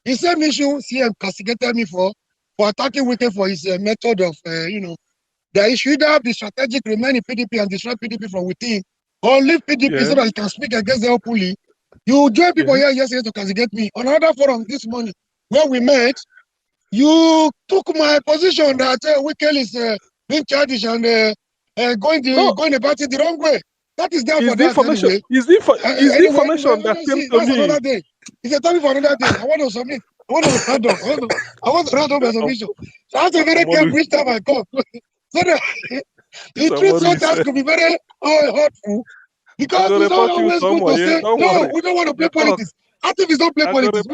the same issue CM castigated me for attacking Wike for his method of, that he should either be strategic, remain in PDP and destroy PDP from within, or leave PDP so that he can speak against them openly. You join people here yesterday to castigate me. On another forum this morning, where we met, you took my position that Wike is being childish and going about it the wrong way. That is there for that anyway. Is the information that came to that's me? another day. It's a topic for another day. I want to submit. I want to round up. I want to round up my submission. So I have to be very careful which time I come. So that the truth sometimes could be very hurtful. Because it's not always good to say, no, we don't want to play politics. Activists don't play politics.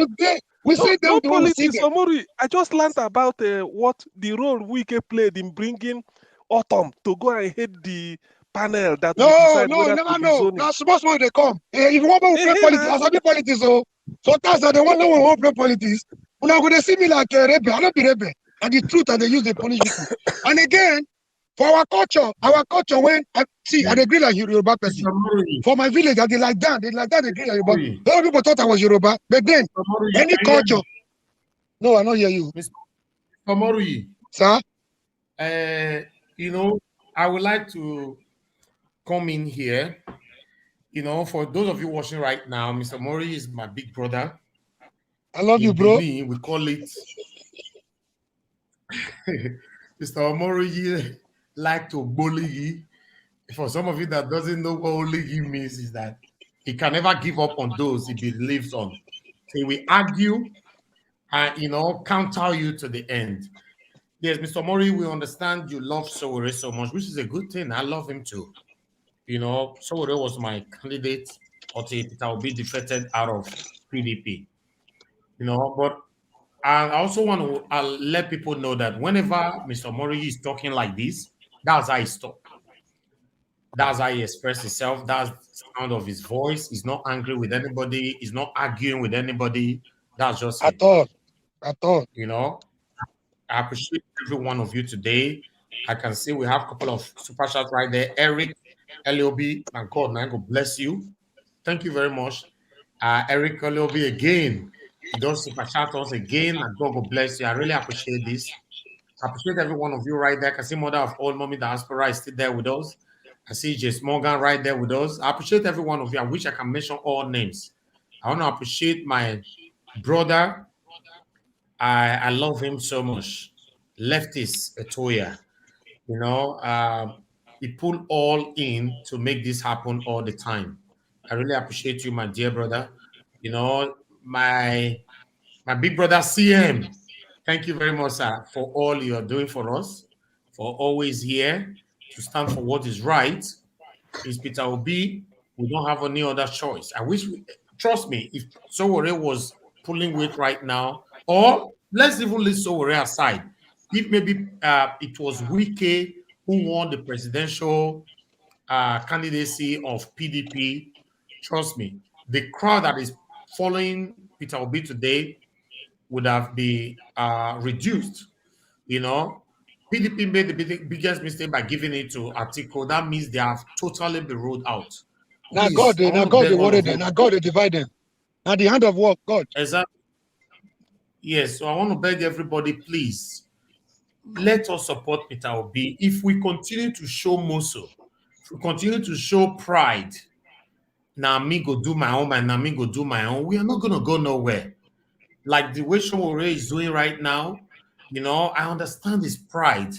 We see them the way we see them. I just learned about what the role Wike played in bringing Autumn to go and hit the panel that will decide whether never to be know. zoning. Now, suppose when they come, if you want to play politics, I sabi politics. Sometimes I don't want to play politics. When I go to see me like a rebel, I don't be rebel. And the truth, and they use the punish people. And again, for our culture, when I agree like Yoruba person. For my village, they like that, they agree like Yoruba. A lot of people thought I was Yoruba, but then any culture. No, I don't hear you. Mr. Omorui. Sir? I would like to come in here. For those of you watching right now, Mr. Omorui is my big brother. I love you, bro. Benin, we call it Mr. Omorui like to bully. For some of you that doesn't know what oligi means, is that he can never give up on those he believes on. So we argue and counter you to the end. Yes, Mr. Omorui, we understand you love Sowore so much, which is a good thing. I love him too. Sowore was my candidate until Peter Obi defected out of PDP. But I also want to let people know that whenever Mr. Omorui is talking like this, that's how he talks. That's how he expresses himself. That's the sound of his voice. He's not angry with anybody. He's not arguing with anybody. That's just at all. I appreciate every one of you today. I can see we have a couple of super chats right there. Eric, LOB, and God, man, God bless you. Thank you very much. Eric LOB again. He does super chat us again, and God bless you. I really appreciate this. I appreciate every one of you right there. I can see Mother of All Mommy Diaspora is still there with us. I see Jace Morgan right there with us. I appreciate every one of you. I wish I can mention all names. I want to appreciate my brother. I love him so much. Leftist Etoya. He pulled all in to make this happen all the time. I really appreciate you, my dear brother. My big brother CM. Thank you very much, sir, for all you are doing for us, for always here to stand for what is right. Is Peter Obi. We don't have any other choice. I wish, trust me, if Sowore was pulling weight right now, or let's even leave Sowore aside. If maybe it was Wike who won the presidential candidacy of PDP, trust me, the crowd that is following Peter Obi today would have been reduced. PDP made the biggest mistake by giving it to Atiku. That means they have totally been ruled out. Now God, they worry them. Now God, they divide them. Now the hand of work, God. Exactly. Yes, so I want to beg everybody, please, let us support Peter Obi. If we continue to show muscle, if we continue to show pride, now me go do my own and now me go do my own, we are not going to go nowhere. Like the way Sowore is doing right now, I understand his pride.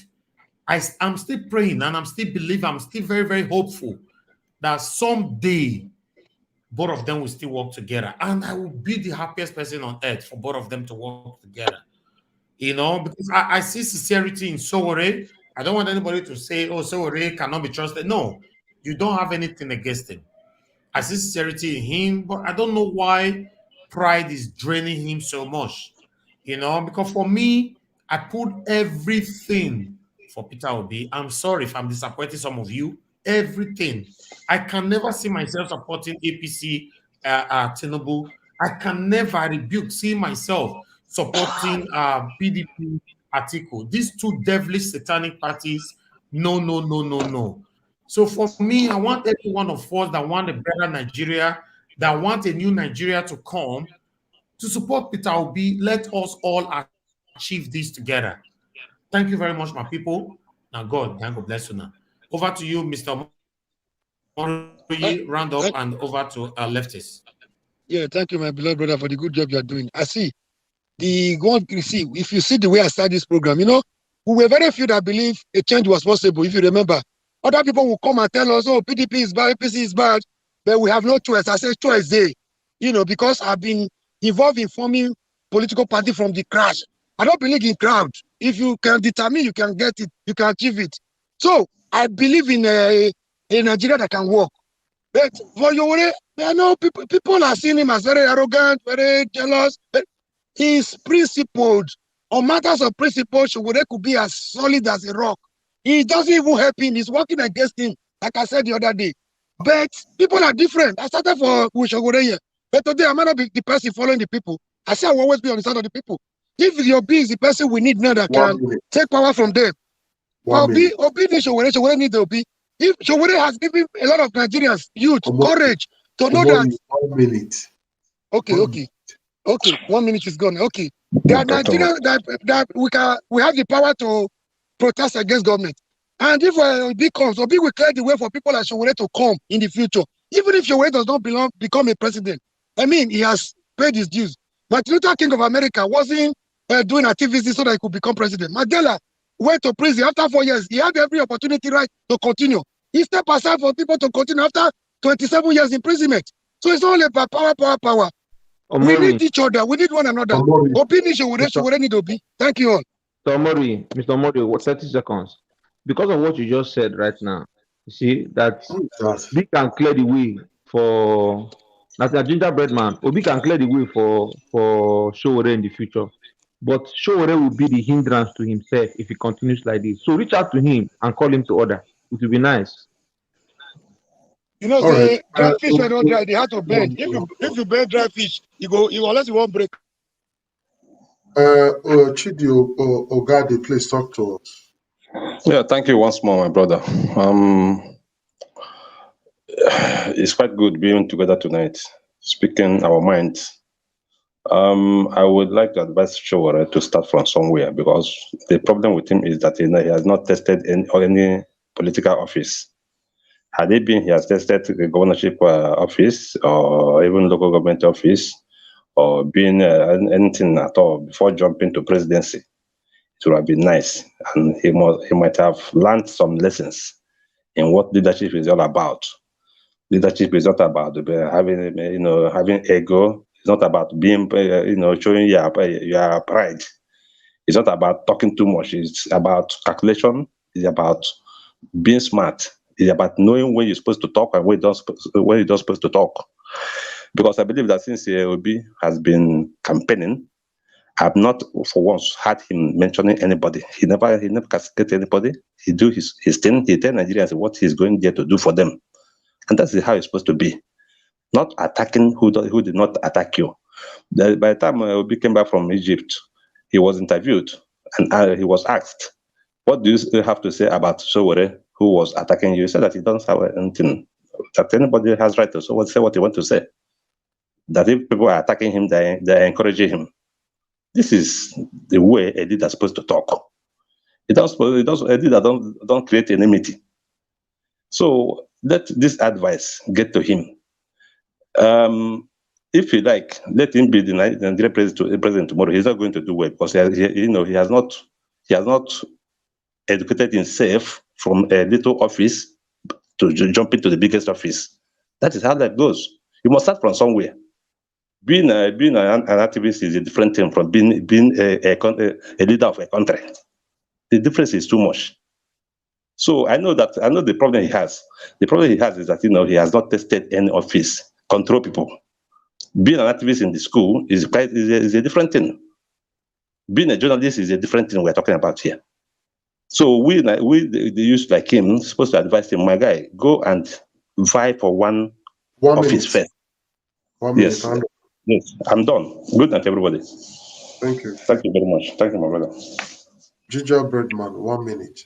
I'm still praying and I'm still believing, I'm still very, very hopeful that someday both of them will still work together. And I will be the happiest person on earth for both of them to work together. Because I see sincerity in Sowore. I don't want anybody to say, oh, Sowore cannot be trusted. No, you don't have anything against him. I see sincerity in him, but I don't know why pride is draining him so much. Because for me, I put everything for Peter Obi. I'm sorry if I'm disappointing some of you. Everything. I can never see myself supporting APC Tinubu. I can never rebuke seeing myself, supporting PDP Atiku. These two devilish satanic parties, no, no, no, no, no. So for me, I want every one of us that want a better Nigeria, that want a new Nigeria to come, to support Peter Obi. Let us all achieve this together. Thank you very much, my people. Now, God bless you now. Over to you, Mr. Mori, round up and over to leftists. Yeah, thank you, my beloved brother, for the good job you are doing. I see. If you see the way I started this program, we were very few that believe a change was possible. If you remember, other people will come and tell us, oh, PDP is bad, APC is bad, but we have no choice. I say choice there, because I've been involved in forming political party from the crash. I don't believe in crowd. If you can determine, you can get it, you can achieve it. So I believe in a Nigeria that can work. But for Sowore, I know people are seeing him as very arrogant, very jealous. But he's principled. On matters of principle, Sowore could be as solid as a rock. He doesn't even help him. He's working against him, like I said the other day. But people are different. I started with Sowore here. But today, I might not be the person following the people. I say I will always be on the side of the people. If your B is the person we need now that can take power from them. Obi needs Sowore needs Obi. If Sowore has given a lot of Nigerians youth courage to know that. 1 minute. Okay. 1 minute is gone. Okay. There are Nigerians that we have the power to protest against government. And if Obi comes, Obi will clear the way for people like Sowore to come in the future. Even if Sowore does not become a president. I mean, he has paid his dues. Martin Luther King of America wasn't doing activities so that he could become president. Mandela went to prison after 4 years. He had every opportunity right to continue. He stepped aside for people to continue after 27 years imprisonment. So it's all about power. Omori. We need each other. We need one another. Obi needs Sowore need Obi. Thank you all. Mr. Omori, 30 seconds. Because of what you just said right now, you see that we can clear the way for as a gingerbread man. Obi can clear the way for Sowore in the future. But Sowore will be the hindrance to himself if he continues like this. So reach out to him and call him to order. It will be nice. Say dry fish when don't dry, they have to bend. If you bend dry fish, you go unless you won't break. Chidi Ogade, please talk to us. Yeah, thank you once more, my brother. It's quite good being together tonight, speaking our minds. I would like to advise Sowore to start from somewhere, because the problem with him is that he has not tested any political office. Had he has tested the governorship office or even local government office or being anything at all before jumping to presidency, it would have been nice, and he might have learned some lessons in what leadership is all about. Leadership is not about having ego. It's not about being showing your pride. It's not about talking too much. It's about calculation. It's about being smart. It's about knowing when you're supposed to talk and when you're not supposed to talk. Because I believe that since Obi has been campaigning, I've not for once heard him mentioning anybody. He never castigated anybody. He do his thing. He tell Nigerians what he's going there to do for them. And that's how it's supposed to be. Not attacking who did not attack you. By the time Obi came back from Egypt, he was interviewed and he was asked, what do you have to say about Sowore, who was attacking you? He said that he doesn't have anything, that anybody has right to say what he wants to say. That if people are attacking him, they're encouraging him. This is the way a leader is supposed to talk. A leader don't create enmity. So let this advice get to him. If you like, let him be the Nigerian president tomorrow. He's not going to do well because he has not educated himself from a little office to jump into the biggest office. That is how that goes. You must start from somewhere. Being an activist is a different thing from being a leader of a country. The difference is too much. So I know the problem he has. The problem he has is that he has not tested any office, control people. Being an activist in the school is a different thing. Being a journalist is a different thing we're talking about here. So we the youth like him supposed to advise him, my guy, go and vie for one office first. 1 minute. Yes, I'm done. Good night, everybody. Thank you. Thank you very much. Thank you, my brother. Gingerbread man, 1 minute.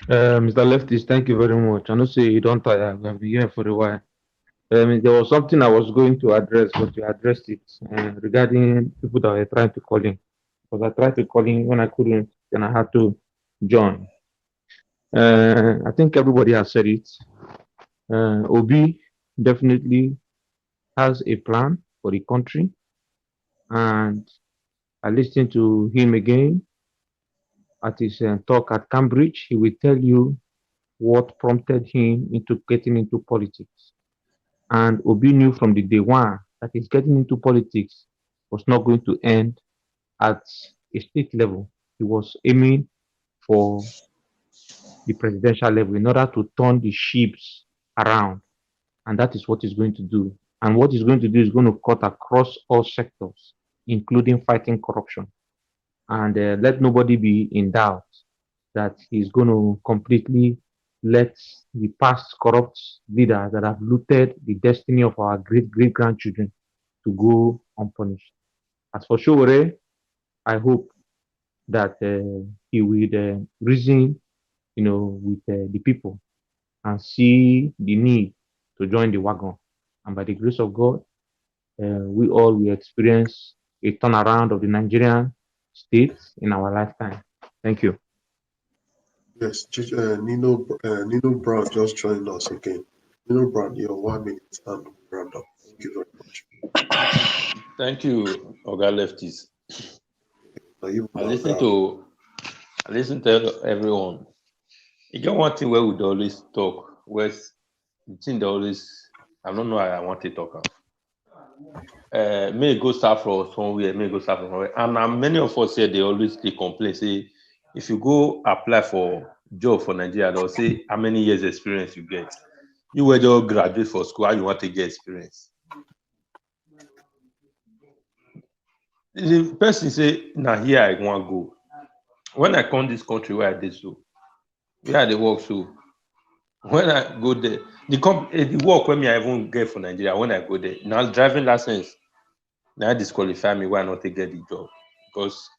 Mr. Lefties, thank you very much. I know say you don't tire. We have been here for a while. There was something I was going to address, but you addressed it regarding people that were trying to call in. Because I tried to call in when I couldn't, then I had to join. I think everybody has said it. Obi definitely has a plan for the country, and I listened to him again at his talk at Cambridge. He will tell you what prompted him into getting into politics. And Obi knew from the day one that his getting into politics was not going to end at a state level. He was aiming for the presidential level in order to turn the ships around. And that is what he's going to do. And what he's going to do is going to cut across all sectors, including fighting corruption. And let nobody be in doubt that he's going to completely let the past corrupt leaders that have looted the destiny of our great great grandchildren to go unpunished. As for Sowore, I hope that he will reason, with the people and see the need to join the wagon. And by the grace of God, we all will experience a turnaround of the Nigerian state in our lifetime. Thank you. Yes, Nino Brown just joined us again. Nino Brown, your 1 minute and round up. Thank you very much. Thank you, Oga Lefties. I listen to everyone. You get one thing where we always talk, where the thing they always, I don't know how I want to talk. May go start from somewhere, may go start from somewhere. And many of us here, they always complain, say, if you go apply for job for Nigeria, they'll say how many years experience you get. You were just graduate for school, how you want to get experience? The person say, now here I want to go. When I come this country where I did so, where I dey work so, when I go there, the work when me I even get for Nigeria, when I go there, now driving license, now disqualify me why I not to get the job. Because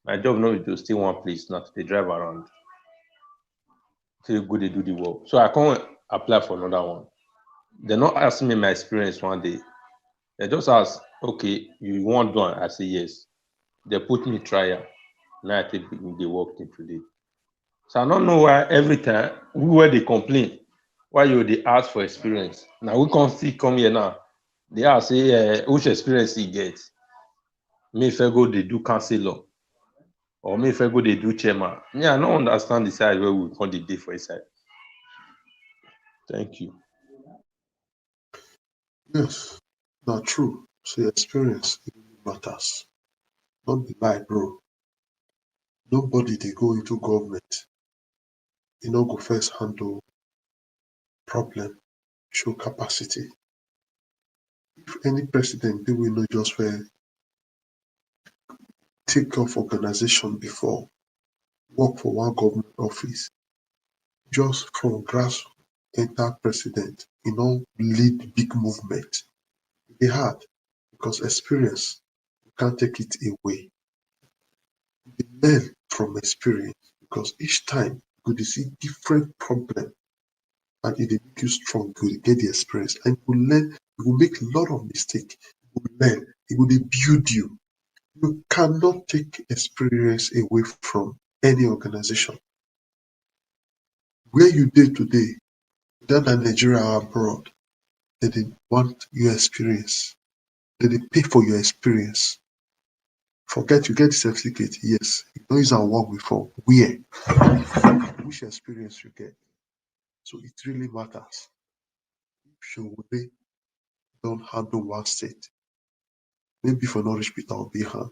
my job not to stay one place, not to drive around. To go they do the work. So I can't apply for another one. They're not asking me my experience one day. They just ask, okay, you want one? I say yes. They put me trial. Now I take the work till today. So I don't know why every time where they complain, why you they ask for experience. Now we can't still come here now. They ask say which experience he get. Me if I go they do counselor, or me if I go they do chairman. Me I don't understand the side where we call the day for a side. Thank you. Yes, not true. So experience matters. Don't be lie, bro. Nobody they go into government. You know, go first handle problem, show capacity. If any president they will not just take off organization before, work for one government office, just from grass enter president, lead big movement. They hard because experience, you can't take it away. You learn from experience because each time you go see different problem and it make you strong, you go get the experience and you will learn, you will make a lot of mistake, you will learn, it will build you. You cannot take experience away from any organization. Where you did today, whether in Nigeria or abroad, they want your experience. They pay for your experience. Forget you get the certificate, yes. You don't use our work before. Where? Which experience you get. So it really matters. If you don't handle one state, maybe for Norwich Peter will be hand.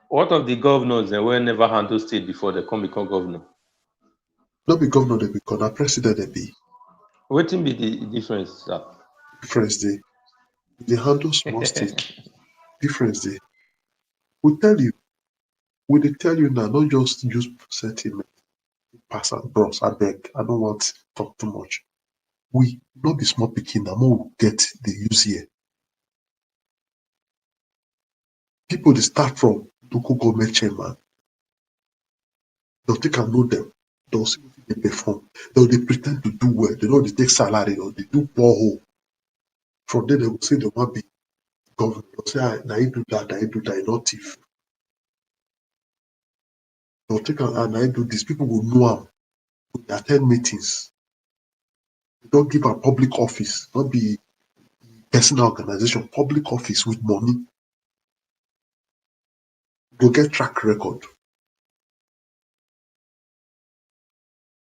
What of the governors that were never handled state before they come become governor? Not be governor, they become a president, they be. What be the difference, sir? Difference they handle small state. Difference they. We tell you now, not just use sentiment, pass and bros. I beg, I don't want to talk too much. We not be small picking, now more get the use here. People they start from local government chairman. They'll take and know them. They'll see what they perform. They pretend to do well. They know they take salary or they do borehole. From there they will say they want to be governor. They'll say, now you do that, not thief. They'll take and I do this. People will know them. They attend meetings. They don't give a public office, not be personal organization, public office with money. Go get track record.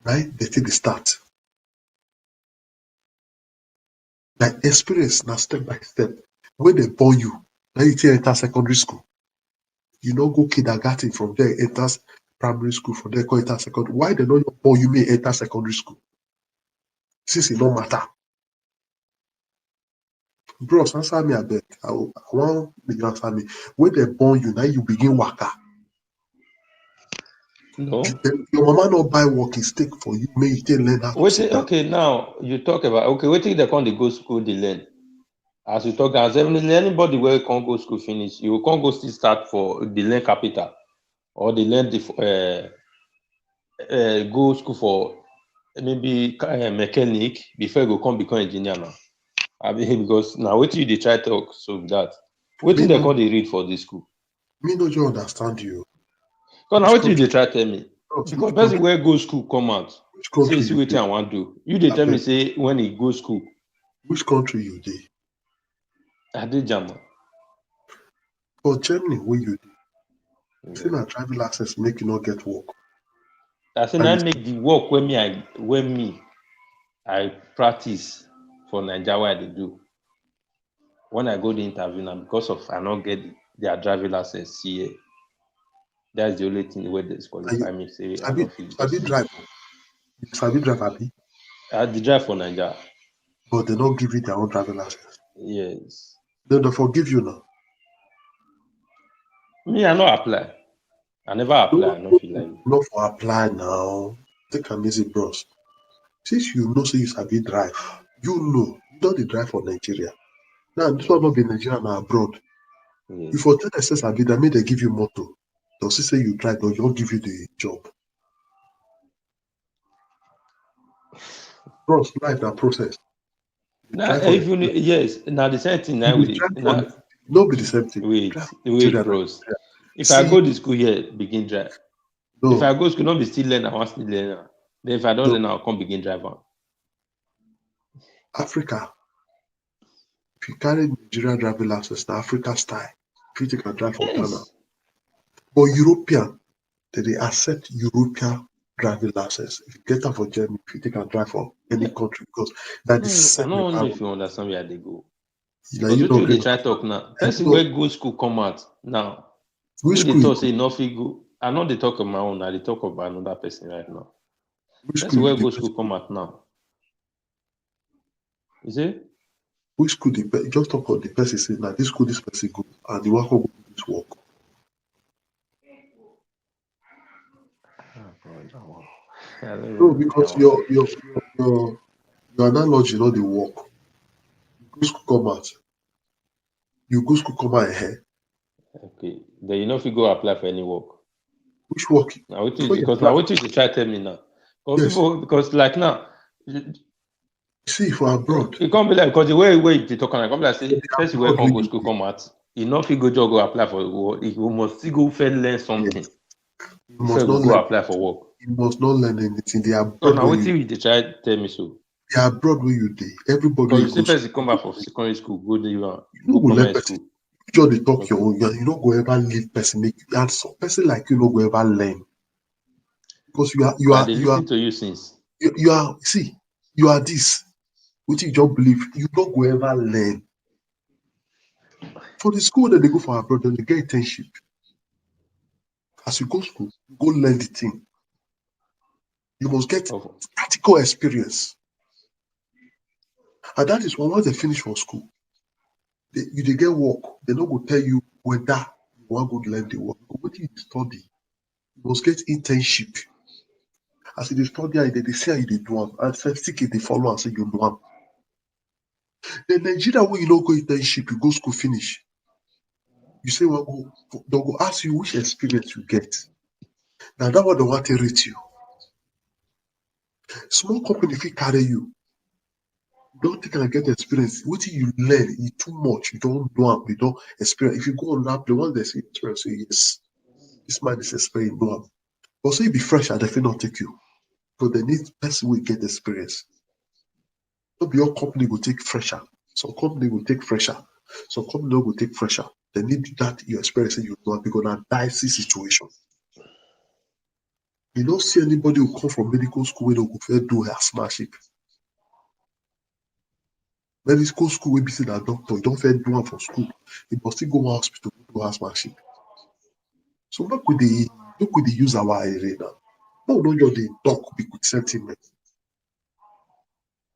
Right? They take the start. Like experience now step by step. When they born you, now you enter secondary school. You know go kindergarten from there, enter primary school, from there go enter secondary. Why they don't born you may enter secondary school? Since it don't matter. Bros, answer me a bit. I want you answer me. When they born you, now you begin waka. No. Your mama not buy walking stick for you, may you take learn how to sit down. Okay, now you talk about waiting they come they go school, they learn. As you talk, as anybody where can't go school finish, you can't go still start for the learn capital or the learn the go school for maybe mechanic before you go come become engineer now. I mean, because now wait till you they try talk so that waiting they can't they read for this school. Me no just understand you. Because now wait till they try tell me. Because person where go school come out. Say see what I want to do. You they tell me say when he go school. Which country you dey? I did German. For Germany, where you dey? Say na driving license make you not get work. I say I make the work when I practice for Nigeria what I do. When I go the interview now, because of I not get their driving license here. That's the only thing where they qualify me. Say I don't feel. Sabi drive. Sabi drive, abi? I did drive for Nigeria. But they don't give you their own driving license. Yes. Then they forgive you now. Me, I not apply. I never apply. I don't feel like it. Not for apply now. Take am easy, bros. Since you know, say you sabi drive, you know you don't drive for Nigeria. Now this one not be Nigeria now abroad. Yes. If for tell say sabi, that mean they give you motor. They'll say you drive, they'll just give you the job. Bros, life that process. Now, if you yes, now the same thing now with it. No be the same thing. Wait, bros. If I go to school here, begin drive. No. If I go to school, not be still learn, I want still learn. Then if I don't learn, I'll come begin drive on. Africa. If you carry Nigerian driving license, the Africa style, if you can drive for Ghana. But European, they accept European driving license. If you get that for Germany, if you can drive for any country, because that is. I don't know if you understand where they go. Because you know, they try talk now. Person where go school come out now. Which school they talk say nothing go. I know they talk of my own. They talk about another person right now. Which person where go school come out now. Is it? Which school just talk of the person say now this school this person go and the work go do this work. No, because your analogy not the work. You go school come out. You go school come out ahead. Okay. Then you know if you go apply for any work. Which work? Now because now what you try tell me now. Yes. People, because like now see for abroad. It can't be like because the way they talk on, it can't be like say first where can't go school come out. You know if you go job go apply for work, you must still go first learn something. Yes. You must not go apply for work. You must not learn anything. They are so now what you they try tell me so. They are abroad where you dey. Everybody you see person come back from secondary school, go there go primary school. You just talk your own, you don't go ever leave person make and some person like you no go ever learn. Because you are listening to you since. You are see, you are this. Which you don't believe, you don't go ever learn. For the school that they go for abroad, then they get internship. As you go to school, you go learn the thing. You must get practical experience. And that is once they finish from school, they get work. They not go tell you whether you want to go learn the work. But what you study, you must get internship. As you study, they say how you do them, and certificate they follow and say you do them. The Nigeria where you don't go internship, you go school finish. You say, well, they'll go ask you which experience you get. Now that one they want to rate you. Small company if it carry you, don't think I get experience. What you learn, you too much, you don't know, you don't experience. If you go on that play, once they see experience, say yes, this man is experienced, you know. But say you be fresh, I definitely not take you. But they need person will get experience. Not be your company will take fresher. Some company will take fresher. Some company will take fresher. They need that your experience you know because na dicey situation. You don't see anybody who come from medical school where they go fair do housemanship. Medical school where be say that doctor, you don't fair do one for school. You must still go hospital do housemanship. So look with the use our area now. No, just the talk with sentiment.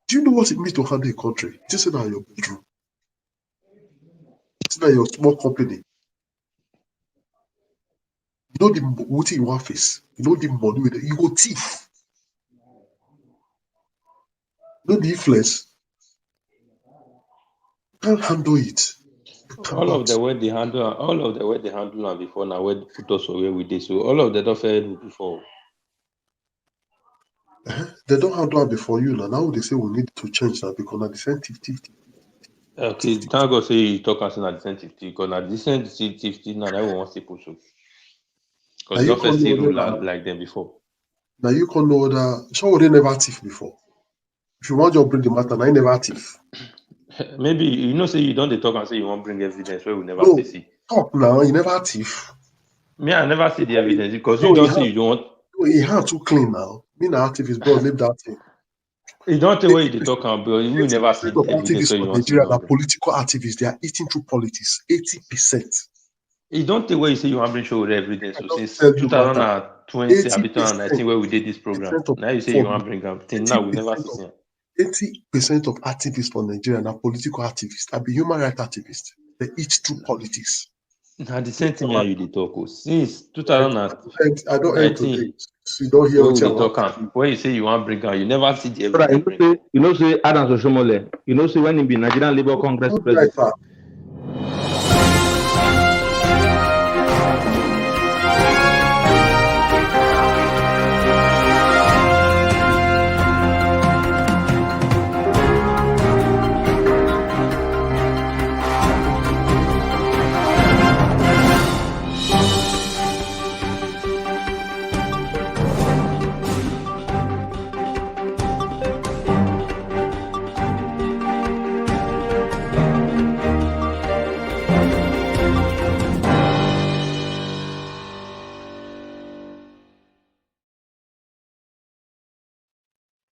Do you know what it means to handle a country? Just in your bedroom. It's not your small company. You know the what you want face. You know the money with it. You go thief. You know the influence. You can't handle it. All of the way they handle am before now where put us away with this. So all of them don't fair do before. They don't handle it before you now. Now they say we need to change that because now the same 50. Okay, thank God say you talk and say na the same 50 because na the same 50 now everyone wants to push you. Because you don't first see rule like them before. Now you can know that Sowore never thief before. If you want to bring the matter, now you never thief. Maybe you know say you don't talk and say you want bring evidence where we never see. Talk now, you never thief. Me, I never see the evidence because you don't say you don't want. Your hand too clean now. Me na activist, bro, leave that thing. You don't tell where you talk about, but you never see the evidence where you want to. Nigeria are political activists. They are eating through politics. 80%. You don't tell where you say you want to show evidence. So since 2020, 2019, where we did this program, now you say you want to bring up. Till now we never see. 80% of activists for Nigeria are political activists. I be human rights activists. They eat through politics. Now the same thing you dey talk since 2019. I don't end today. You don't hear what we talk. When you say you want bring out, you never see the evidence. You know say Adams Oshomole. You know say when he be Nigerian Labour Congress president.